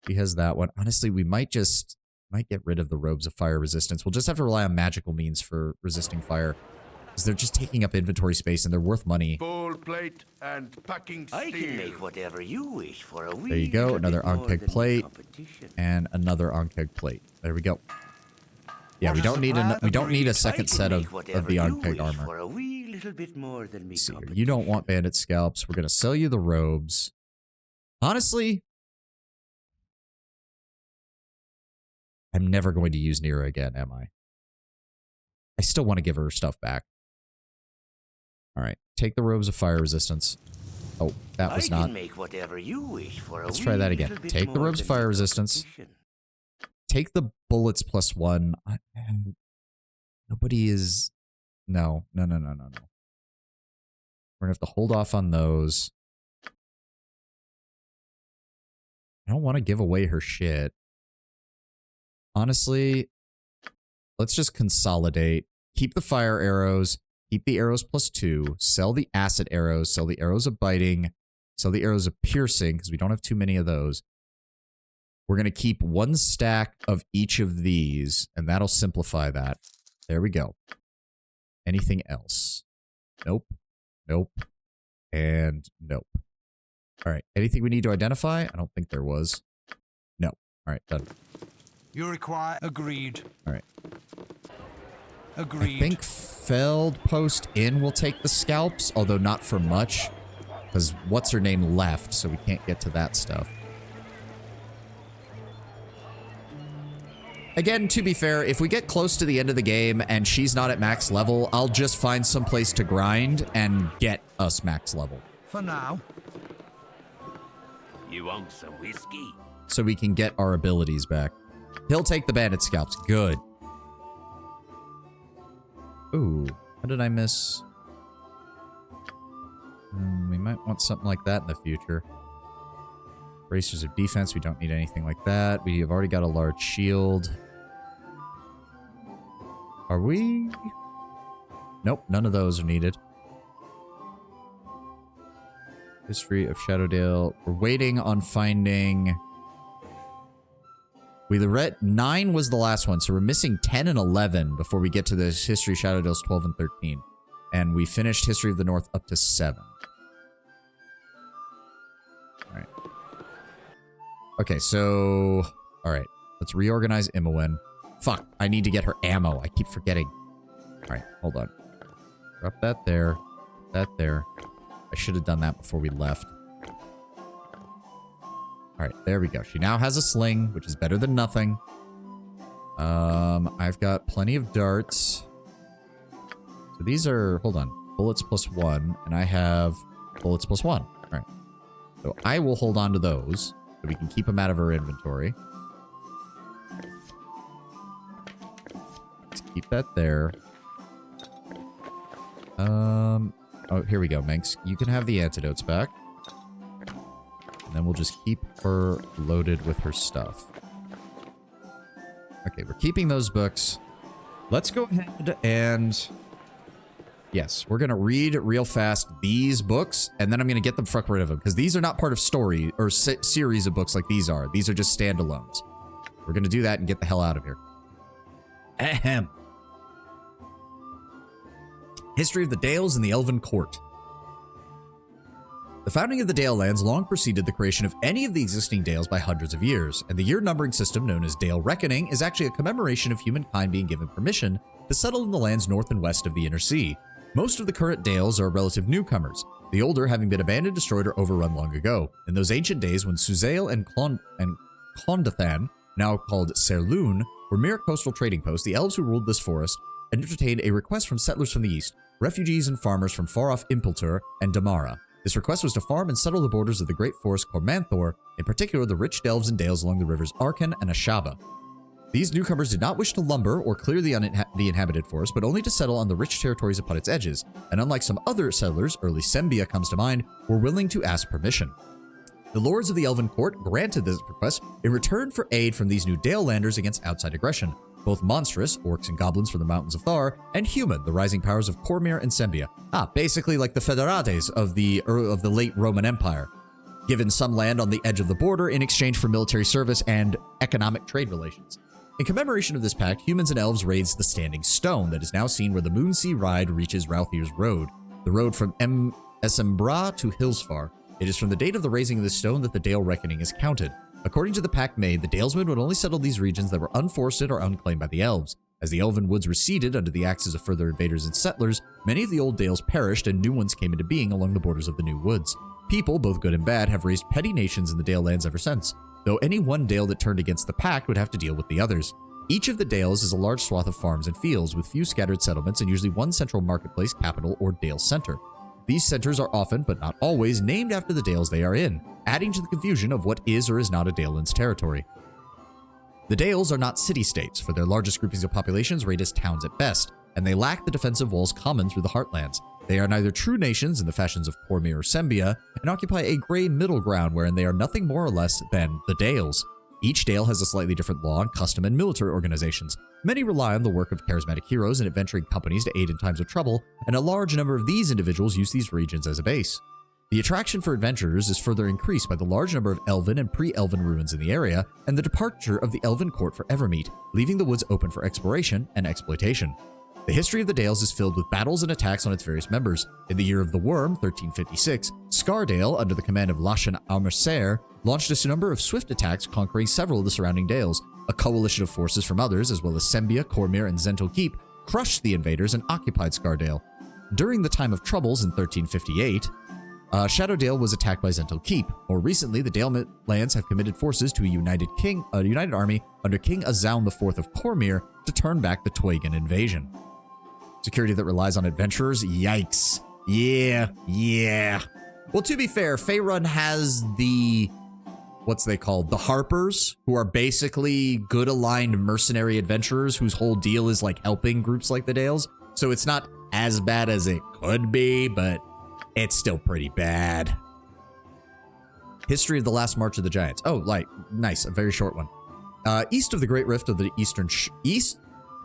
She has that one. Honestly, we might get rid of the robes of fire resistance. We'll just have to rely on magical means for resisting fire. Because they're just taking up inventory space and they're worth money. Ball plate and packing steel. I can make whatever you wish for a wee There you go, another little bit Ankeg plate and another Ankeg plate. There we go. Yeah, we don't need a second set of the Ankeg armor. For a wee little bit more than me. See here. You don't want bandit scalps. We're gonna sell you the robes. Honestly, I'm never going to use Nira again, am I? I still want to give her stuff back. All right, take the robes of fire resistance. Oh, that was not. Make whatever you wish for a Let's try that again. Take the robes of fire resistance. Take the bullets +1. Nobody is... No. We're going to have to hold off on those. I don't want to give away her shit. Honestly, let's just consolidate. Keep the fire arrows. Keep the arrows +2. Sell the acid arrows. Sell the arrows of biting. Sell the arrows of piercing, because we don't have too many of those. We're going to keep 1 stack of each of these, and that'll simplify that. There we go. Anything else? Nope. Nope. And nope. All right. Anything we need to identify? I don't think there was. No. All right. Done. You require... Agreed. All right. Agreed. I think Feld Post Inn will take the scalps, although not for much. Because what's-her-name left, so we can't get to that stuff. Again, to be fair, if we get close to the end of the game and she's not at max level, I'll just find some place to grind and get us max level. For now. You want some whiskey? So we can get our abilities back. He'll take the bandit scalps. Good. Ooh, how did I miss? We might want something like that in the future. Bracers of defense. We don't need anything like that. We have already got a large shield. Are we? Nope, none of those are needed. History of Shadowdale. We're waiting on finding... We read 9 was the last one, so we're missing 10 and 11 before we get to this History of Shadowdale's 12 and 13. And we finished History of the North up to 7. Alright. Okay, so... Alright, let's reorganize Imowen. Fuck, I need to get her ammo. I keep forgetting. Alright, hold on. Drop that there. That there. I should have done that before we left. Alright, there we go. She now has a sling, which is better than nothing. I've got plenty of darts. So these are, hold on, bullets +1, and I have bullets +1. Alright. So I will hold on to those, so we can keep them out of our inventory. Let's keep that there. Oh, here we go, Minx. You can have the antidotes back. And then we'll just keep her loaded with her stuff. Okay, we're keeping those books. Let's go ahead and... Yes, we're going to read real fast these books, and then I'm going to get them fuck rid of them, because these are not part of story or series of books like these are. These are just standalones. We're going to do that and get the hell out of here. Ahem. History of the Dales and the Elven Court. The founding of the Dale lands long preceded the creation of any of the existing Dales by hundreds of years, and the year numbering system known as Dale Reckoning is actually a commemoration of humankind being given permission to settle in the lands north and west of the Inner Sea. Most of the current Dales are relative newcomers, the older having been abandoned, destroyed, or overrun long ago. In those ancient days when Suzail and Clondathan, now called Serloon, were mere coastal trading posts, the elves who ruled this forest entertained a request from settlers from the east, refugees and farmers from far-off Impeltur and Damara. This request was to farm and settle the borders of the great forest Cormanthor, in particular the rich delves and dales along the rivers Arkan and Ashaba. These newcomers did not wish to lumber or clear the inhabited forest, but only to settle on the rich territories upon its edges, and unlike some other settlers, early Sembia comes to mind, were willing to ask permission. The lords of the Elven Court granted this request in return for aid from these new Dale landers against outside aggression, both monstrous, orcs and goblins from the mountains of Thar, and human, the rising powers of Cormyr and Sembia. Basically like the Federates of the late Roman Empire, given some land on the edge of the border in exchange for military service and economic trade relations. In commemoration of this pact, humans and elves raised the Standing Stone that is now seen where the Moonsea Ride reaches Ralthir's Road, the road from Esembra to Hillsfar. It is from the date of the raising of this stone that the Dale Reckoning is counted. According to the pact made, the Dalesmen would only settle these regions that were unforested or unclaimed by the elves. As the elven woods receded under the axes of further invaders and settlers, many of the old dales perished and new ones came into being along the borders of the new woods. People, both good and bad, have raised petty nations in the Dale lands ever since, though any one Dale that turned against the pact would have to deal with the others. Each of the Dales is a large swath of farms and fields, with few scattered settlements and usually one central marketplace, capital, or Dale center. These centers are often, but not always, named after the Dales they are in, adding to the confusion of what is or is not a Daleland's territory. The Dales are not city-states, for their largest groupings of populations rate as towns at best, and they lack the defensive walls common through the heartlands. They are neither true nations in the fashions of Cormyr or Sembia, and occupy a gray middle ground wherein they are nothing more or less than the Dales. Each Dale has a slightly different law, custom, and military organizations. Many rely on the work of charismatic heroes and adventuring companies to aid in times of trouble, and a large number of these individuals use these regions as a base. The attraction for adventurers is further increased by the large number of elven and pre-elven ruins in the area, and the departure of the Elven Court for Evermeet, leaving the woods open for exploration and exploitation. The history of the Dales is filled with battles and attacks on its various members. In the Year of the Worm, 1356, Scardale, under the command of Lashan Almercer, launched a number of swift attacks conquering several of the surrounding Dales. A coalition of forces from others, as well as Sembia, Cormyr, and Zento Keep, crushed the invaders and occupied Scardale. During the time of troubles in 1358, Shadowdale was attacked by Zento Keep. More recently, the Dale lands have committed forces to a united army under King Azaun IV of Cormyr to turn back the Twagan invasion. Security that relies on adventurers? Yikes. Yeah. Well, to be fair, Faerun has the... what's they called? The Harpers, who are basically good aligned mercenary adventurers whose whole deal is like helping groups like the Dales. So it's not as bad as it could be, but it's still pretty bad. History of the Last March of the Giants. Oh, like, nice, a very short one. East of the Great Rift of the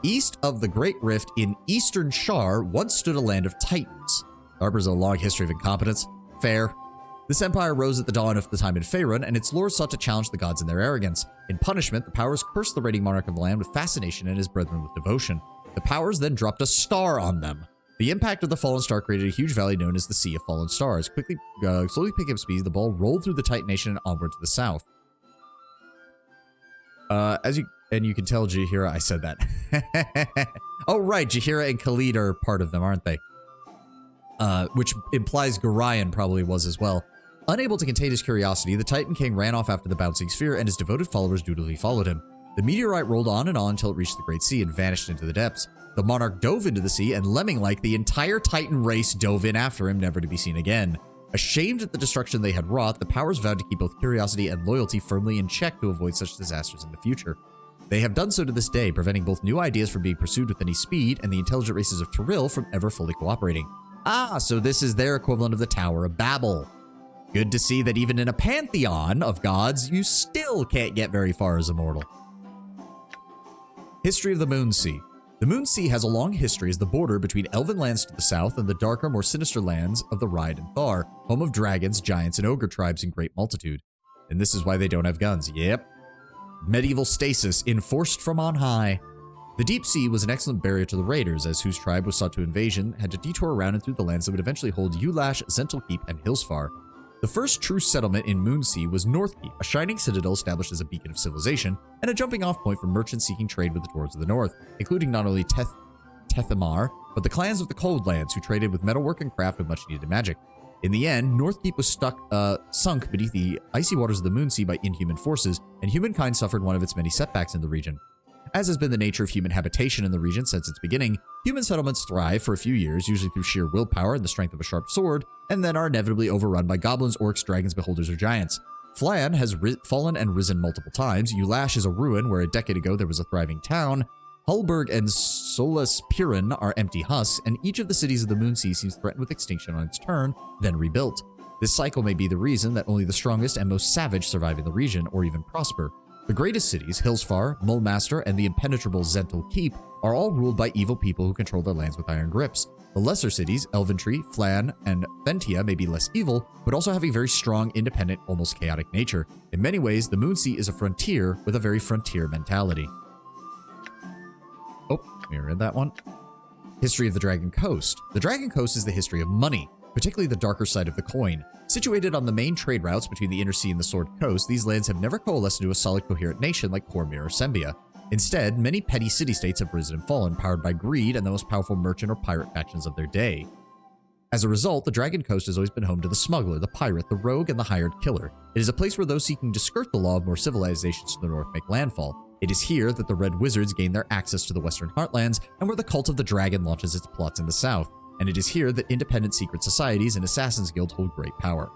East of the Great Rift in Eastern Shar once stood a land of Titans. Harbors a long history of incompetence. Fair. This empire rose at the dawn of the time in Faerun, and its lords sought to challenge the gods in their arrogance. In punishment, the powers cursed the reigning monarch of the land with fascination and his brethren with devotion. The powers then dropped a star on them. The impact of the fallen star created a huge valley known as the Sea of Fallen Stars. Slowly picking up speed, the ball rolled through the Titan nation and onward to the south. You can tell Jaheira I said that. Oh, right. Jaheira and Khalid are part of them, aren't they? Which implies Gorion probably was as well. Unable to contain his curiosity, the Titan King ran off after the bouncing sphere, and his devoted followers dutifully followed him. The meteorite rolled on until it reached the Great Sea and vanished into the depths. The monarch dove into the sea, and lemming-like, the entire Titan race dove in after him, never to be seen again. Ashamed at the destruction they had wrought, the powers vowed to keep both curiosity and loyalty firmly in check to avoid such disasters in the future. They have done so to this day, preventing both new ideas from being pursued with any speed and the intelligent races of Tyrell from ever fully cooperating. Ah, so this is their equivalent of the Tower of Babel. Good to see that even in a pantheon of gods, you still can't get very far as a mortal. History of the Moon Sea. The Moon Sea has a long history as the border between elven lands to the south and the darker, more sinister lands of the Ride and Thar, home of dragons, giants, and ogre tribes in great multitude. And this is why they don't have guns. Yep. Medieval stasis enforced from on high. The deep sea was an excellent barrier to the raiders, as whose tribe was sought to invasion had to detour around and through the lands that would eventually hold Ulash, Zentelkeep, and Hillsfar. The first true settlement in Moonsea was Northkeep, a shining citadel established as a beacon of civilization and a jumping-off point for merchants seeking trade with the dwarves of the north, including not only Tethamar, but the clans of the Cold Lands who traded with metalwork and craft with much-needed magic. In the end, Northkeep was sunk beneath the icy waters of the Moonsea by inhuman forces, and humankind suffered one of its many setbacks in the region. As has been the nature of human habitation in the region since its beginning, human settlements thrive for a few years, usually through sheer willpower and the strength of a sharp sword, and then are inevitably overrun by goblins, orcs, dragons, beholders, or giants. Flan has fallen and risen multiple times. Ulash is a ruin where a decade ago there was a thriving town. Hulburg and Solus Piran are empty husks, and each of the cities of the Moonsea seems threatened with extinction on its turn, then rebuilt. This cycle may be the reason that only the strongest and most savage survive in the region, or even prosper. The greatest cities, Hillsfar, Mulmaster, and the impenetrable Zentel Keep, are all ruled by evil people who control their lands with iron grips. The lesser cities, Elventree, Flan, and Thentia, may be less evil, but also have a very strong, independent, almost chaotic nature. In many ways, the Moonsea is a frontier with a very frontier mentality. Oh, we read that one. History of the Dragon Coast. The Dragon Coast is the history of money, particularly the darker side of the coin. Situated on the main trade routes between the Inner Sea and the Sword Coast, these lands have never coalesced into a solid, coherent nation like Cormyr or Sembia. Instead, many petty city-states have risen and fallen, powered by greed and the most powerful merchant or pirate factions of their day. As a result, the Dragon Coast has always been home to the smuggler, the pirate, the rogue, and the hired killer. It is a place where those seeking to skirt the law of more civilizations to the north make landfall. It is here that the Red Wizards gain their access to the Western Heartlands, and where the Cult of the Dragon launches its plots in the south. And it is here that independent secret societies and assassins' guilds hold great power.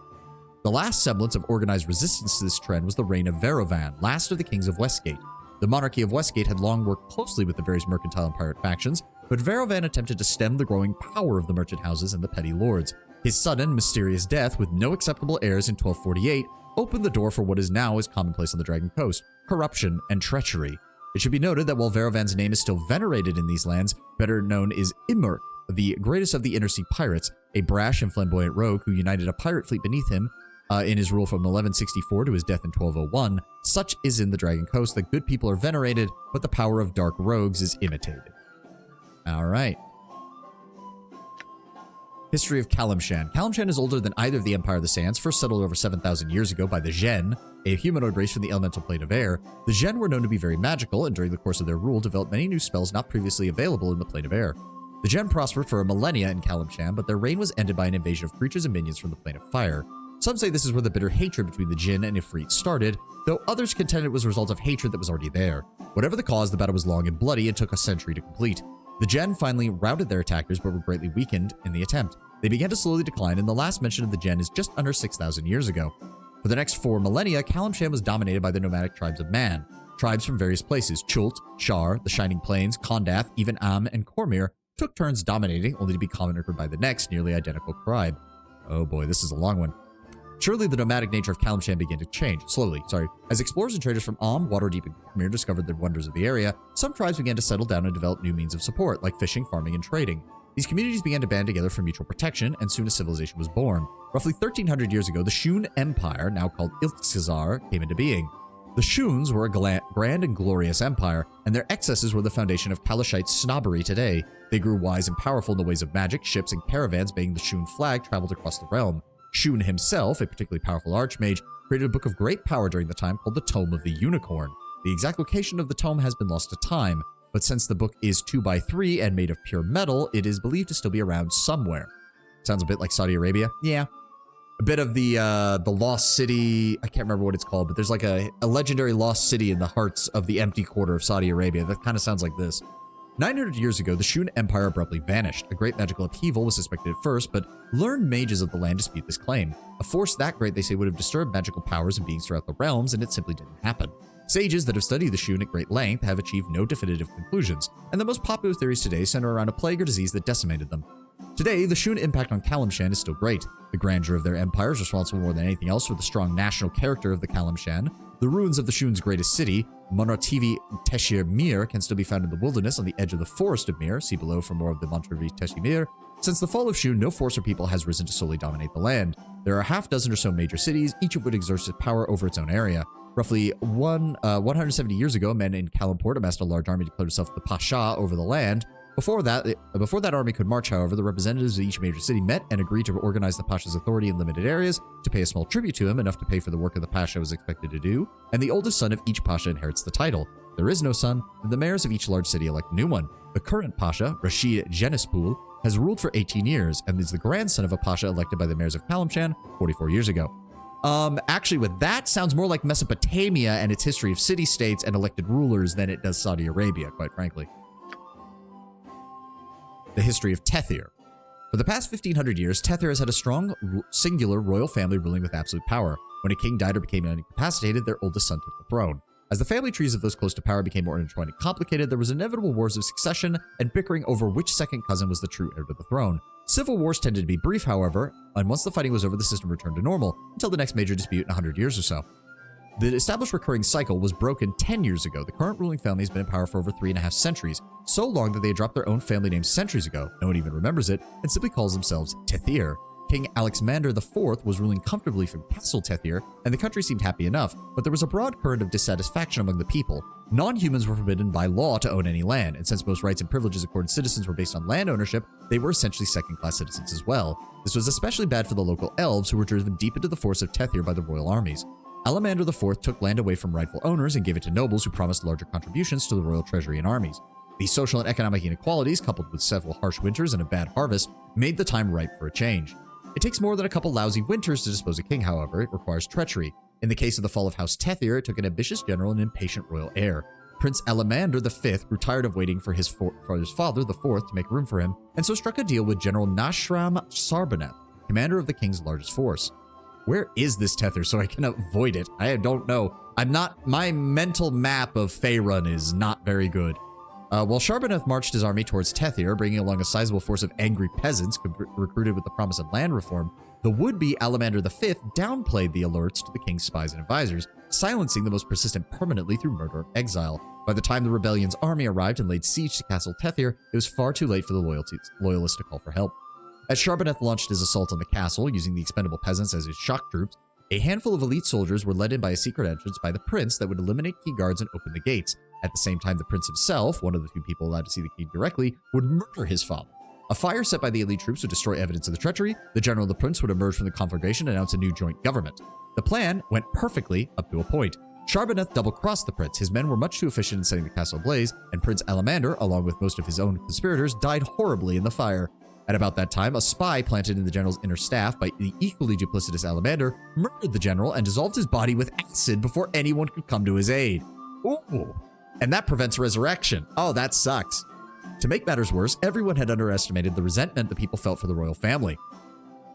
The last semblance of organized resistance to this trend was the reign of Verovan, last of the kings of Westgate. The monarchy of Westgate had long worked closely with the various mercantile and pirate factions, but Verovan attempted to stem the growing power of the merchant houses and the petty lords. His sudden, mysterious death, with no acceptable heirs in 1248, opened the door for what is now commonplace on the Dragon Coast: corruption and treachery. It should be noted that while Verovan's name is still venerated in these lands, better known is Immerk, the greatest of the Inner Sea pirates, a brash and flamboyant rogue who united a pirate fleet beneath him in his rule from 1164 to his death in 1201. Such is in the Dragon Coast that good people are venerated, but the power of dark rogues is imitated. All right. History of Kalimshan. Kalimshan is older than either of the Empire of the Sands, first settled over 7,000 years ago by the Zhen, a humanoid race from the elemental plane of air. The Zhen were known to be very magical, and during the course of their rule developed many new spells not previously available in the plane of air. The Zhen prospered for a millennia in Kalimshan, but their reign was ended by an invasion of creatures and minions from the plane of fire. Some say this is where the bitter hatred between the Jinn and Ifrit started, though others contend it was a result of hatred that was already there. Whatever the cause, the battle was long and bloody and took a century to complete. The Jinn finally routed their attackers, but were greatly weakened in the attempt. They began to slowly decline, and the last mention of the Jinn is just under 6,000 years ago. For the next 4 millennia, Kalimshan was dominated by the nomadic tribes of Man. Tribes from various places, Chult, Shar, the Shining Plains, Kondath, even Am, and Cormyr, took turns dominating, only to be conquered by the next, nearly identical tribe. Oh boy, this is a long one. Surely the nomadic nature of Kalimshan began to change, slowly, As explorers and traders from Waterdeep, and Khmer discovered the wonders of the area, some tribes began to settle down and develop new means of support, like fishing, farming, and trading. These communities began to band together for mutual protection, and soon a civilization was born. Roughly 1,300 years ago, the Shun Empire, now called Ilkhazar, came into being. The Shuns were a grand and glorious empire, and their excesses were the foundation of Kalashite snobbery today. They grew wise and powerful in the ways of magic. Ships and caravans bearing the Shun flag traveled across the realm. Shun himself, a particularly powerful archmage, created a book of great power during the time called the Tome of the Unicorn. The exact location of the tome has been lost to time, but since the book is 2x3 and made of pure metal, it is believed to still be around somewhere. Sounds a bit like Saudi Arabia? Yeah. A bit of the lost city, I can't remember what it's called, but there's like a legendary lost city in the hearts of the empty quarter of Saudi Arabia. That kind of sounds like this. 900 years ago, the Shun Empire abruptly vanished. A great magical upheaval was suspected at first, but learned mages of the land dispute this claim. A force that great, they say, would have disturbed magical powers and beings throughout the realms, and it simply didn't happen. Sages that have studied the Shun at great length have achieved no definitive conclusions, and the most popular theories today center around a plague or disease that decimated them. Today, the Shun impact on Kalimshan is still great. The grandeur of their empire is responsible more than anything else for the strong national character of the Kalimshan. The ruins of the Shun's greatest city, Monartivi Teshir Mir, can still be found in the wilderness on the edge of the forest of Mir. See below for more of the Monartivi Teshir Mir. Since the fall of Shun, no force or people has risen to solely dominate the land. There are a half dozen or so major cities, each of which exerts its power over its own area. Roughly 170 years ago, men in Kalimport amassed a large army to declare itself the Pasha over the land. Before that army could march, however, the representatives of each major city met and agreed to organize the Pasha's authority in limited areas, to pay a small tribute to him, enough to pay for the work of the Pasha was expected to do, and the oldest son of each Pasha inherits the title. If there is no son, then the mayors of each large city elect a new one. The current Pasha, Rashid Jenispul, has ruled for 18 years, and is the grandson of a Pasha elected by the mayors of Kalimshan 44 years ago. Actually, with that, sounds more like Mesopotamia and its history of city-states and elected rulers than it does Saudi Arabia, quite frankly. The history of Tethir. For the past 1,500 years, Tethir has had a strong, singular royal family ruling with absolute power. When a king died or became incapacitated, their oldest son took the throne. As the family trees of those close to power became more intertwined and complicated, there was inevitable wars of succession and bickering over which second cousin was the true heir to the throne. Civil wars tended to be brief, however, and once the fighting was over, the system returned to normal, until the next major dispute in 100 years or so. The established recurring cycle was broken 10 years ago. The current ruling family has been in power for over 3.5 centuries, so long that they had dropped their own family name centuries ago, no one even remembers it, and simply calls themselves Tethir. King Alexander IV was ruling comfortably from Castle Tethir, and the country seemed happy enough, but there was a broad current of dissatisfaction among the people. Non-humans were forbidden by law to own any land, and since most rights and privileges accorded to citizens were based on land ownership, they were essentially second-class citizens as well. This was especially bad for the local elves, who were driven deep into the force of Tethir by the royal armies. Alexander IV took land away from rightful owners and gave it to nobles who promised larger contributions to the royal treasury and armies. These social and economic inequalities, coupled with several harsh winters and a bad harvest, made the time ripe for a change. It takes more than a couple lousy winters to dispose a king, however. It requires treachery. In the case of the fall of House Tethir, it took an ambitious general and impatient royal heir. Prince Alexander V grew tired of waiting for his father, the fourth, to make room for him, and so struck a deal with General Nashram Sarbaneth, commander of the king's largest force. Where is this Tethir so I can avoid it? I don't know. My mental map of Faerun is not very good. While Sarbaneth marched his army towards Tethir, bringing along a sizable force of angry peasants recruited with the promise of land reform, the would-be Alexander V downplayed the alerts to the king's spies and advisors, silencing the most persistent permanently through murder and exile. By the time the rebellion's army arrived and laid siege to Castle Tethir, it was far too late for the loyalists to call for help. As Sarbaneth launched his assault on the castle, using the expendable peasants as his shock troops, a handful of elite soldiers were led in by a secret entrance by the prince that would eliminate key guards and open the gates. At the same time, the prince himself, one of the few people allowed to see the key directly, would murder his father. A fire set by the elite troops would destroy evidence of the treachery. The general and the prince would emerge from the conflagration and announce a new joint government. The plan went perfectly up to a point. Sarbaneth double-crossed the prince. His men were much too efficient in setting the castle ablaze, and Prince Alexander, along with most of his own conspirators, died horribly in the fire. At about that time, a spy planted in the general's inner staff by the equally duplicitous Alexander murdered the general and dissolved his body with acid before anyone could come to his aid. Ooh. And that prevents resurrection. Oh, that sucks. To make matters worse, everyone had underestimated the resentment the people felt for the royal family.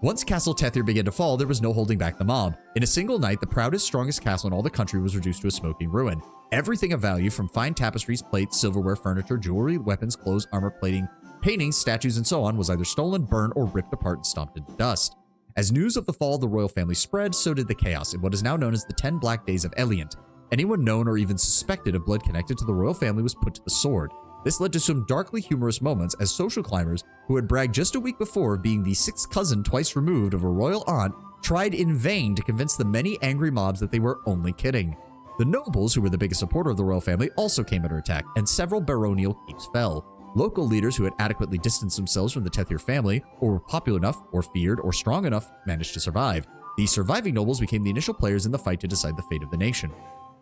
Once Castle Tethir began to fall, there was no holding back the mob. In a single night, the proudest, strongest castle in all the country was reduced to a smoking ruin. Everything of value, from fine tapestries, plates, silverware, furniture, jewelry, weapons, clothes, armor plating, paintings, statues, and so on, was either stolen, burned, or ripped apart and stomped into dust. As news of the fall of the royal family spread, so did the chaos in what is now known as the 10 Black Days of Eliant. Anyone known or even suspected of blood connected to the royal family was put to the sword. This led to some darkly humorous moments as social climbers who had bragged just a week before of being the 6th cousin twice removed of a royal aunt tried in vain to convince the many angry mobs that they were only kidding. The nobles, who were the biggest supporter of the royal family, also came under attack, and several baronial keeps fell. Local leaders who had adequately distanced themselves from the Tethir family, or were popular enough, or feared, or strong enough, managed to survive. These surviving nobles became the initial players in the fight to decide the fate of the nation.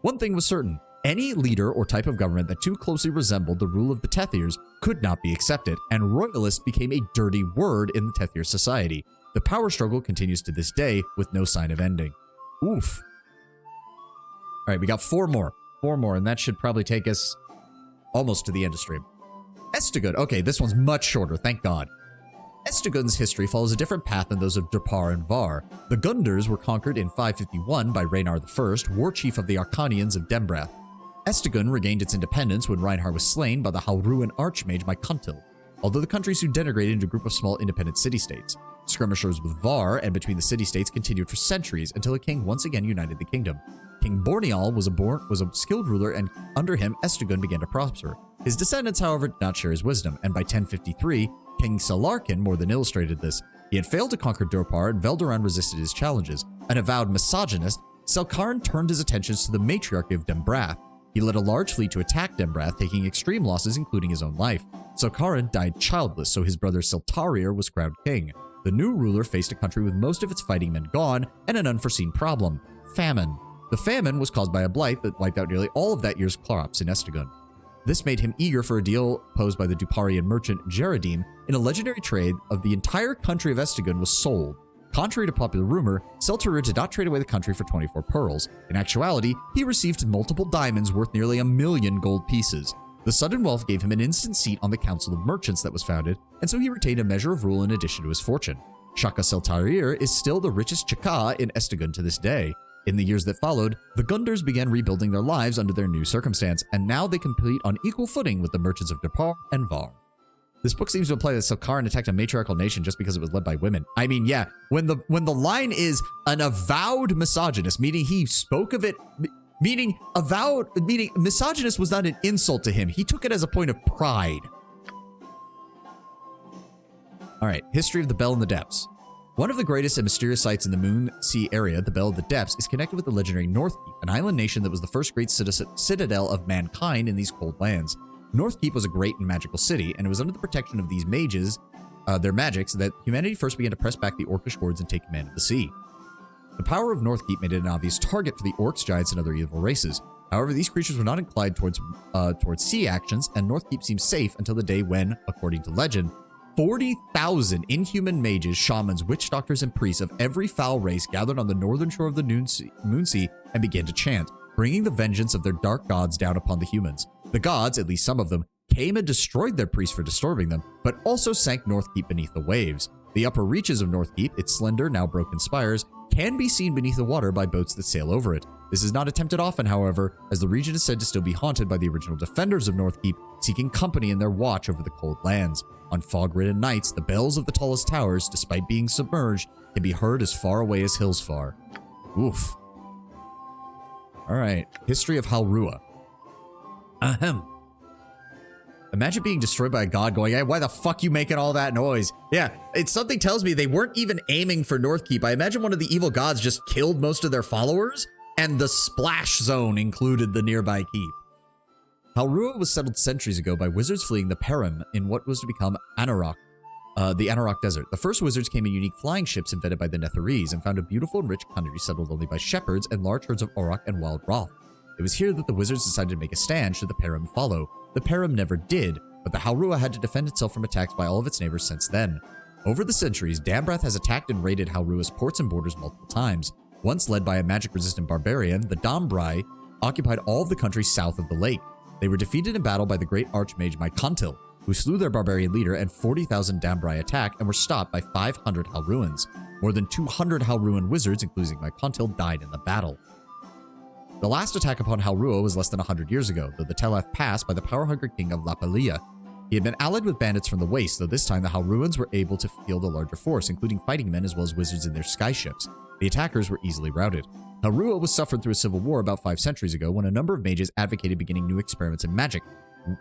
One thing was certain: any leader or type of government that too closely resembled the rule of the Tethirs could not be accepted, and royalist became a dirty word in the Tethir society. The power struggle continues to this day with no sign of ending. Oof. All right, we got 4 more. 4 more, and that should probably take us almost to the end of stream. Estegun. Okay, this one's much shorter, thank God. Estegun's history follows a different path than those of Durpar and Var. The Gundars were conquered in 551 by Raynar I, war chief of the Arcanians of Dembrath. Estegun regained its independence when Reinhard was slain by the Halruan archmage Mykontil, although the country soon degenerated into a group of small independent city-states. Skirmishers with Var and between the city-states continued for centuries until a king once again united the kingdom. King Borneal was a skilled ruler, and under him Estegun began to prosper. His descendants, however, did not share his wisdom, and by 1053, King Salarkin more than illustrated this. He had failed to conquer Durpar, and Veldoran resisted his challenges. An avowed misogynist, Selkarin turned his attentions to the matriarchy of Dembrath. He led a large fleet to attack Dembrath, taking extreme losses, including his own life. Selkarin died childless, so his brother Seltarir was crowned king. The new ruler faced a country with most of its fighting men gone, and an unforeseen problem: famine. The famine was caused by a blight that wiped out nearly all of that year's crops in Estegun. This made him eager for a deal posed by the Duparian merchant Jeradim. In a legendary trade, of the entire country of Estegun was sold. Contrary to popular rumor, Seltarir did not trade away the country for 24 pearls. In actuality, he received multiple diamonds worth nearly 1,000,000 gold pieces. The sudden wealth gave him an instant seat on the Council of Merchants that was founded, and so he retained a measure of rule in addition to his fortune. Shaka Seltarir is still the richest Chaka in Estegun to this day. In the years that followed, the Gundars began rebuilding their lives under their new circumstance, and now they compete on equal footing with the merchants of Durpar and Var. This book seems to imply that Selkarin attacked a matriarchal nation just because it was led by women. I mean, yeah, when the line is an avowed misogynist, meaning he spoke of it, meaning misogynist was not an insult to him. He took it as a point of pride. All right, history of the Bell in the Depths. One of the greatest and mysterious sites in the Moon Sea area, the Bell of the Depths, is connected with the legendary Northkeep, an island nation that was the first great citadel of mankind in these cold lands. Northkeep was a great and magical city, and it was under the protection of these mages, their magics, that humanity first began to press back the orcish hordes and take command of the sea. The power of Northkeep made it an obvious target for the orcs, giants, and other evil races. However, these creatures were not inclined towards sea actions, and Northkeep seemed safe until the day when, according to legend, 40,000 inhuman mages, shamans, witch doctors, and priests of every foul race gathered on the northern shore of the Moon Sea and began to chant, bringing the vengeance of their dark gods down upon the humans. The gods, at least some of them, came and destroyed their priests for disturbing them, but also sank Northkeep beneath the waves. The upper reaches of Northkeep, its slender, now broken spires, can be seen beneath the water by boats that sail over it. This is not attempted often, however, as the region is said to still be haunted by the original defenders of Northkeep, seeking company in their watch over the cold lands. On fog-ridden nights, the bells of the tallest towers, despite being submerged, can be heard as far away as hills far. Oof. Alright, history of Halrua. Ahem. Imagine being destroyed by a god going, hey, why the fuck you making all that noise? Yeah, something tells me they weren't even aiming for Northkeep. I imagine one of the evil gods just killed most of their followers, and the splash zone included the nearby keep. Halrua was settled centuries ago by wizards fleeing the Perim in what was to become Anarok, the Anarok Desert. The first wizards came in unique flying ships invented by the Netherese and found a beautiful and rich country settled only by shepherds and large herds of Auroch and wild Roth. It was here that the wizards decided to make a stand should the Perim follow. The Perim never did, but the Halrua had to defend itself from attacks by all of its neighbors since then. Over the centuries, Dambrath has attacked and raided Halrua's ports and borders multiple times. Once led by a magic-resistant barbarian, the Dombrai occupied all of the country south of the lake. They were defeated in battle by the great archmage Mykontil, who slew their barbarian leader, and 40,000 Dambrai attacked and were stopped by 500 Halruans. More than 200 Halruan wizards, including Mykontil, died in the battle. The last attack upon Halrua was less than 100 years ago, though the tale hath passed by the power-hungry king of Lapalia. He had been allied with bandits from the Waste, though this time the Hauruans were able to field a larger force, including fighting men as well as wizards in their skyships. The attackers were easily routed. Haurua was suffered through a civil war about 5 centuries ago when a number of mages advocated beginning new experiments in magic,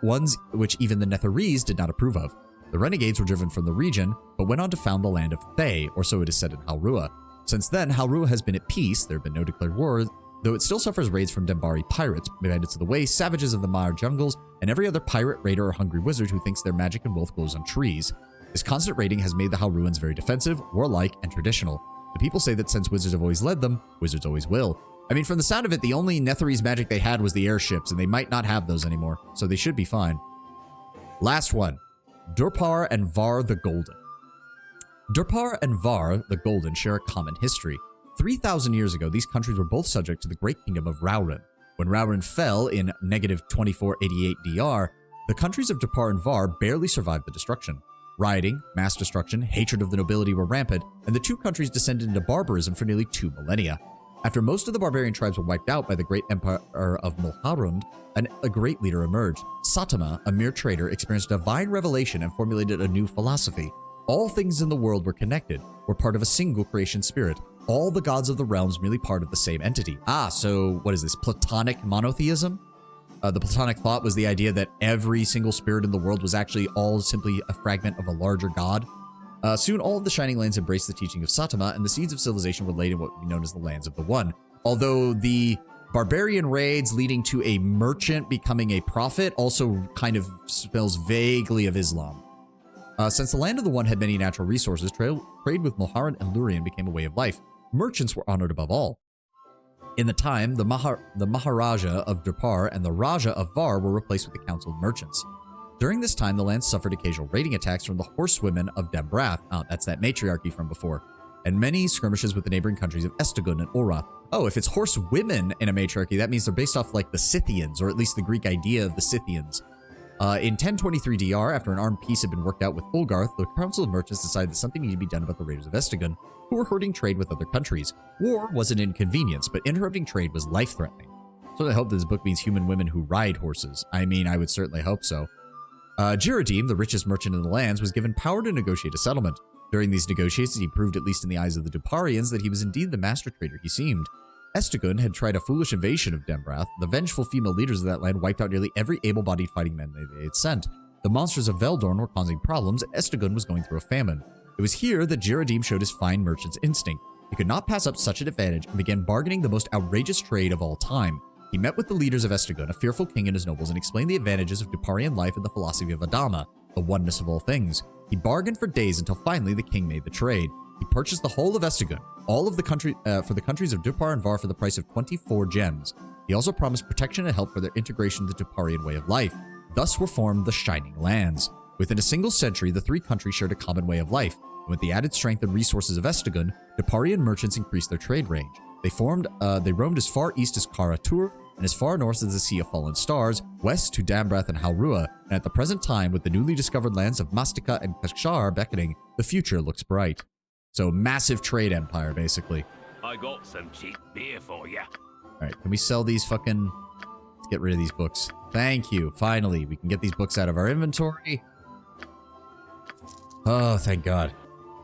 ones which even the Netherese did not approve of. The renegades were driven from the region, but went on to found the land of Thay, or so it is said in Haurua. Since then, Haurua has been at peace. There have been no declared wars, though it still suffers raids from Dembari pirates, bandits of the Waste, savages of the Mahar jungles, and every other pirate, raider, or hungry wizard who thinks their magic and wealth grows on trees. This constant raiding has made the Hauruans very defensive, warlike, and traditional. The people say that since wizards have always led them, wizards always will. I mean, from the sound of it, the only Netherese magic they had was the airships, and they might not have those anymore, so they should be fine. Last one. Durpar and Var the Golden. Durpar and Var the Golden share a common history. 3,000 years ago, these countries were both subject to the great kingdom of Rauren. When Rauren fell in negative 2488 DR, the countries of Durpar and Var barely survived the destruction. Rioting, mass destruction, hatred of the nobility were rampant, and the two countries descended into barbarism for nearly 2 millennia. After most of the barbarian tribes were wiped out by the great empire of Mulharund, a great leader emerged. Satima, a mere trader, experienced divine revelation and formulated a new philosophy. All things in the world were connected, were part of a single creation spirit. All the gods of the realms merely part of the same entity. So what is this, Platonic monotheism? The Platonic thought was the idea that every single spirit in the world was actually all simply a fragment of a larger god. Soon all of the Shining Lands embraced the teaching of Satima, and the seeds of civilization were laid in what would be known as the Lands of the One. Although the barbarian raids leading to a merchant becoming a prophet also kind of spells vaguely of Islam. Since the Land of the One had many natural resources, trade with Mulharan and Lurien became a way of life. Merchants were honored above all. In the time, the Maharaja of Durpar and the Raja of Var were replaced with the Council of Merchants. During this time, the land suffered occasional raiding attacks from the horsewomen of Dembrath. That's that matriarchy from before. And many skirmishes with the neighboring countries of Estegun and Orath. If it's horsewomen in a matriarchy, that means they're based off like the Scythians, or at least the Greek idea of the Scythians. In 1023 DR, after an armed peace had been worked out with Ulgarth, the Council of Merchants decided that something needed to be done about the raiders of Estegun, who were hurting trade with other countries. War was an inconvenience, but interrupting trade was life-threatening. So I hope that this book means human women who ride horses. I mean, I would certainly hope so. Jiradim, the richest merchant in the lands, was given power to negotiate a settlement. During these negotiations, he proved, at least in the eyes of the Duparians, that he was indeed the master trader he seemed. Estegun had tried a foolish invasion of Dembrath. The vengeful female leaders of that land wiped out nearly every able-bodied fighting man they had sent. The monsters of Veldorn were causing problems, and Estegun was going through a famine. It was here that Jiradim showed his fine merchant's instinct. He could not pass up such an advantage and began bargaining the most outrageous trade of all time. He met with the leaders of Estegun, a fearful king and his nobles, and explained the advantages of Duparian life and the philosophy of Adama, the oneness of all things. He bargained for days until finally the king made the trade. He purchased the whole of Estegun, all of the country for the countries of Dupar and Var for the price of 24 gems. He also promised protection and help for their integration into the Duparian way of life. Thus were formed the Shining Lands. Within a single century, the three countries shared a common way of life, and with the added strength and resources of Estegun, Duparian merchants increased their trade range. They roamed as far east as Karatur, and as far north as the Sea of Fallen Stars, west to Dambrath and Haurua, and at the present time, with the newly discovered lands of Mastika and Kashar beckoning, the future looks bright. So, massive trade empire, basically. I got some cheap beer for ya. Alright, can we sell these fucking... Let's get rid of these books. Thank you. Finally, we can get these books out of our inventory. Oh, thank God.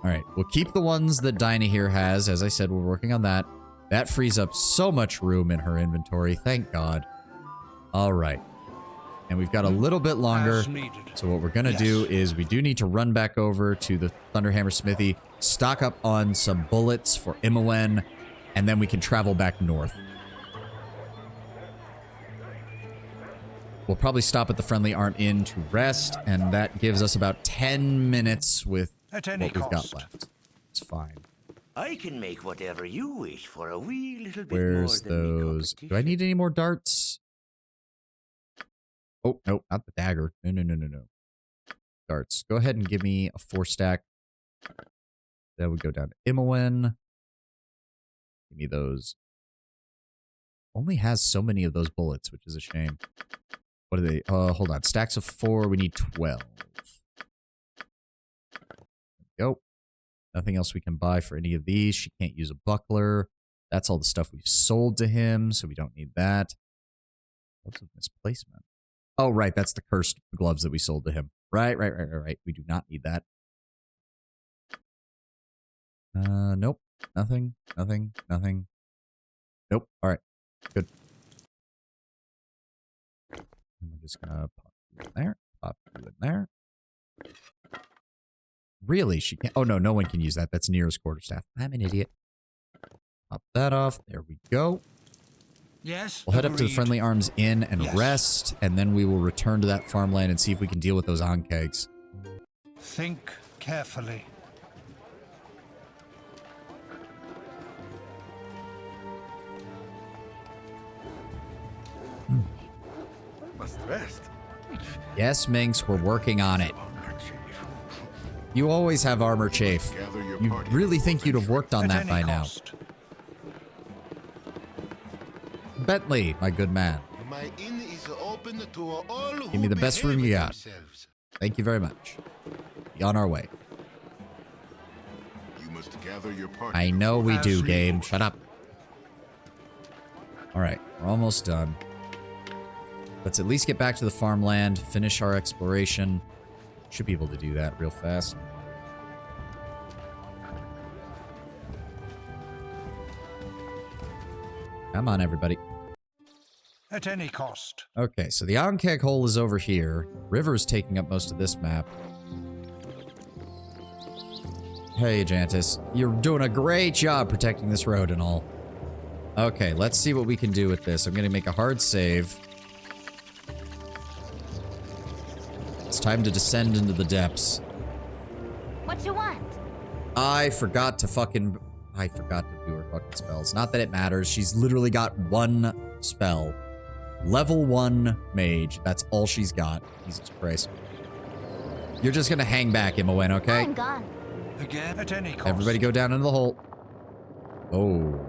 Alright, we'll keep the ones that Dinah here has. As I said, we're working on that. That frees up so much room in her inventory. Thank God. Alright. And we've got a little bit longer. So what we're going to do is we do need to run back over to the Thunderhammer Smithy, stock up on some bullets for Imowen, and then we can travel back north. We'll probably stop at the Friendly Arm Inn to rest, and that gives us about 10 minutes with what we've got left. It's fine. I can make whatever you wish for a wee little bit Where's more than those? Do I need any more darts? Oh, no, not the dagger. No. Darts. Go ahead and give me a 4-stack. That would go down to Imowen. Give me those. Only has so many of those bullets, which is a shame. What are they? Hold on. Stacks of 4. We need 12. There we go. Nothing else we can buy for any of these. She can't use a buckler. That's all the stuff we've sold to him, so we don't need that. What's a misplacement? Oh, right. That's the cursed gloves that we sold to him. Right. We do not need that. Nope. Nothing. Nope. All right. Good. And we're just gonna pop you in there. Pop you in there. Really? She can't. Oh, no. No one can use that. That's Nearest quarterstaff. I'm an idiot. Pop that off. There we go. Yes. We'll head up to the Friendly Arms Inn and rest, and then we will return to that farmland and see if we can deal with those onkegs. Think carefully. Must rest. Yes, Minx, we're working on it. You always have armor chafe. You really think you'd have worked on that by now. Bentley, my good man. My inn is open to all who Give me the best room you got. themselves. Thank you very much. Be on our way. You must gather your party. I know we do, game. Shut up. All right, we're almost done. Let's at least get back to the farmland, finish our exploration. Should be able to do that real fast. Come on, everybody. At any cost. Okay, so the Onkeg hole is over here. River's taking up most of this map. Hey, Jantis. You're doing a great job protecting this road and all. Okay, let's see what we can do with this. I'm going to make a hard save. It's time to descend into the depths. What you want? I forgot to do her fucking spells. Not that it matters. She's literally got one spell. Level 1 mage. That's all she's got. Jesus Christ. You're just gonna hang back, Imowen, okay? I'm gone. Again, at any cost. Everybody go down into the hole. Oh.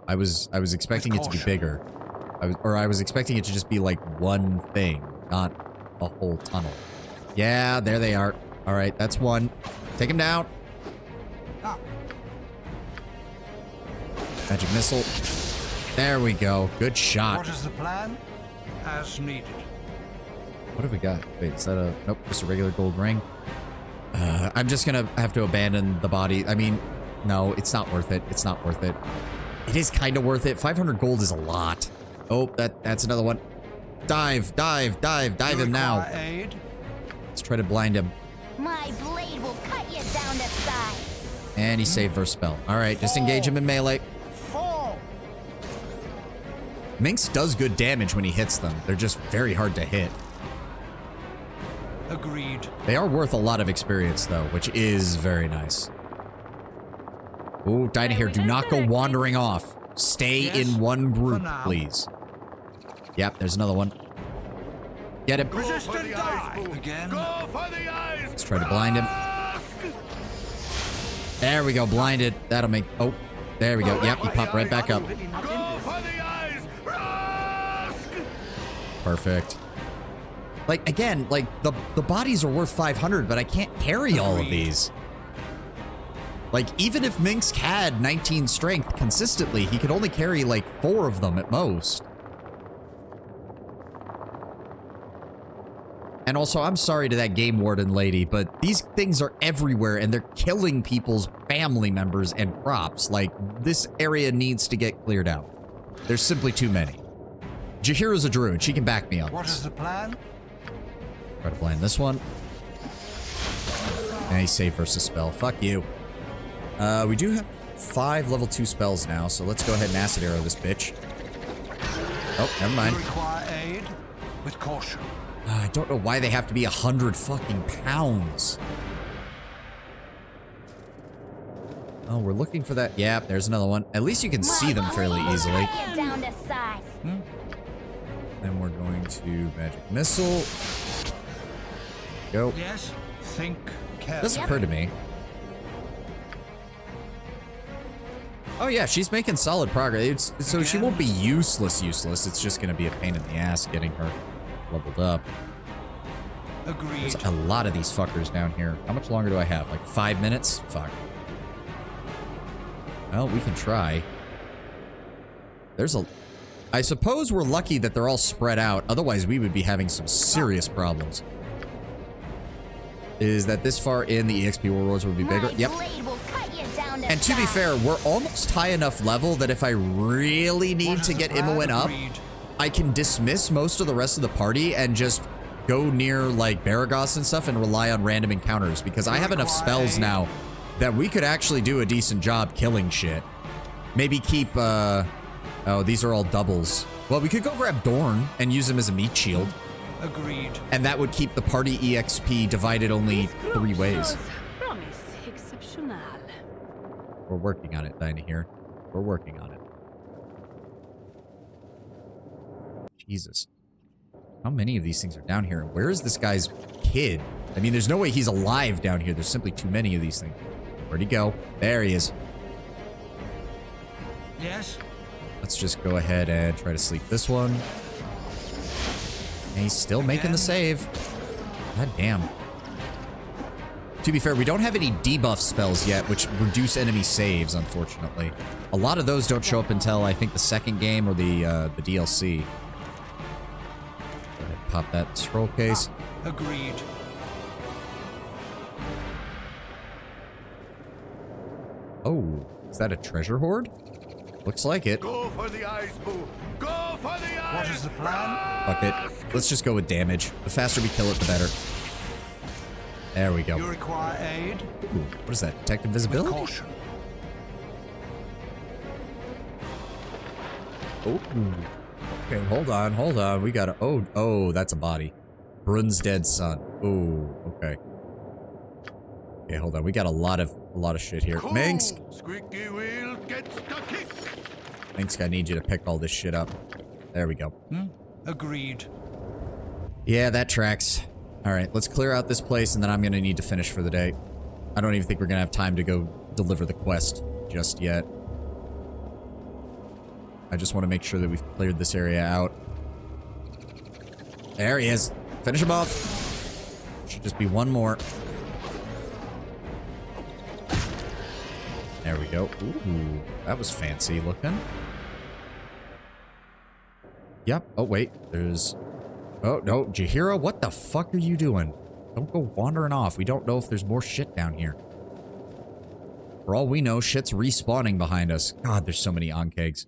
I was expecting it to be bigger. I was expecting it to just be like one thing, not a whole tunnel. Yeah, there they are. All right, that's one. Take him down. Magic missile. There we go. Good shot. What is the plan? As needed. What have we got? Wait, is that a... Nope, just a regular gold ring. I'm just gonna have to abandon the body. I mean, no, it's not worth it. It's not worth it. It is kind of worth it. 500 gold is a lot. Oh, that's another one. Dive him now. Aid? Let's try to blind him. My blade will cut you down to size. And he saved for a spell. All right, just engage him in melee. Minx does good damage when he hits them. They're just very hard to hit. Agreed. They are worth a lot of experience, though, which is very nice. Ooh, Dinah here, do not go wandering off. Stay in one group, please. Yep, there's another one. Get him. Resist and die. Again. Go for the eyes. Let's try to blind him. There we go, blinded. That'll make... Oh, there we go. Yep, he popped right back up. Go for the eyes. Perfect. Like, again, like, the bodies are worth 500, but I can't carry all of these. Like, even if Minx had 19 strength consistently, he could only carry, like, 4 of them at most. And also, I'm sorry to that game warden lady, but these things are everywhere, and they're killing people's family members and crops. Like, this area needs to get cleared out. There's simply too many. Jahira's a druid. She can back me on What this. is the plan? Try to blind this one. And he saved versus spell. Fuck you. We do have 5 level 2 spells now, so let's go ahead and acid arrow this bitch. Oh, never mind. Require aid with caution. I don't know why they have to be 100 fucking pounds. Oh, we're looking for that. Yeah, there's another one. At least you can see them fairly easily. Cut you down to size. Then we're going to magic missile. Go. Yes. Think carefully. Doesn't occur to me. Oh yeah, she's making solid progress. So she won't be useless. It's just going to be a pain in the ass getting her leveled up. Agreed. There's a lot of these fuckers down here. How much longer do I have? Like 5 minutes? Fuck. Well, we can try. I suppose we're lucky that they're all spread out. Otherwise, we would be having some serious problems. is that this far in, the EXP rewards will be bigger. Yep. And to be fair, we're almost high enough level that if I really need to get Imoen up, I can dismiss most of the rest of the party and just go near like Baragos and stuff and rely on random encounters, because I have enough spells now that we could actually do a decent job killing shit. Maybe keep, oh, these are all doubles. Well, we could go grab Dorn and use him as a meat shield. Agreed. And that would keep the party EXP divided only 3 ways. Promise exceptional. We're working on it, Dinah here. We're working on it. Jesus. How many of these things are down here? And where is this guy's kid? I mean, there's no way he's alive down here. There's simply too many of these things. Where'd he go? There he is. Yes? Let's just go ahead and try to sleep this one. And he's still making the save. God damn. To be fair, we don't have any debuff spells yet, which reduce enemy saves, unfortunately. A lot of those don't show up until, I think, the second game or the DLC. Go ahead and pop that scroll case. Agreed. Oh, is that a treasure hoard? Looks like it. Go for the eyes, Boo. Go for the eyes. What is the plan? Fuck it. Let's just go with damage. The faster we kill it, the better. There we go. You require aid? Ooh, what is that? Detect invisibility? With caution. Oh. Okay, hold on, hold on. We gotta. Oh, that's a body. Brun's dead son. Oh, okay. Okay, hold on. We got a lot of shit here. Cool. Minsk! Squeaky wheel gets the kick. Minsk, I need you to pick all this shit up. There we go. Agreed. Yeah, that tracks. Alright, let's clear out this place, and then I'm gonna need to finish for the day. I don't even think we're gonna have time to go deliver the quest just yet. I just want to make sure that we've cleared this area out. There he is. Finish him off. Should just be one more. There we go. Ooh, that was fancy looking. Yep. Oh, wait. There's... Oh, no. Jahira, what the fuck are you doing? Don't go wandering off. We don't know if there's more shit down here. For all we know, shit's respawning behind us. God, there's so many Ankegs.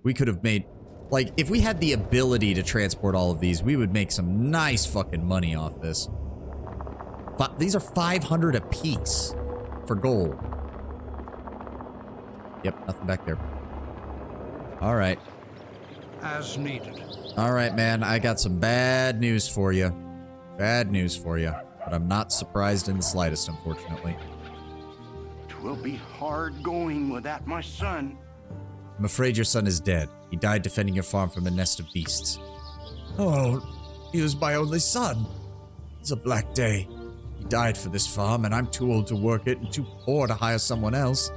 We could have made... Like, if we had the ability to transport all of these, we would make some nice fucking money off this. But these are 500 apiece for gold. Yep, nothing back there. All right. As needed. All right, man. I got some bad news for you. Bad news for you. But I'm not surprised in the slightest, unfortunately. Twill be hard going without my son. I'm afraid your son is dead. He died defending your farm from a nest of beasts. Oh, he was my only son. It's a black day. He died for this farm, and I'm too old to work it and too poor to hire someone else.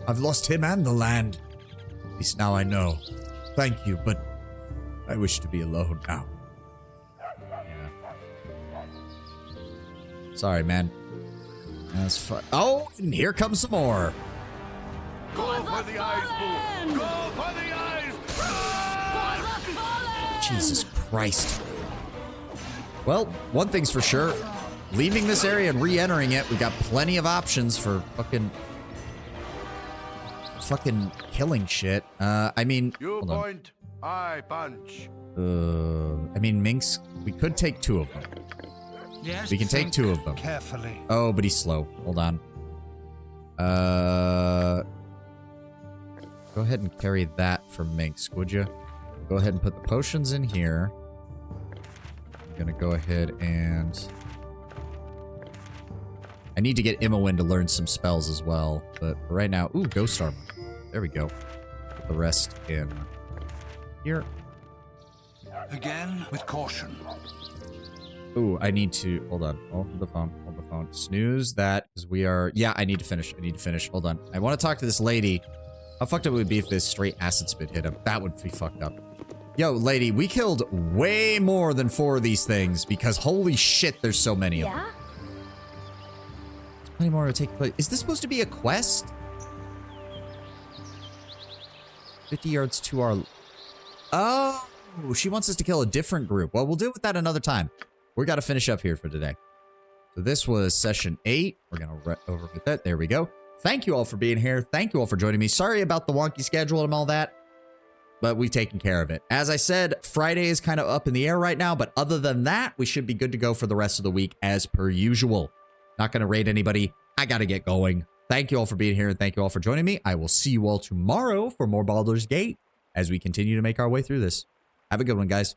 I've lost him and the land. At least now I know. Thank you, but I wish to be alone now. Yeah. Sorry, man. That's fun. Oh, and here comes some more. Go for the eyes, Boo. Go for the eyes. Jesus Christ. Well, one thing's for sure. Leaving this area and re-entering it, we got plenty of options for fucking killing shit. I mean, You hold on. point, I punch. I mean, Minx, we could take 2 of them. Yes, We can take think 2 of them. carefully. Oh, but he's slow. Hold on. Go ahead and carry that for Minx, would you? Go ahead and put the potions in here. I'm gonna go ahead and... I need to get Imoen to learn some spells as well, but for right now... Ooh, Ghost Armor. There we go. Put the rest in here. Again, with caution. Ooh, I need to... Hold on. Hold the phone. Hold the phone. Snooze that, because we are... Yeah, I need to finish. I need to finish. Hold on. I want to talk to this lady. How fucked up would it be if this straight acid spit hit him? That would be fucked up. Yo, lady, we killed way more than 4 of these things, because holy shit, there's so many of them. Yeah? There's plenty more to take place. Is this supposed to be a quest? 50 yards to our... Oh, she wants us to kill a different group. Well, we'll deal with that another time. We got to finish up here for today. So this was session 8. We're going to overwrite that. There we go. Thank you all for being here. Thank you all for joining me. Sorry about the wonky schedule and all that, but we've taken care of it. As I said, Friday is kind of up in the air right now, but other than that, we should be good to go for the rest of the week as per usual. Not going to raid anybody. I got to get going. Thank you all for being here, and thank you all for joining me. I will see you all tomorrow for more Baldur's Gate as we continue to make our way through this. Have a good one, guys.